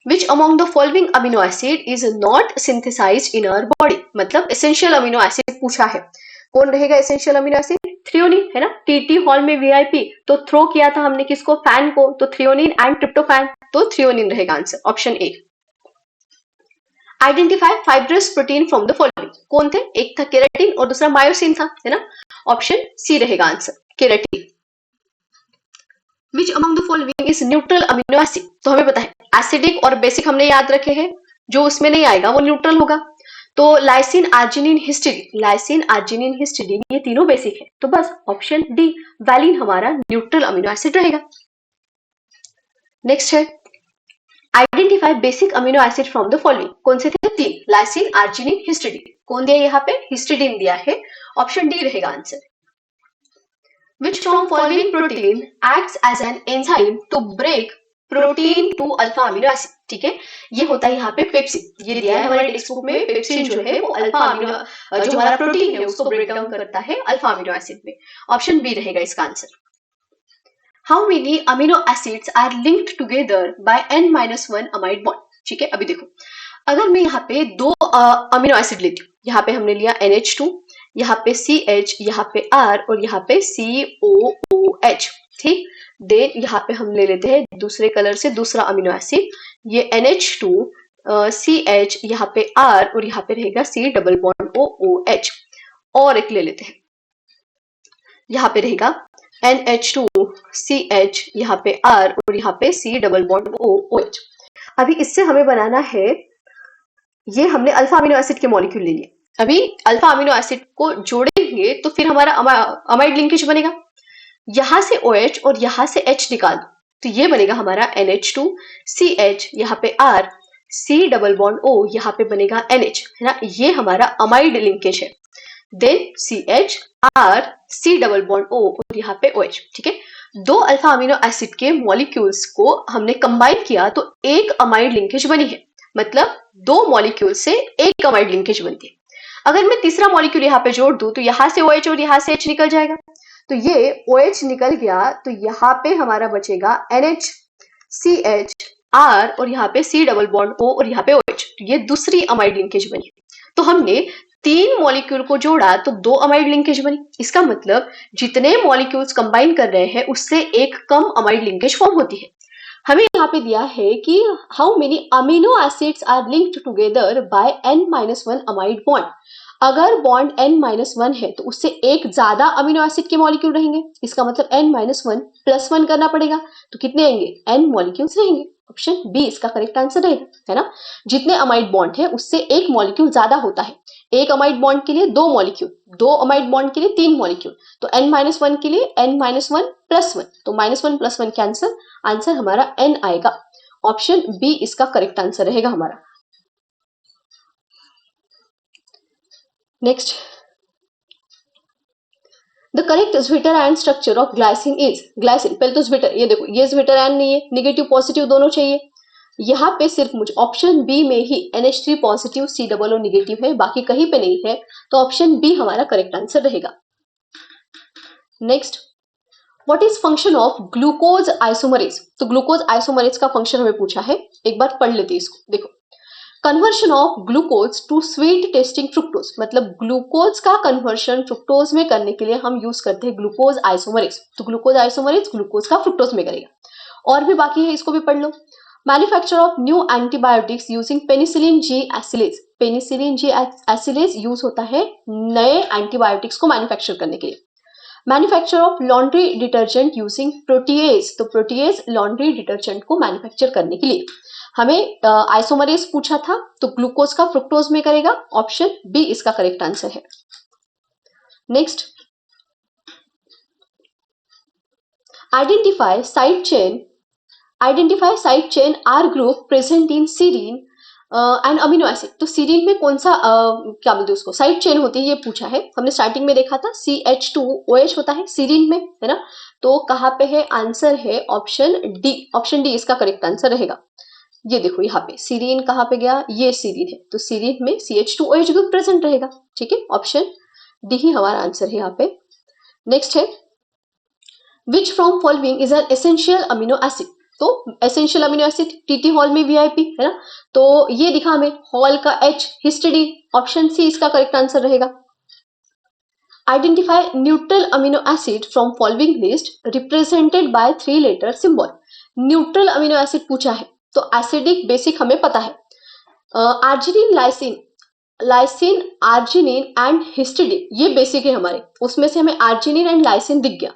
[SPEAKER 1] which among the following amino acid is not synthesised in our body, मतलब एसेंशियल अमीनो एसिड पूछा है, कौन रहेगा एसेंशियल अमीनो एसिड? थ्रियोनिन, है ना। टीटी हॉल में वीआईपी तो थ्रो किया था हमने किसको? फैन को, तो थ्रियोनिन एंड ट्रिप्टोफैन, तो थ्रियोनिन रहेगा answer, option A. Identify fibrous protein from the following, कौन थे? एक था केराटिन और दूसरा मायोसिन था, है ना। ऑप्शन सी रहेगा answer, keratin. Which among the following is neutral amino acid, तो हमें पता है एसिडिक और बेसिक हमने याद रखे हैं, जो उसमें नहीं आएगा वो न्यूट्रल होगा। तो lysine, arginine, histidine, lysine, arginine, histidine ये तीनों बेसिक है, तो बस ऑप्शन डी वैलिन हमारा न्यूट्रल अमीनो एसिड रहेगा। नेक्स्ट है identify basic amino acid from the following, कौन से थे? तीन, लाइसिन, आर्जिनिन, हिस्टिडीन, कौन दिया यहाँ पे? हिस्टिडीन दिया है, ऑप्शन डी रहेगा answer. Which from following protein acts as an enzyme to break protein to alpha amino acid, ठीक है। ये होता है यहाँ पे पेप्सिन, ये दिया है हमारे टेक्स्ट बुक में। पेप्सिन जो है वो अल्फा अमीनो जो हमारा प्रोटीन है उसको ब्रेक डाउन करता है अल्फा अमीनो एसिड में, ऑप्शन बी रहेगा इसका answer. How many amino acids are linked together by n-1 amide bond, ठीक है। अभी देखो, अगर मैं यहाँ पे दो अमीनो एसिड लेती हूँ, यहाँ पे हमने लिया NH2, यहाँ पे CH, यहाँ पे R और यहाँ पे COOH, ठीक। देन यहाँ पे हम ले लेते हैं दूसरे कलर से दूसरा अमीनो एसिड, ये NH2, CH, यहाँ पे R और यहाँ पे रहेगा C डबल बॉन्ड OOH। और एक ले लेते हैं, यहाँ पे रहेगा NH2, CH, यहाँ पे R और यहाँ पे C डबल बॉन्ड OOH। अभी इससे हमें बनाना है, ये हमने अल्फा अमीनो एसिड के मॉलिक्यूल ले लिए, अभी अल्फा अमीनो एसिड को जोड़ेंगे तो फिर हमारा अमाइड लिंकेज बनेगा। यहां से OH और यहां से H निकाल दो, तो ये बनेगा हमारा NH2, CH, यहाँ पे R, C double bond O, यहाँ पे बनेगा NH, है ना। ये हमारा अमाइड लिंकेज है। Then CH, R, C double bond O और यहाँ पे OH, ठीक है। दो अल्फा अमीनो एसिड के मॉलिक्यूल्स को हमने कंबाइन किया तो एक अमाइड लिंकेज बनी है, मतलब दो मॉलिक्यूल से एक अमाइड लिंकेज बनती है। अगर मैं तीसरा मॉलिक्यूल यहाँ पे जोड़ दूं तो यहाँ से OH और यहाँ से H निकल जाएगा, तो ये OH निकल गया तो यहाँ पे हमारा बचेगा NH, CH, R और यहाँ पे C डबल बॉन्ड O और यहाँ पे OH, ये दूसरी अमाइड लिंकेज बनी। तो हमने तीन मॉलिक्यूल को जोड़ा तो दो अमाइड लिंकेज बनी, इसका मतलब जितने मॉलिक्यूल्स कंबाइन कर रहे हैं उससे एक कम अमाइड लिंकेज फॉर्म होती है। हमें यहाँ पे दिया है कि how many amino acids are linked together by n-1 amide bond. अगर बॉन्ड n-1 है तो उससे एक ज्यादा अमीनो एसिड के मॉलिक्यूल रहेंगे, इसका मतलब n-1 + 1 करना पड़ेगा, तो कितने आएंगे? n मॉलिक्यूल्स रहेंगे, ऑप्शन बी इसका करेक्ट आंसर रहेगा, है ना। जितने अमाइड बॉन्ड है उससे एक मॉलिक्यूल ज्यादा होता है, एक अमाइड बॉन्ड के लिए दो मॉलिक्यूल, दो अमाइड बॉन्ड के लिए तीन मॉलिक्यूल, तो n-1 के लिए n-1 + 1, तो -1 + 1 कैंसिल, आंसर हमारा n आएगा, ऑप्शन बी इसका करेक्ट आंसर रहेगा हमारा। Next, the correct zwitter structure of glycine is, glycine पहले तो स्वीटर, ये देखो ये स्वीटर नहीं है, निगेटिव पॉजिटिव दोनों चाहिए, यहाँ पे सिर्फ मुझे ऑप्शन बी में ही NH3 positive C double O negative है, बाकी कहीं पे नहीं है, तो ऑप्शन बी हमारा करेक्ट आंसर रहेगा। Next, what is function of glucose isomerase, तो ग्लूकोज आइसोमरेज का फंक्शन हमें पूछा है, एक बार पढ़ लेते हैं इसको। देखो, conversion of glucose to sweet tasting fructose, मतलब ग्लूकोज का कन्वर्शन फ्रुक्टोज में करने के लिए हम यूज करते हैं ग्लूकोज आइसोमरेज, तो ग्लूकोज आइसोमरेज ग्लूकोज का फ्रुक्टोज में करेगा। और भी बाकी है, इसको भी पढ़ लो। Manufacture of new antibiotics using penicillin G acylase, penicillin G acylase use होता है नए एंटीबायोटिक्स को मैन्युफैक्चर करने के लिए। Manufacture of laundry detergent using protease, तो प्रोटीएज लॉन्ड्री डिटर्जेंट को मैन्युफैक्चर करने के लिए। हमें आइसोमरेज पूछा था, तो ग्लूकोज का फ्रुक्टोज में करेगा, ऑप्शन बी इसका करेक्ट आंसर है। Next, identify side chain, identify side chain R group present in serine and amino acid, तो सीरीन में कौन सा क्या बोलते हैं उसको, साइड चेन होती है, ये पूछा है। हमने स्टार्टिंग में देखा था CH2OH होता है सीरीन में, है ना। तो कहाँ पे है आंसर है ऑप्शन डी, ऑप्शन डी इसका करेक्ट आंसर रहेगा। ये देखो यहाँ पे सीरीन कहाँ पे गया, ये सीरीन है, तो सीरीन में CH2OH ग्रुप प्रेजेंट रहेगा, ठीक है, ऑप्शन डी ही हमारा आंसर है यहाँ पे। नेक्स्ट है, which from following is an essential amino acid, तो essential amino acid TT hall में वीआईपी है ना, तो ये दिखा हमें हॉल का एच हिस्टिडीन, ऑप्शन सी इसका करेक्ट आंसर रहेगा। Identify neutral amino acid from following list represented by 3 letter symbol. Neutral amino acid पूछा है, तो एसिडिक बेसिक हमें पता है, arginine lysine arginine and histidine ये बेसिक है हमारे, उसमें से हमें आर्जिनिन एंड लाइसिन दिख गया।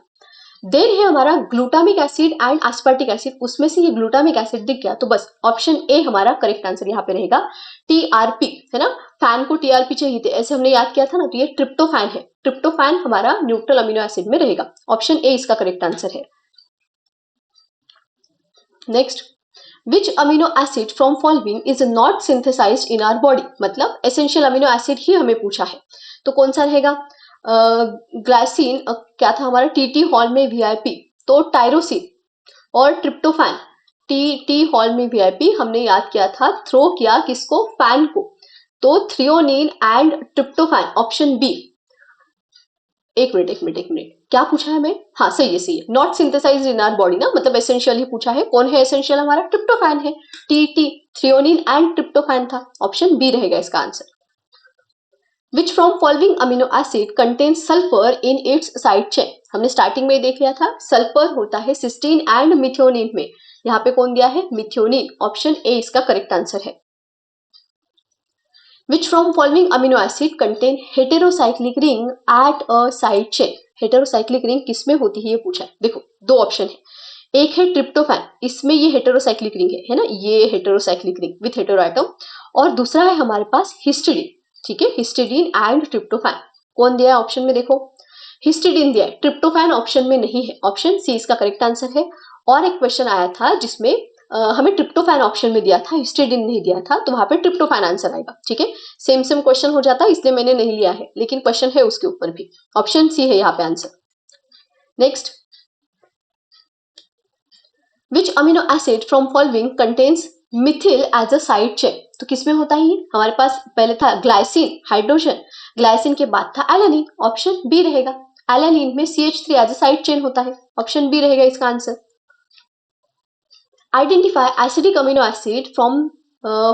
[SPEAKER 1] देन है हमारा glutamic acid and aspartic acid, उसमें से ये ग्लूटामिक एसिड दिख गया, तो बस ऑप्शन ए हमारा करेक्ट आंसर यहाँ पे रहेगा। टीआरपी है ना, फैन को टीआरपी चाहिए थे, ऐसे हमने याद किया था ना, तो ये ट्रिप्टोफैन है, ट्रिप्टोफैन हमारा न्यूट्रल अमीनो एसिड में रहेगा, ऑप्शन ए इसका करेक्ट आंसर है। Next, which amino acid from following is not synthesised in our body, मतलब एसेंशियल अमीनो एसिड ही हमें पूछा है, तो कौन सा रहेगा? ग्लाइसिन क्या था हमारा टीटी हॉल में वीआईपी, तो टायरोसिन और ट्रिप्टोफैन टी हॉल में वीआईपी हमने याद किया था, थ्रो किया किसको? फैन को, तो threonine and tryptophan, option B. एक मिनट क्या पूछा है हमें? हाँ सही है, not synthesised in our body ना, मतलब एसेंशियल ही पूछा है, कौन है एसेंशियल? हमारा ट्रिप्टोफैन है, टी थ्रियोनिन एंड ट्रिप्टोफैन था, ऑप्शन बी रहेगा इसका answer. Which from following amino acid contains sulfur in its side chain? हमने स्टार्टिंग में देख लिया था, सल्फर होता है सिस्टीन एंड मिथियोनिन में, यहाँ पे कौन दिया है? मिथियोनिन, ऑप्शन ए इसका करेक्ट आंसर है। Which from following amino acid contain heterocyclic ring at a side chain? Heterocyclic ring किसमें होती है ये पूछा है, देखो दो ऑप्शन है, एक है ट्रिप्टोफैन, इसमें ये हेटेरोसाइक्लिक रिंग है ना, ये heterocyclic ring with hetero atom, और दूसरा है हमारे पास हिस्टिडीन, ठीक है, हिस्टिडीन एंड ट्रिप्टोफैन, कौन दिया है ऑप्शन में? देखो हिस्टिडीन दिया है, ट्रिप्टोफैन ऑप्शन में नहीं है, ऑप्शन सी इसका करेक्ट आंसर है। और एक क्वेश्चन आया था जिसमें हमें ट्रिप्टोफैन ऑप्शन में दिया था, हिस्टिडीन नहीं दिया था, तो वहां पे ट्रिप्टोफैन आंसर आएगा, ठीक है, सेम क्वेश्चन हो जाता है, इसलिए मैंने नहीं लिया है, लेकिन क्वेश्चन है उसके ऊपर भी, ऑप्शन सी है यहाँ पे answer. Next, which amino acid from following contains methyl as a side chain, तो किसमें होता है ये? हमारे पास पहले था ग्लाइसिन हाइड्रोजन, ग्लाइसिन के बाद था एलानिन, ऑप्शन बी रहेगा, एलानिन में CH3 as a side chain होता है, ऑप्शन बी रहेगा इसका answer. Identify acidic amino acid from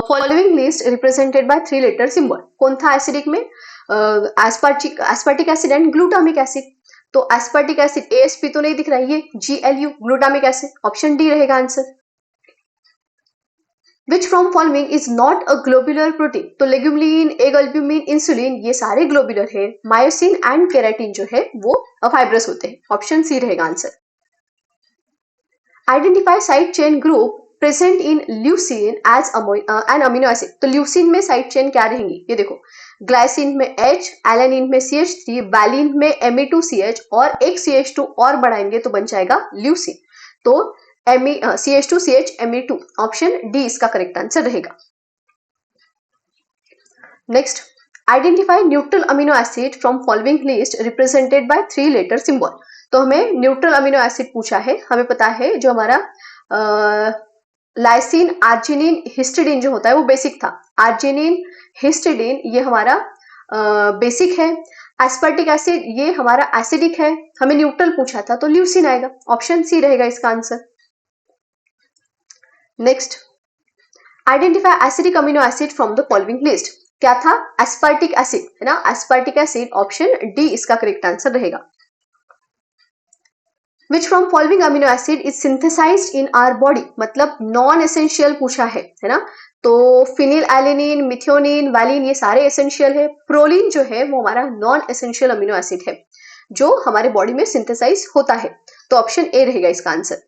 [SPEAKER 1] following list represented by 3 letter symbol, कौन था एसिडिक में? Aspartic acid and glutamic acid, तो एस्पार्टिक एसिड ASP तो नहीं दिख रहा है, ये GLU glutamic acid, option D रहेगा answer. Which from following is not a globular protein, तो लेग्युमिन, एग अल्ब्यूमिन, इंसुलिन ये सारे ग्लोबुलर है, मायोसिन एंड केराटिन जो है वो फाइब्रस होते हैं, ऑप्शन सी रहेगा answer. Identify side chain group present in leucine as an amino acid, तो ल्यूसिन में साइड चेन क्या रहेंगी? ये देखो ग्लाइसिन में H, एलानिन में CH3, वैलिन में Me2CH और एक CH2 और बढ़ाएंगे तो बन जाएगा ल्यूसिन, तो CH2CH Me2, ऑप्शन डी इसका करेक्ट आंसर रहेगा। Next, identify neutral amino acid from following list represented by 3 letter symbol, तो हमें न्यूट्रल अमीनो एसिड पूछा है, हमें पता है जो हमारा लाइसिन आर्जिनिन हिस्टिडीन जो होता है वो बेसिक था, आर्जिनिन हिस्टिडीन ये हमारा बेसिक है, एस्पार्टिक एसिड ये हमारा एसिडिक है, हमें न्यूट्रल पूछा था तो ल्यूसिन आएगा, ऑप्शन सी रहेगा इसका answer. Next, identify acidic amino acid from the following list, क्या था? एस्पार्टिक एसिड है ना, एस्पार्टिक एसिड, ऑप्शन डी इसका करेक्ट आंसर रहेगा। Which from following amino acid is synthesised in our body, मतलब नॉन एसेंशियल पूछा है ना, तो फिनिल एलेनिन, मिथियोनिन, वैलिन ये सारे एसेंशियल है, प्रोलिन जो है वो हमारा नॉन एसेंशियल अमीनो एसिड है जो हमारे बॉडी में सिंथेसाइज होता है, तो ऑप्शन ए रहेगा इसका answer.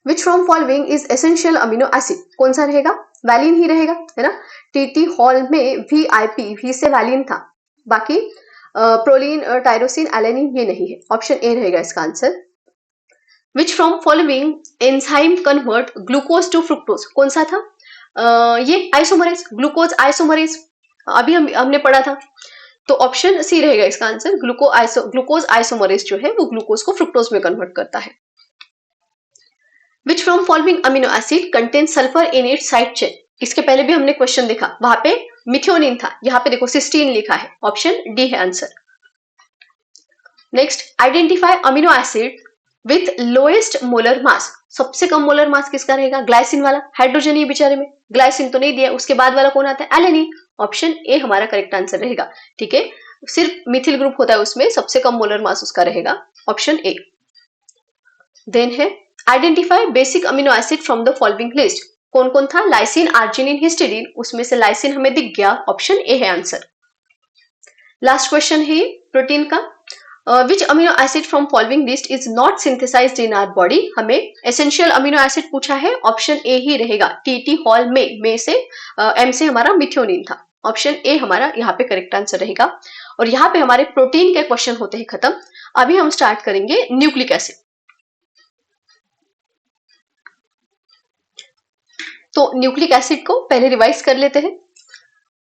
[SPEAKER 1] Which from following is essential amino acid, कौन सा रहेगा? वैलिन ही रहेगा है ना, टीटी हॉल में VIP भी से वैलिन था, बाकी प्रोलिन, टायरोसिन, एलेनिन ये नहीं है, ऑप्शन ए रहेगा इसका answer. Which from following enzyme convert glucose to fructose, कौन सा था? ये आइसोमरेज, ग्लूकोज आइसोमरेज, अभी हमने पढ़ा था, तो ऑप्शन सी रहेगा इसका आंसर, ग्लूकोज आइसोमरेज जो है वो ग्लूकोज को फ्रुक्टोज में कन्वर्ट करता है। Which from following amino acid contain sulphur in its side chain, इसके पहले भी हमने क्वेश्चन देखा, वहां पे मिथियोनिन था, यहाँ पे देखो सिस्टीन लिखा है, ऑप्शन डी है answer. Next, identify amino acid with lowest molar mass, सबसे कम मोलर मास किसका रहेगा? ग्लाइसिन वाला, हाइड्रोजन ही बेचारे में, ग्लाइसिन तो नहीं दिया, उसके बाद वाला कौन आता है? एलेनिन। ऑप्शन ए हमारा करेक्ट आंसर रहेगा। ठीक है, सिर्फ मिथिल ग्रुप होता है उसमें, सबसे कम मोलर मास उसका रहेगा, ऑप्शन ए। देन है identify basic amino acid from the following list. कौन कौन था? लाइसिन, आर्जिनिन, हिस्टिडीन, उसमें से लाइसिन हमें दिख गया, ऑप्शन ए है आंसर। लास्ट क्वेश्चन है प्रोटीन का, which amino acid from following list is not synthesised in our body. हमें एसेंशियल अमीनो एसिड पूछा है, ऑप्शन ए ही रहेगा। टीटी हॉल में से एम से हमारा मिथ्योनिन था, ऑप्शन ए हमारा यहाँ पे करेक्ट आंसर रहेगा। और यहाँ पे हमारे प्रोटीन के क्वेश्चन होते हैं खत्म। अभी हम स्टार्ट करेंगे न्यूक्लिक एसिड। तो न्यूक्लिक एसिड को पहले रिवाइज कर लेते हैं।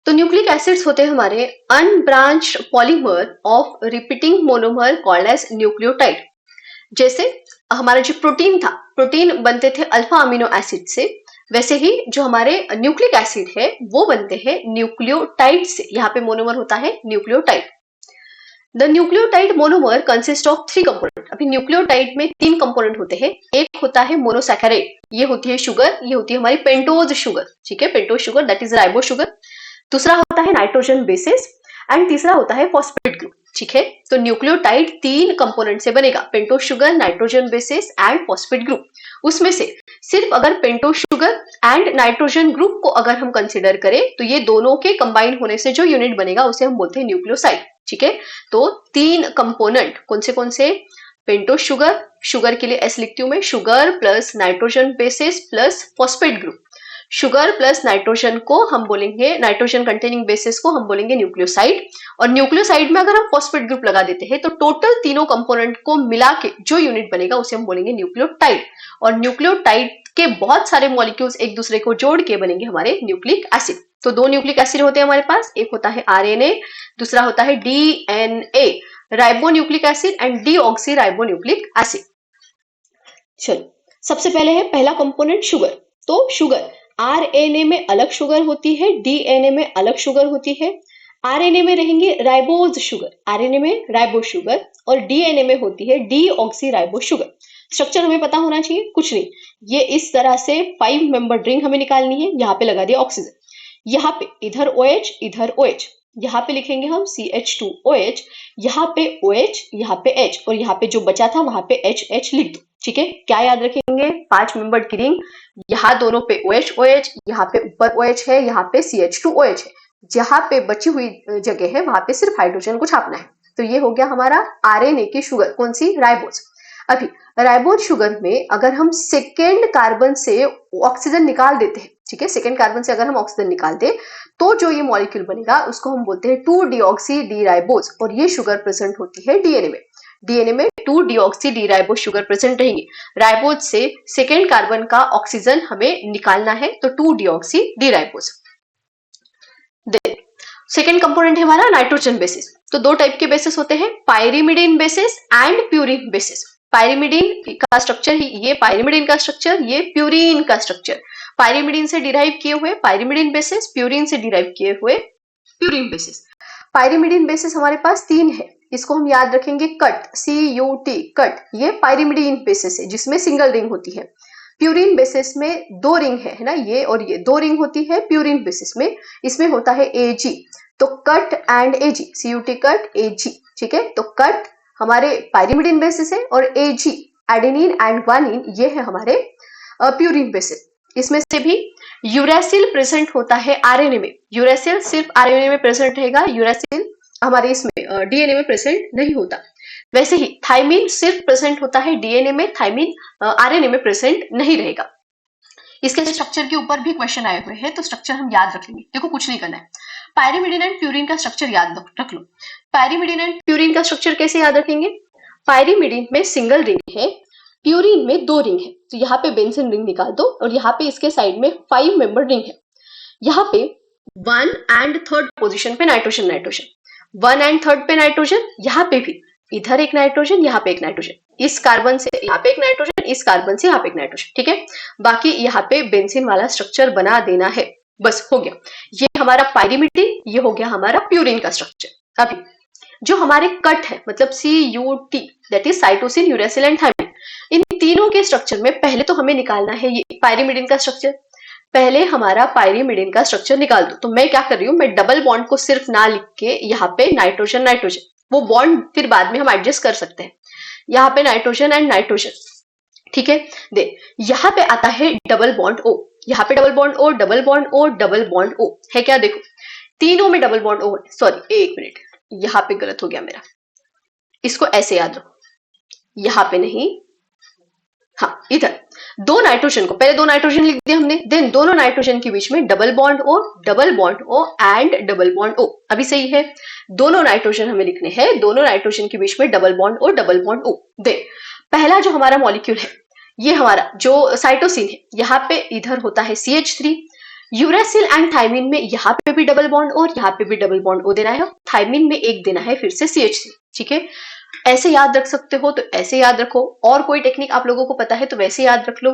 [SPEAKER 1] तो न्यूक्लिक एसिड्स होते हैं हमारे unbranched polymer of repeating monomer called as nucleotide. जैसे हमारा जो प्रोटीन था, प्रोटीन बनते थे अल्फा अमीनो एसिड से, वैसे ही जो हमारे न्यूक्लिक एसिड है वो बनते हैं न्यूक्लियोटाइड से। यहाँ पे मोनोमर होता है nucleotide. The nucleotide monomer consist of 3 component. अभी न्यूक्लियोटाइड में 3 कंपोनेंट होते हैं। एक होता है मोनोसैकेराइड, ये होती है शुगर, ये होती है हमारी पेंटोज शुगर। ठीक है, pentose sugar that is ribo sugar. दूसरा होता है नाइट्रोजन बेसिस एंड तीसरा होता है फॉस्फेट ग्रुप। ठीक है, तो न्यूक्लियोटाइड 3 कंपोनेंट से बनेगा, pentose sugar, nitrogen bases and phosphate group. उसमें से सिर्फ अगर pentose sugar and nitrogen group को अगर हम कंसिडर करें तो ये दोनों के कंबाइन होने से जो यूनिट बनेगा उसे हम बोलते हैं न्यूक्लियोसाइड। ठीक है, तो 3 कंपोनेंट कौन से? पेंटोज शुगर, शुगर के लिए एस लिखती हूं मैं, sugar plus nitrogen bases plus phosphate group. Sugar plus nitrogen को हम बोलेंगे, नाइट्रोजन कंटेनिंग बेसिस को हम बोलेंगे न्यूक्लियोसाइड। और न्यूक्लियोसाइड में अगर हम फॉस्फेट ग्रुप लगा देते हैं तो टोटल तीनों कंपोनेंट को मिला के जो यूनिट बनेगा उसे हम बोलेंगे न्यूक्लियोटाइड। और न्यूक्लियोटाइड के बहुत सारे मॉलिक्यूल्स एक दूसरे को जोड़ के बनेंगे हमारे न्यूक्लिक एसिड। तो 2 न्यूक्लिक एसिड होते हैं हमारे पास, एक होता है आरएनए, दूसरा होता है DNA, ribo nucleic acid and deoxy ribo nucleic acid. चलो, सबसे पहले है पहला कंपोनेंट शुगर। तो शुगर आरएनए में अलग शुगर होती है, डीएनए में अलग शुगर होती है। आरएनए में रहेंगे राइबोज शुगर, आरएनए में राइबो शुगर, और डीएनए में होती है डीऑक्सी राइबो शुगर। स्ट्रक्चर हमें पता होना चाहिए, कुछ नहीं, ये इस तरह से 5 मेंबर रिंग हमें निकालनी है। यहाँ पे लगा दिया ऑक्सीजन, यहाँ पे इधर OH इधर OH, यहाँ पे लिखेंगे हम CH2OH, यहाँ पे OH, यहाँ पे H, और यहाँ पे जो बचा था वहां पे HH लिख दो। ठीक है, क्या याद रखेंगे? 5 मेंबर की रिंग, यहाँ दोनों पे OH OH, यहाँ पे ऊपर OH है, यहाँ पे CH2OH है। जहां पे बची हुई जगह है वहां पे सिर्फ हाइड्रोजन को छापना है। तो ये हो गया हमारा आरएनए की शुगर, कौन सी? राइबोज। अभी राइबोज शुगर में अगर हम सेकेंड कार्बन से ऑक्सीजन निकाल देते हैं, ठीक है, सेकेंड कार्बन से अगर हम ऑक्सीजन निकाल दे तो जो ये मॉलिक्यूल बनेगा उसको हम बोलते हैं 2-डीऑक्सी डी राइबोज। और ये शुगर प्रेजेंट होती है डीएनए में। डीएनए में 2-डीऑक्सी डी राइबोज शुगर प्रेजेंट रहेंगी। राइबोज से सेकेंड कार्बन का ऑक्सीजन हमें निकालना है, तो 2-डीऑक्सी डी राइबोज। सेकेंड कंपोनेंट है हमारा नाइट्रोजन बेसिस। तो 2 टाइप के बेसिस होते हैं, pyrimidine basis and purine basis. Pyrimidine का स्ट्रक्चर ही ये, पायरिमिडीन का स्ट्रक्चर ये, प्यूरिन का स्ट्रक्चर। पायरिमिडीन से डिराइव किए हुए पायरिमिडीन बेसिस, प्यूरिन से डिराइव किए हुए प्यूरिन बेसिस। पायरिमिडीन बेसिस हमारे पास 3 है, इसको हम याद रखेंगे कट, CUT कट, ये पायरिमिडीन बेसिस है जिसमें सिंगल रिंग होती है। प्यूरिन बेसिस में 2 रिंग है ना, ये और ये 2 रिंग होती है प्यूरिन बेसिस में, इसमें होता है AG। तो cut and AG, CUT cut AG। ठीक है, तो कट हमारे पायरिमिडीन बेसिस है और AG एडेनिन एंड ग्वानिन ये है हमारे प्यूरिन बेसिस। इसमें से भी यूरेसिल प्रेजेंट होता है आरएनए में, यूरेसिल सिर्फ आरएनए में प्रेजेंट रहेगा, यूरेसिल हमारे इसमें डीएनए में प्रेजेंट नहीं होता। वैसे ही थाइमिन सिर्फ प्रेजेंट होता है डीएनए में, थाइमिन आरएनए में प्रेजेंट नहीं रहेगा। इसके स्ट्रक्चर के ऊपर भी क्वेश्चन आए हुए हैं, तो स्ट्रक्चर हम याद रख लेंगे। देखो कुछ नहीं करना है, पायरिमिडीन एंड प्यूरिन का स्ट्रक्चर याद रख लो। पायरिमिडीन एंड प्यूरिन का स्ट्रक्चर कैसे याद रखेंगे? पायरिमिडीन में सिंगल रिंग है, प्यूरिन में 2 रिंग है। तो यहाँ पे बेंजीन रिंग निकाल दो और यहाँ पे इसके साइड में 5 मेंबर रिंग है। यहाँ पे 1 एंड 3rd पोजीशन पे नाइट्रोजन, नाइट्रोजन 1 एंड 3rd पे नाइट्रोजन, यहाँ पे भी इधर एक नाइट्रोजन, यहाँ पे एक नाइट्रोजन, इस कार्बन से यहाँ पे एक नाइट्रोजन, इस कार्बन से यहाँ पे एक नाइट्रोजन। ठीक है, बाकी यहाँ पे बेंजीन वाला स्ट्रक्चर बना देना है, बस हो गया। ये हमारा पायरिमिडीन, ये हो गया हमारा प्यूरिन का स्ट्रक्चर। अभी जो हमारे कट है मतलब CUT that is cytosine, uracil and thymine, इन तीनों के स्ट्रक्चर में पहले तो हमें निकालना है ये पायरिमिडिन का स्ट्रक्चर। पहले हमारा पायरिमिडिन का स्ट्रक्चर निकाल दो। तो मैं क्या कर रही हूँ, मैं डबल बॉन्ड को सिर्फ ना लिख के यहाँ पे नाइट्रोजन नाइट्रोजन, वो बॉन्ड फिर बाद में हम एडजस्ट कर सकते हैं, यहाँ पे नाइट्रोजन एंड नाइट्रोजन, ठीक है। दे यहाँ पे आता है डबल बॉन्ड ओ, यहाँ पे double bond O, double bond O, double bond O है क्या, देखो तीनों में डबल बॉन्ड ओ। सॉरी एक मिनट, यहाँ पे गलत हो गया मेरा, इसको ऐसे याद रखो, यहाँ पे नहीं, हाँ इधर दो नाइट्रोजन को, पहले दो नाइट्रोजन लिख दिया हमने, देन दोनों नाइट्रोजन के बीच में double bond O and double bond O. अभी सही है, दोनों नाइट्रोजन हमें लिखने हैं, दोनों नाइट्रोजन के बीच में double bond O, double bond O. Then पहला जो हमारा मॉलिक्यूल है, ये हमारा जो साइटोसिन है, यहाँ पे इधर होता है CH3। यूरेसिल एंड थायमिन में यहाँ पे भी डबल बॉन्ड और यहाँ पे भी डबल बॉन्ड ओ देना है, थायमिन में एक देना है फिर से CH3, ठीक है। ऐसे याद रख सकते हो तो ऐसे याद रखो, और कोई टेक्निक आप लोगों को पता है तो वैसे याद रख लो।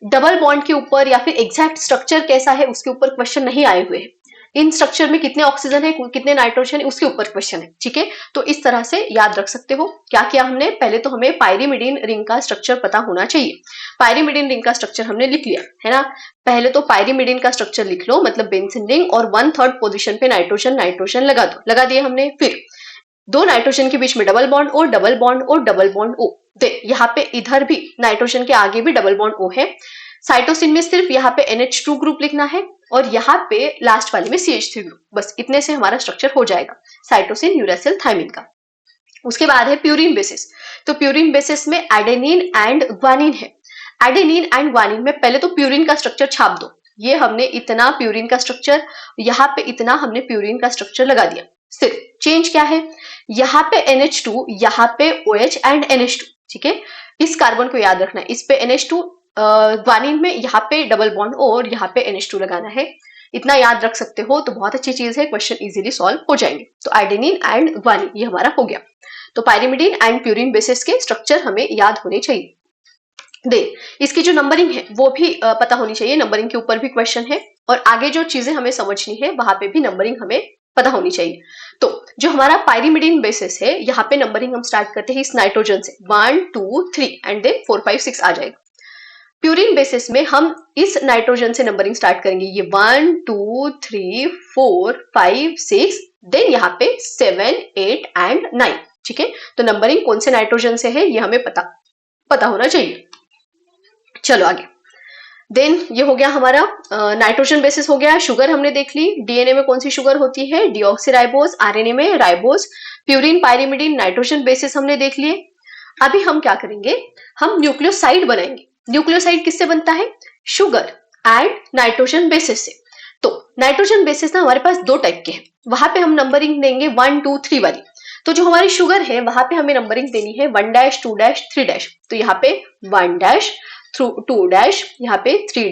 [SPEAKER 1] डबल बॉन्ड के ऊपर या फिर एग्जैक्ट स्ट्रक्चर कैसा है उसके ऊपर क्वेश्चन नहीं आए हुए हैं, इन स्ट्रक्चर में कितने ऑक्सीजन है कितने नाइट्रोजन है उसके ऊपर क्वेश्चन है, ठीक है। तो इस तरह से याद रख सकते हो। क्या किया हमने, पहले तो हमें पायरिमिडिन रिंग का स्ट्रक्चर पता होना चाहिए। पायरिमिडिन रिंग का स्ट्रक्चर हमने लिख लिया है ना, पहले तो पायरिमिडिन का स्ट्रक्चर लिख लो, मतलब बेंजीन रिंग, और 1/3 पोजीशन पे नाइट्रोजन नाइट्रोजन लगा दो, लगा दिए हमने। फिर दो नाइट्रोजन के बीच में double bond O, double bond O, double bond O. दे यहाँ पे इधर भी नाइट्रोजन के आगे भी डबल बॉन्ड ओ है। साइटोसिन में सिर्फ यहाँ पे NH2 ग्रुप लिखना है और यहाँ पे लास्ट वाले में CH3 ग्रुप, बस इतने से हमारा स्ट्रक्चर हो जाएगा साइटोसिन यूरेसिल थायमिन का। उसके बाद है प्यूरिन बेसिस। तो प्यूरिन बेसिस में एडेनिन एंड ग्वानिन है। एडेनिन एंड ग्वानिन में पहले तो प्यूरिन का स्ट्रक्चर छाप दो, ये हमने इतना प्यूरिन का स्ट्रक्चर, यहाँ पे इतना हमने प्यूरिन का स्ट्रक्चर लगा दिया। सिर्फ चेंज क्या है, यहाँ पे NH2, यहाँ पे OH एंड NH2, ठीक है। इस कार्बन को याद रखना है, इस पे NH2, ग्वानिन में यहाँ पे डबल बॉन्ड O और यहाँ पे NH2 लगाना है। इतना याद रख सकते हो तो बहुत अच्छी चीज है, क्वेश्चन इजीली सॉल्व हो जाएंगे। तो एडेनिन एंड ग्वानिन ये हमारा हो गया। तो पायरिमिडिन एंड प्यूरिन बेसिस के स्ट्रक्चर हमें याद होने चाहिए। दे इसकी जो नंबरिंग है वो भी पता होनी चाहिए, नंबरिंग के ऊपर भी क्वेश्चन है, और आगे जो चीजें हमें समझनी है वहां पे भी नंबरिंग हमें पता होनी चाहिए। तो जो हमारा पायरिमिडिन बेसिस है, यहाँ पे नंबरिंग हम स्टार्ट करते हैं इस नाइट्रोजन से, 1 2 3 एंड देन 4 5 6 आ जाएगा। प्यूरिन बेसिस में हम इस नाइट्रोजन से नंबरिंग स्टार्ट करेंगे, ये 1 2 3 4 5 6, देन यहाँ पे 7 8 एंड 9, ठीक है। तो नंबरिंग कौन से नाइट्रोजन से है ये हमें पता होना चाहिए। चलो आगे, देन ये हो गया हमारा नाइट्रोजन बेसिस हो गया। शुगर हमने देख ली, DNA में कौन सी शुगर होती है, डीऑक्सीराइबोस, RNA में ribose, purine pyrimidine nitrogen bases हमने देख लिए। अभी हम क्या करेंगे, हम न्यूक्लियोसाइड बनाएंगे। न्यूक्लियोसाइड किससे बनता है, शुगर एंड नाइट्रोजन बेसिस से। तो नाइट्रोजन बेसिस ना हमारे पास दो टाइप के हैं, वहां पे हम नंबरिंग देंगे 1 2 3 वाली। तो जो हमारी शुगर है वहां पे हमें नंबरिंग देनी है 1 2 3 तो यहाँ पे 1 2 यहाँ पे 3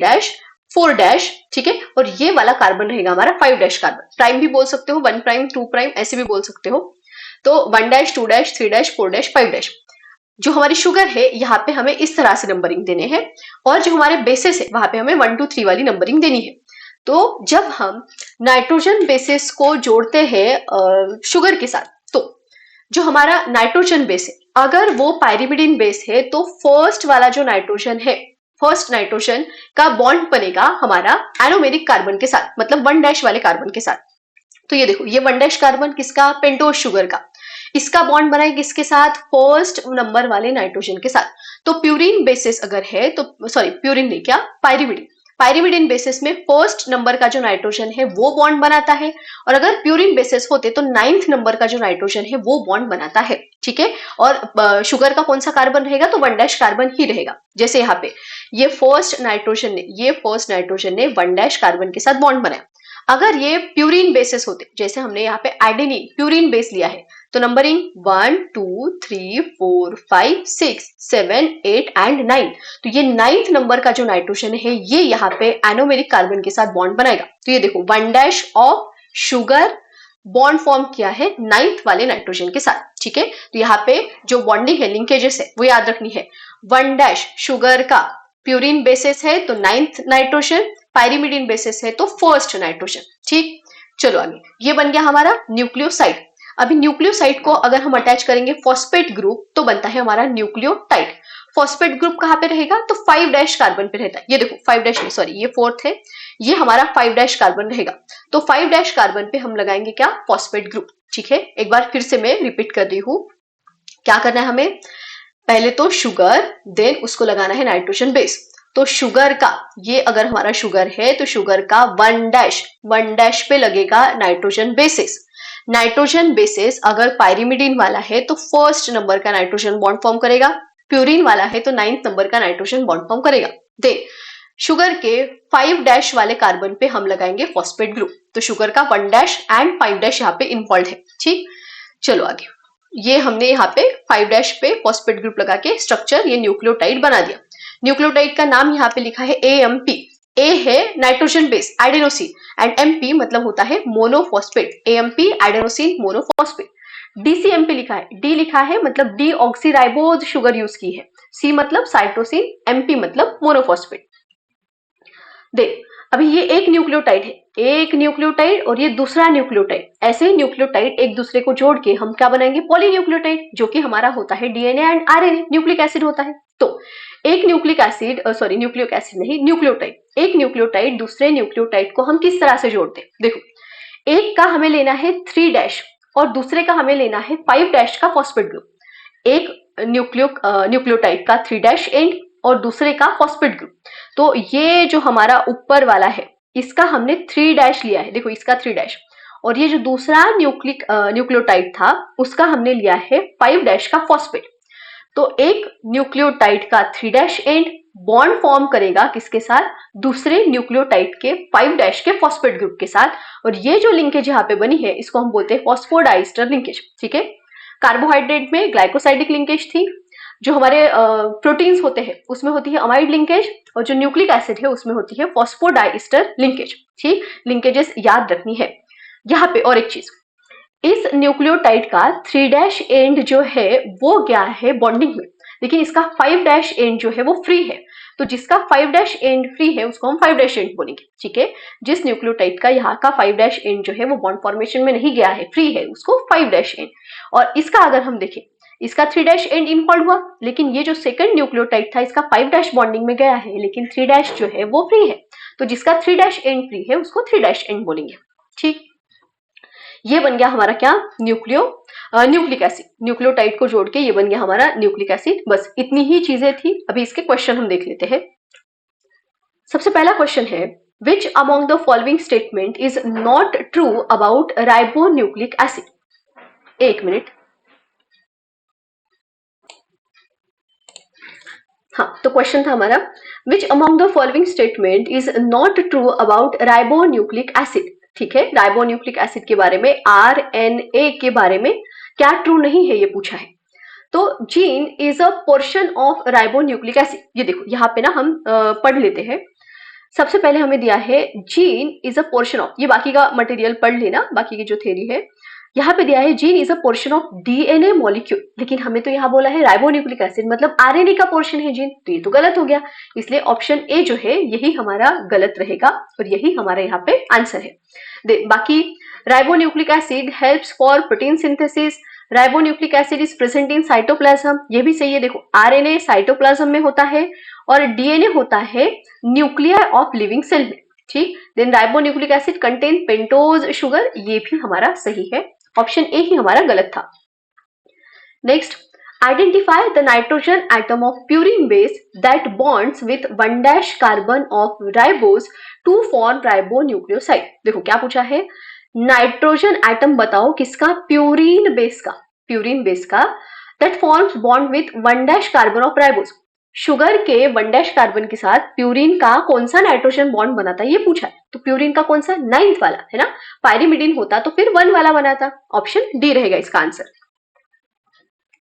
[SPEAKER 1] 4 ठीक है। और ये वाला कार्बन रहेगा हमारा 5 कार्बन, प्राइम भी बोल सकते हो, 1 प्राइम 2 प्राइम ऐसे भी बोल सकते हो। तो 1 2 3 4 5। जो हमारी शुगर है यहाँ पे हमें इस तरह से नंबरिंग देने हैं, और जो हमारे बेसिस है वहां पे हमें 1 2 3 वाली नंबरिंग देनी है। तो जब हम नाइट्रोजन बेसिस को जोड़ते हैं शुगर के साथ, तो जो हमारा नाइट्रोजन बेस है अगर वो पायरिमिडिन बेस है तो फर्स्ट वाला जो नाइट्रोजन है, फर्स्ट नाइट्रोजन का बॉन्ड बनेगा हमारा एरोमेरिक कार्बन के साथ, मतलब 1 वाले कार्बन के साथ। तो ये देखो, ये 1 कार्बन किसका, पेंटोज शुगर का, इसका बॉन्ड बना है किसके साथ, फर्स्ट नंबर वाले नाइट्रोजन के साथ। तो प्यूरिन बेसिस अगर है तो, सॉरी प्यूरिन नहीं, क्या पायरिमिडिन बेसिस में फर्स्ट नंबर का जो नाइट्रोजन है वो बॉन्ड बनाता है, और अगर प्यूरिन बेसिस होते तो 9th नंबर का जो नाइट्रोजन है वो बॉन्ड बनाता है, ठीक है। और शुगर का कौन सा कार्बन रहेगा, तो 1 कार्बन ही रहेगा। जैसे यहाँ पे ये फर्स्ट नाइट्रोजन ने 1 कार्बन के साथ बॉन्ड बनाया। अगर ये प्यूरिन बेसिस होते, जैसे हमने यहाँ पे एडेनिन प्यूरिन बेस लिया है, तो नंबरिंग 1 2 3 4 5 6 7 8 एंड 9। तो ये 9th नंबर का जो नाइट्रोजन है ये यहाँ पे एनोमेरिक कार्बन के साथ बॉन्ड बनाएगा। तो ये देखो 1 ऑफ शुगर बॉन्ड फॉर्म किया है 9th वाले नाइट्रोजन के साथ, ठीक है। तो यहाँ पे जो बॉन्डिंग है, लिंकेजेस है, वो याद रखनी है। 1 शुगर का प्यूरिन बेसिस है तो 9th नाइट्रोजन, पायरिमिडिन बेसिस है तो फर्स्ट नाइट्रोजन, ठीक। चलो आगे, ये बन गया हमारा न्यूक्लियोसाइड। अभी न्यूक्लियोसाइड को अगर हम अटैच करेंगे फॉस्फेट ग्रुप तो बनता है हमारा न्यूक्लियोटाइड। फॉस्फेट ग्रुप कहाँ पे रहेगा, तो 5 डैश कार्बन पे रहता है। ये देखो 5 डैश नहीं, सॉरी ये 4th है, ये हमारा 5 डैश कार्बन रहेगा। तो 5 डैश कार्बन पे हम लगाएंगे क्या, फॉस्फेट ग्रुप। ठीक है, एक बार फिर से मैं रिपीट कर रही हूँ, क्या करना है हमें, पहले तो शुगर, देन उसको लगाना है नाइट्रोजन बेस। तो शुगर का, ये अगर हमारा शुगर है तो शुगर का 1 डैश पे लगेगा नाइट्रोजन बेसिस। नाइट्रोजन बेसिस अगर पायरिमिडीन वाला है तो फर्स्ट नंबर का नाइट्रोजन बॉन्ड फॉर्म करेगा, प्यूरिन वाला है तो 9th नंबर का नाइट्रोजन बॉन्ड फॉर्म करेगा। देन शुगर के 5 डैश वाले कार्बन पे हम लगाएंगे फॉस्फेट ग्रुप। तो शुगर का 1 डैश एंड 5 डैश यहाँ पे इन्वॉल्व है। ठीक, चलो आगे, ये हमने यहाँ पे 5 डैश पे फॉस्फेट ग्रुप लगा के स्ट्रक्चर, ये न्यूक्लियोटाइड बना दिया। न्यूक्लियोटाइड का नाम यहाँ पे लिखा है AMP। ए है nitrogen base adenosine and MP मतलब होता है monophosphate, AMP adenosine monophosphate. DCMP लिखा है, D लिखा है मतलब डी ऑक्सीराइबोज शुगर यूज की है, C मतलब साइटोसिन, MP मतलब मोनोफॉस्फेट। देख अभी ये एक न्यूक्लियोटाइड है, एक न्यूक्लियोटाइड और ये दूसरा न्यूक्लियोटाइड, ऐसे ही न्यूक्लियोटाइड एक दूसरे को जोड़ के हम क्या बनाएंगे, पॉलीन्यूक्लियोटाइड, जो कि हमारा होता है DNA and RNA, nucleic acid होता है। तो एक nucleic acid, sorry nucleic acid नहीं, न्यूक्लियोटाइड, एक न्यूक्लियोटाइड दूसरे न्यूक्लियोटाइड को हम किस तरह से जोड़ते हैं, देखो एक का हमें लेना है 3 डैश और दूसरे का हमें लेना है 5 डैश का फॉस्फेट ग्रुप। एक न्यूक्लियोटाइड का 3 डैश एंड और दूसरे का फॉस्फेट ग्रुप। तो ये जो हमारा ऊपर वाला है इसका हमने 3 डैश लिया है, देखो इसका 3 डैश, और ये जो दूसरा न्यूक्लियोटाइड था उसका हमने लिया है 5 डैश का फॉस्फेट। तो एक न्यूक्लियोटाइड का 3 डैश एंड बॉन्ड फॉर्म करेगा किसके साथ, दूसरे न्यूक्लियोटाइड के 5 डैश के फॉस्फेट ग्रुप के साथ, और ये जो लिंकेज यहाँ पे बनी है इसको हम बोलते हैं फॉस्फोडाइस्टर लिंकेज। ठीक है, कार्बोहाइड्रेट में ग्लाइकोसाइडिक लिंकेज थी, जो हमारे प्रोटीन्स होते हैं उसमें होती है अमाइड लिंकेज, और जो न्यूक्लिक एसिड है उसमें होती है फॉस्फोडाइस्टर लिंकेज। ठीक, लिंकेजेस याद रखनी है। यहाँ पे और एक चीज, इस न्यूक्लियोटाइड का 3 डैश एंड जो है वो गया है बॉन्डिंग में, लेकिन इसका 5 डैश एंड जो है वो फ्री है। तो जिसका 5 डैश एंड फ्री है उसको हम 5 डैश एंड बोलेंगे। ठीक है, जिस न्यूक्लियोटाइड का यहाँ का 5 डैश एंड जो है वो बॉन्ड फॉर्मेशन में नहीं गया है, फ्री है, उसको 5 डैश एंड। और इसका अगर हम देखें, इसका 3 डैश एंड इन्वॉल्व हुआ, लेकिन ये जो सेकंड न्यूक्लियोटाइड था इसका 5 डैश बॉन्डिंग में गया है, लेकिन 3 डैश जो है वो फ्री है। तो जिसका 3 डैश एंड फ्री है उसको 3 डैश एंड बोलेंगे। ठीक, ये बन गया हमारा क्या, न्यूक्लिक एसिड, न्यूक्लियोटाइड को जोड़ के ये बन गया हमारा न्यूक्लिक एसिड। बस इतनी ही चीजें थी। अभी इसके क्वेश्चन हम देख लेते हैं। सबसे पहला क्वेश्चन है, विच among the following statement is not true about ribonucleic acid. एक मिनट, हाँ तो क्वेश्चन था हमारा, विच among the following statement is not true about ribonucleic acid. ठीक है, राइबोन्यूक्लिक एसिड के बारे में, RNA के बारे में क्या ट्रू नहीं है ये पूछा है। तो gene is a portion of ribonucleic acid. ये देखो यहाँ पे ना हम पढ़ लेते हैं। सबसे पहले हमें दिया है gene is a portion of, ये बाकी का मटेरियल पढ़ लेना, बाकी की जो थ्योरी है। यहाँ पे दिया है gene is a portion of DNA molecule, लेकिन हमें तो यहाँ बोला है राइबोन्यूक्लिक एसिड मतलब RNA का पोर्शन है जीन, तो ये तो गलत हो गया। इसलिए ऑप्शन ए जो है यही हमारा गलत रहेगा और यही हमारा यहाँ पे आंसर है। बाकी ribonucleic acid helps for protein synthesis, ribonucleic acid is present in cytoplasm, ये भी सही है। देखो RNA साइटोप्लाज्म में होता है और DNA होता है न्यूक्लियर ऑफ लिविंग सेल में। ठीक, then ribonucleic acid contain pentose sugar, ये भी हमारा सही है। ऑप्शन ए ही हमारा गलत था। Next, identify the nitrogen atom of purine base that bonds with 1 dash carbon of ribose to form ribonucleoside. देखो क्या पूछा है, नाइट्रोजन एटम बताओ किसका, प्यूरिन बेस का that forms bond with 1 dash carbon of ribose. Sugar के 1 डैश कार्बन के साथ प्यूरिन का कौन सा नाइट्रोजन बॉन्ड बनाता है ये पूछा है। तो प्यूरिन का कौन सा, 9th वाला है ना, पायरिमिडीन होता तो फिर 1 वाला बनाता। ऑप्शन डी रहेगा इसका answer.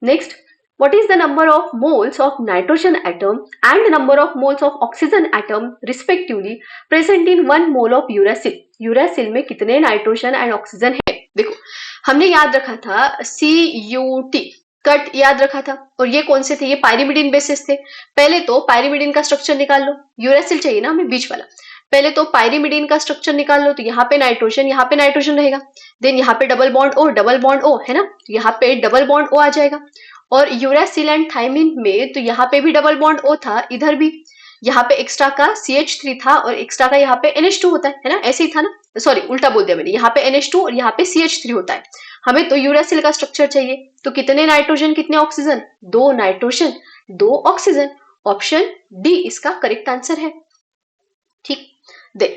[SPEAKER 1] Next, what is the number of moles of nitrogen atom and number of moles of oxygen atom respectively present in 1 mole of uracil। Uracil में कितने नाइट्रोजन एंड ऑक्सीजन है। देखो हमने याद रखा था CUT, कट याद रखा था, और ये कौन से थे, ये पायरिमिडीन बेसिस थे। पहले तो पायरिमिडीन का स्ट्रक्चर निकाल लो, यूरासिल चाहिए ना हमें बीच वाला, पहले तो पायरिमिडीन का स्ट्रक्चर निकाल लो, तो यहाँ पे नाइट्रोजन रहेगा, देन यहाँ पे डबल बॉन्ड O है ना, यहाँ पे डबल बॉन्ड O आ जाएगा, और यूरासिल एंड थाइमिन में तो यहाँ पे भी डबल बॉन्ड O था, इधर भी यहाँ पे एक्स्ट्रा का CH3 था और एक्स्ट्रा का यहाँ पे NH2 होता है ना, ऐसे ही था ना, सॉरी उल्टा बोल दिया मैंने, यहाँ पे NH2 और यहाँ पे CH3 होता है। हमें तो यूरासिल का स्ट्रक्चर चाहिए, तो कितने नाइट्रोजन कितने oxygen, 2 nitrogen 2 oxygen, option D इसका करेक्ट आंसर है। ठीक, दे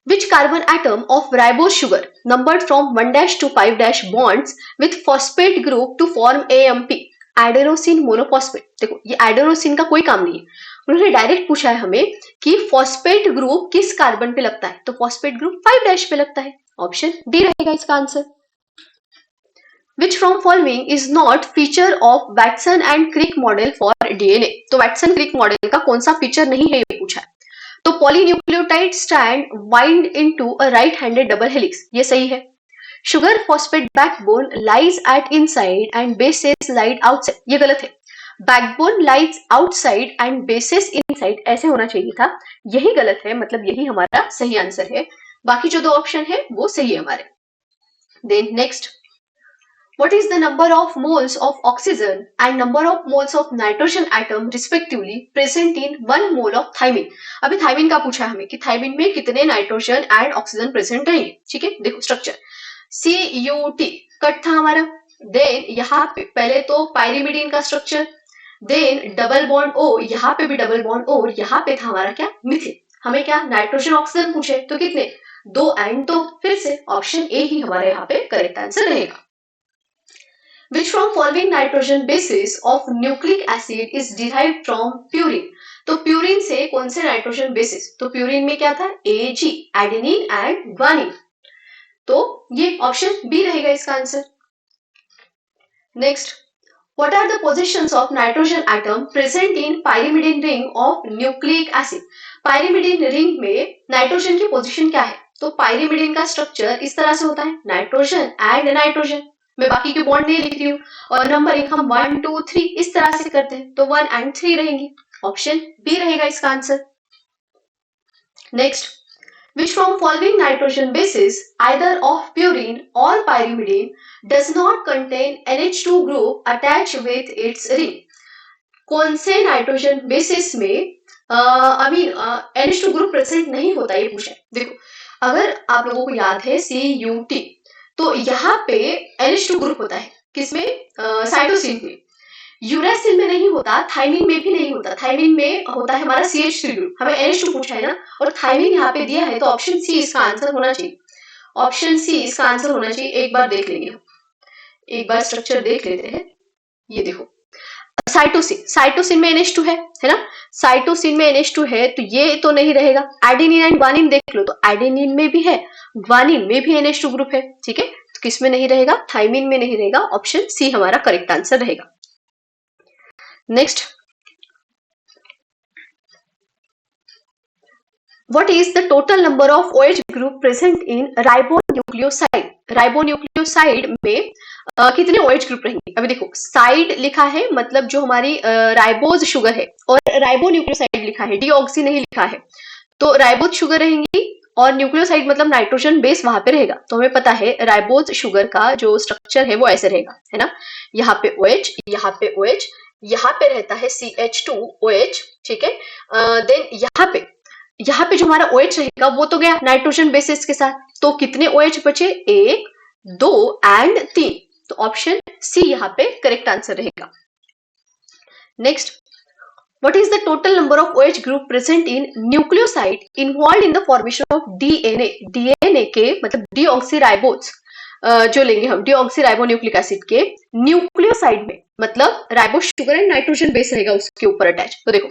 [SPEAKER 1] which carbon atom of ribose sugar numbered from 1' to 5' bonds with phosphate group to form AMP adenosine monophosphate. देखो ये एडेनोसिन का कोई काम नहीं है, उन्होंने डायरेक्ट पूछा है हमें कि फॉस्फेट ग्रुप किस कार्बन पे लगता है, तो फॉस्फेट ग्रुप 5' पे लगता है, ऑप्शन डी रहेगा इसका answer. Which from following is not feature of Watson and Crick model for DNA? तो वैटसन क्रिक मॉडल का कौन सा फीचर नहीं है ये पूछा है। तो polynucleotide strand wind into a right handed double helix, ये सही है। Sugar phosphate backbone lies at inside and bases lied outside, ये गलत है। Backbone lies outside and bases inside ऐसे होना चाहिए था, यही गलत है, मतलब यही हमारा सही आंसर है। बाकी जो दो ऑप्शन है वो सही है हमारे। Then next, what is the number of moles of oxygen and number of moles of nitrogen atom respectively present in 1 mole of thymine? अभी थाइमिन का पूछा है हमें कि थाइमिन में कितने नाइट्रोजन एंड ऑक्सीजन प्रेजेंट रहेंगे। ठीक है, देखो स्ट्रक्चर CUT कट था हमारा, देन यहाँ पे पहले तो पायरिमिडीन का structure, then double bond O, यहाँ पे भी डबल बॉन्ड O और यहाँ पे था हमारा क्या, मिथिन। हमें क्या नाइट्रोजन ऑक्सीजन पूछे, तो कितने, 2 एंड 2, फिर से ऑप्शन ए ही हमारे यहाँ पे करेक्ट आंसर रहेगा। Which from following nitrogen bases of nucleic acid is derived from purine? तो प्यूरिन से कौन से नाइट्रोजन बेसिस, तो प्यूरिन में क्या था, AG एडेनिन एंड ग्वानिन, तो ये ऑप्शन बी रहेगा इसका answer. Next, what are the positions of nitrogen atom present in pyrimidine ring of nucleic acid? Pyrimidine ring में नाइट्रोजन की पोजीशन क्या है, तो पायरिमिडीन का स्ट्रक्चर इस तरह से होता है, नाइट्रोजन एंड नाइट्रोजन, मैं बाकी के बॉन्ड नहीं लिख रही हूँ, और नंबरिंग हम 1 2 3 इस तरह से करते हैं, तो 1 एंड 3 रहेंगी, ऑप्शन बी रहेगा इसका answer. Next, which from following nitrogen bases either of purine or pyrimidine does not contain NH2 group attached with its ring? कौन से नाइट्रोजन बेसिस में NH2 ग्रुप प्रेजेंट नहीं होता, ये पूछा है। देखो अगर आप लोगों को याद है CUT, तो यहाँ पे NH2 ग्रुप होता है, किसमें, साइटोसिन में। यूरासिल में नहीं होता, थाइमिन में भी नहीं होता, थाइमिन में होता है हमारा CH3 ग्रुप। हमें NH2 पूछा है ना, और थाइमिन यहाँ पे दिया है, तो ऑप्शन सी इसका आंसर होना चाहिए, ऑप्शन सी इसका आंसर होना चाहिए। एक बार देख लेंगे हम, एक बार स्ट्रक्चर देख लेते हैं। ये देखो साइटोसिन, साइटोसिन में NH2 है ना, साइटोसिन में NH2 है, तो ये तो नहीं रहेगा। एडेनिन एंड ग्वानिन देख लो, तो एडेनिन में भी है, ग्वानिन में भी NH2 ग्रुप है, ठीक है, तो किस में नहीं रहेगा, थाइमिन में नहीं रहेगा, ऑप्शन सी हमारा करेक्ट आंसर रहेगा। Next, what is the total number of OH group present in ribonucleoside? Ribonucleoside में कितने OH ग्रुप रहेंगे। अभी देखो साइड लिखा है, मतलब जो हमारी राइबोज शुगर है, और राइबोन्यूक्लियोसाइड लिखा है, डीऑक्सी नहीं लिखा है, तो राइबोज शुगर रहेंगी, और न्यूक्लियोसाइड मतलब नाइट्रोजन बेस वहां पे रहेगा। तो हमें पता है राइबोज शुगर का जो स्ट्रक्चर है वो ऐसे रहेगा, है ना, यहाँ पे OH, यहाँ पे OH, यहाँ पे रहता है CH2OH, ठीक है, देन यहाँ पे जो हमारा OH रहेगा वो तो गया नाइट्रोजन बेसिस के साथ, तो कितने OH बचे, 1 2 एंड 3, तो ऑप्शन सी यहाँ पे करेक्ट आंसर रहेगा। Next, what is the total number of OH group present in nucleoside involved in the formation of DNA? DNA के मतलब डीऑक्सीराइबोज जो लेंगे हम, डीऑक्सीराइबोन्यूक्लिक एसिड के न्यूक्लियोसाइड में, मतलब ribose sugar and nitrogen base रहेगा उसके ऊपर अटैच। तो देखो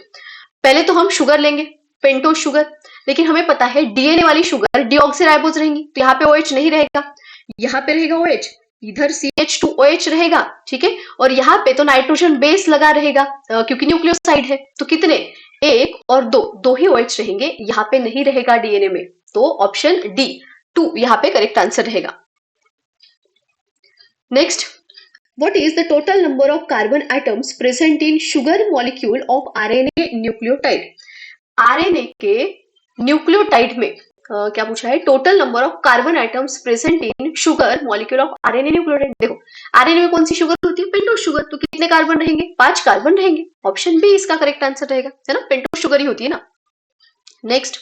[SPEAKER 1] पहले तो हम शुगर लेंगे, पेंटोज शुगर, लेकिन हमें पता है डीएनए वाली शुगर डीऑक्सीराइबोज रहेंगी, तो यहाँ पे OH नहीं रहेगा, यहाँ पे रहेगा OH, इधर CH2OH रहेगा, ठीक है, और यहाँ पे तो नाइट्रोजन बेस लगा रहेगा क्योंकि न्यूक्लियोसाइड है, तो कितने, 1 और 2 ही OH रहेंगे, यहाँ पे नहीं रहेगा डीएनए में, तो ऑप्शन डी 2 यहाँ पे करेक्ट आंसर रहेगा। Next, what is the total number of carbon atoms present in sugar molecule of RNA nucleotide? RNA के न्यूक्लियोटाइड में क्या पूछा है, total number of carbon atoms present in sugar molecule of RNA nucleotide. देखो आरएनए में कौन सी शुगर होती है, पेंटोज शुगर, तो कितने कार्बन रहेंगे, 5 कार्बन रहेंगे। ऑप्शन बी इसका करेक्ट आंसर रहेगा, है ना, पेंटोज शुगर ही होती है ना। Next,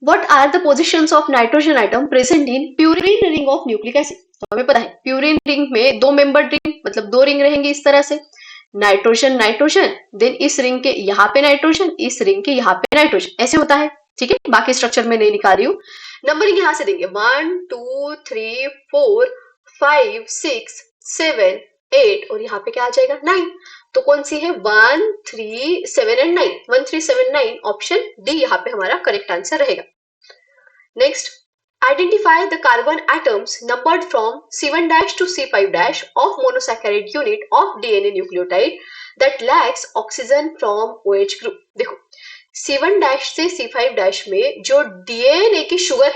[SPEAKER 1] what are the positions of nitrogen atom present in purine ring of nucleic acid. तो हमें पता है प्यूरिन रिंग में 2 मेंबर रिंग, मतलब 2 रिंग रहेंगे इस तरह से, नाइट्रोजन नाइट्रोजन, देन इस रिंग के यहाँ पे नाइट्रोजन, इस रिंग के यहाँ पे नाइट्रोजन, ऐसे होता है। ठीक है, बाकी स्ट्रक्चर में नहीं निकाल रही हूँ। नंबरिंग यहाँ से देंगे 1 2 3 4 5 6 7 8 और यहाँ पे क्या आ जाएगा 9। तो कौन सी है, 1 3 7 एंड 9, 1 3 7 9, ऑप्शन डी यहाँ पे हमारा करेक्ट आंसर रहेगा। Next, identify the carbon atoms numbered from C1 to C5 of monosaccharide unit of DNA nucleotide that lacks oxygen from OH group। देखो C1 से C5 में जो DNA की शुगर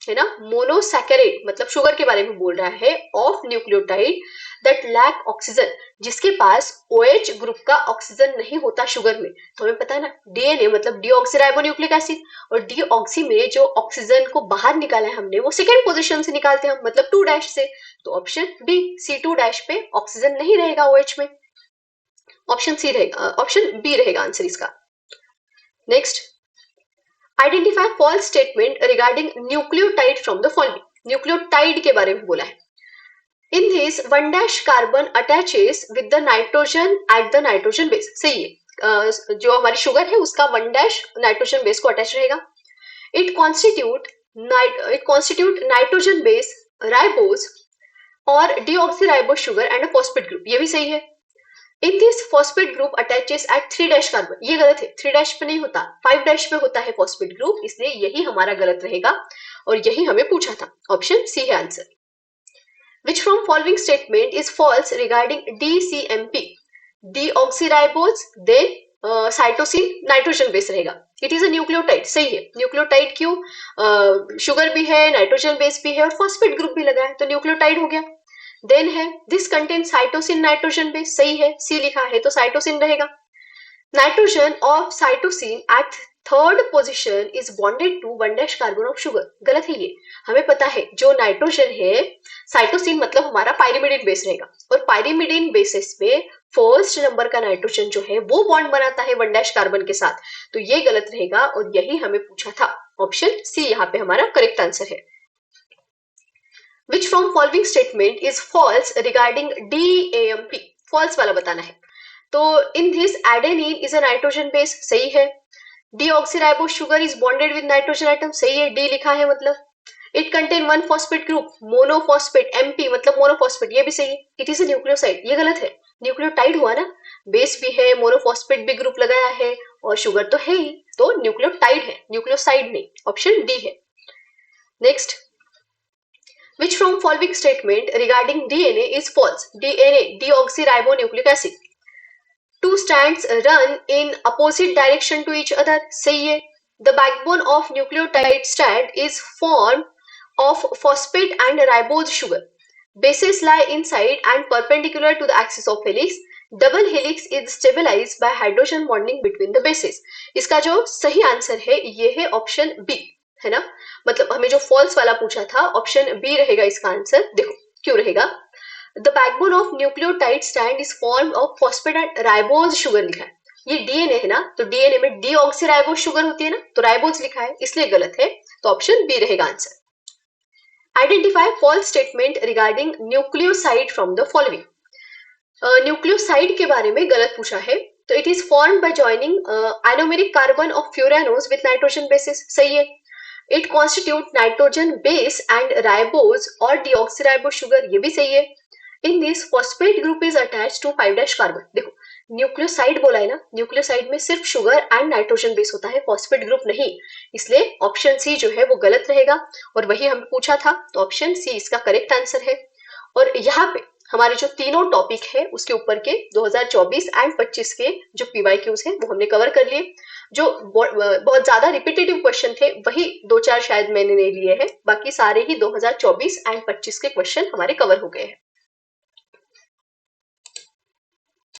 [SPEAKER 1] है ना, मोनोसैकेराइड मतलब शुगर के बारे में बोल रहा है, of nucleotide that lack oxygen, जिसके पास OH ग्रुप का ऑक्सीजन नहीं होता शुगर में। तो हमें पता है ना DNA मतलब डीऑक्सीराइबोन्यूक्लिक एसिड, और डीऑक्सी में जो ऑक्सीजन को बाहर निकाला है हमने वो सेकेंड पोजीशन से निकालते हैं हम, मतलब 2 से। तो ऑप्शन बी C2 पे ऑक्सीजन नहीं रहेगा OH में, ऑप्शन सी रहेगा, ऑप्शन बी रहेगा आंसर इसका। Next, identify false statement regarding nucleotide from the following. Nucleotide के बारे में बोला है, in this 1 carbon attaches with the nitrogen at the nitrogen base. सही है, जो हमारी शुगर है उसका 1 नाइट्रोजन बेस को अटैच रहेगा। It constitute nitrogen base ribose और deoxyribose sugar and a phosphate group, ये भी सही है। In this phosphate group attaches eight 3 carbon, ये गलत है, 3 पे नहीं होता, 5 पे होता है फॉस्फेट ग्रुप, इसलिए यही हमारा गलत रहेगा और यही हमें पूछा था, ऑप्शन सी है answer. Which from following statement is false regarding DCMP? Deoxyribose, then cytosine nitrogen base रहेगा। इट इज अ न्यूक्लियोटाइड, सही है, न्यूक्लियोटाइड क्यों, शुगर भी है, नाइट्रोजन बेस भी है और फॉस्फेट ग्रुप भी लगा है, तो न्यूक्लियोटाइड हो गया। देन है this contain cytosine nitrogen base, सही है, सी लिखा है तो साइटोसिन रहेगा। Nitrogen of cytosine at 3rd position is bonded to 1 carbon of sugar, गलत है ये। हमें पता है जो नाइट्रोजन है, साइटोसिन मतलब हमारा पायरिमिडिन बेस रहेगा, और पायरिमिडिन बेसिस पे फर्स्ट नंबर का नाइट्रोजन जो है वो बॉन्ड बनाता है 1 कार्बन के साथ, तो ये गलत रहेगा और यही हमें पूछा था, ऑप्शन सी यहाँ पे हमारा करेक्ट आंसर है। Which from following statement is false regarding DAMP? False वाला बताना है। तो in this adenine is a nitrogen base, सही है। Deoxyribose sugar is bonded with nitrogen atom, सही है, डी लिखा है मतलब। It contain 1 phosphate group, monophosphate, MP मतलब मोनोफॉस्फेट, ये भी सही है। इट इज अ न्यूक्लियोसाइड, ये गलत है, न्यूक्लियोटाइड हुआ ना, बेस भी है, मोनोफॉस्फेट भी ग्रुप लगाया है और शुगर तो है ही, तो न्यूक्लियोटाइड है, न्यूक्लियोसाइड नहीं, ऑप्शन डी है। Next, which from following statement regarding DNA is false? DNA, deoxyribonucleic acid. 2 strands run in opposite direction to each other, सही है। The backbone of nucleotide strand is formed of phosphate and ribose sugar. Bases lie inside and perpendicular to the axis of helix. Double helix is stabilized by hydrogen bonding between the bases. इसका जो सही आंसर है ये है ऑप्शन बी, है ना, मतलब हमें जो फॉल्स वाला पूछा था ऑप्शन बी रहेगा इसका आंसर। देखो क्यों रहेगा, the backbone of nucleotide stand is formed of phosphate and ribose sugar लिखा है, ये डीएनए है ना, तो डीएनए में डीऑक्सीराइबोज शुगर होती है ना, तो राइबोज लिखा है इसलिए गलत है, तो ऑप्शन बी रहेगा answer. Identify false statement regarding nucleoside from the following. Nucleoside के बारे में गलत पूछा है, तो it is formed by joining anomeric carbon of furanose with nitrogen bases, सही है। It constitute nitrogen base and ribose और डीऑक्सीराइबोज शुगर, ये भी सही है। In this phosphate group is attached to 5 carbon. देखो न्यूक्लियोसाइड बोला है ना, न्यूक्लियोसाइड में सिर्फ शुगर एंड नाइट्रोजन बेस होता है, फॉस्फेट ग्रुप नहीं, इसलिए ऑप्शन सी जो है वो गलत रहेगा और वही हमें पूछा था, तो ऑप्शन सी इसका करेक्ट आंसर है। और यहाँ पे हमारे जो तीनों टॉपिक है उसके ऊपर के 2024 एंड 25 के जो PYQs है वो हमने कवर कर लिए। जो बहुत ज्यादा रिपीटेटिव क्वेश्चन थे वही 2-4 शायद मैंने नहीं लिए हैं, बाकी सारे ही 2024 एंड 25 के क्वेश्चन हमारे कवर हो गए हैं।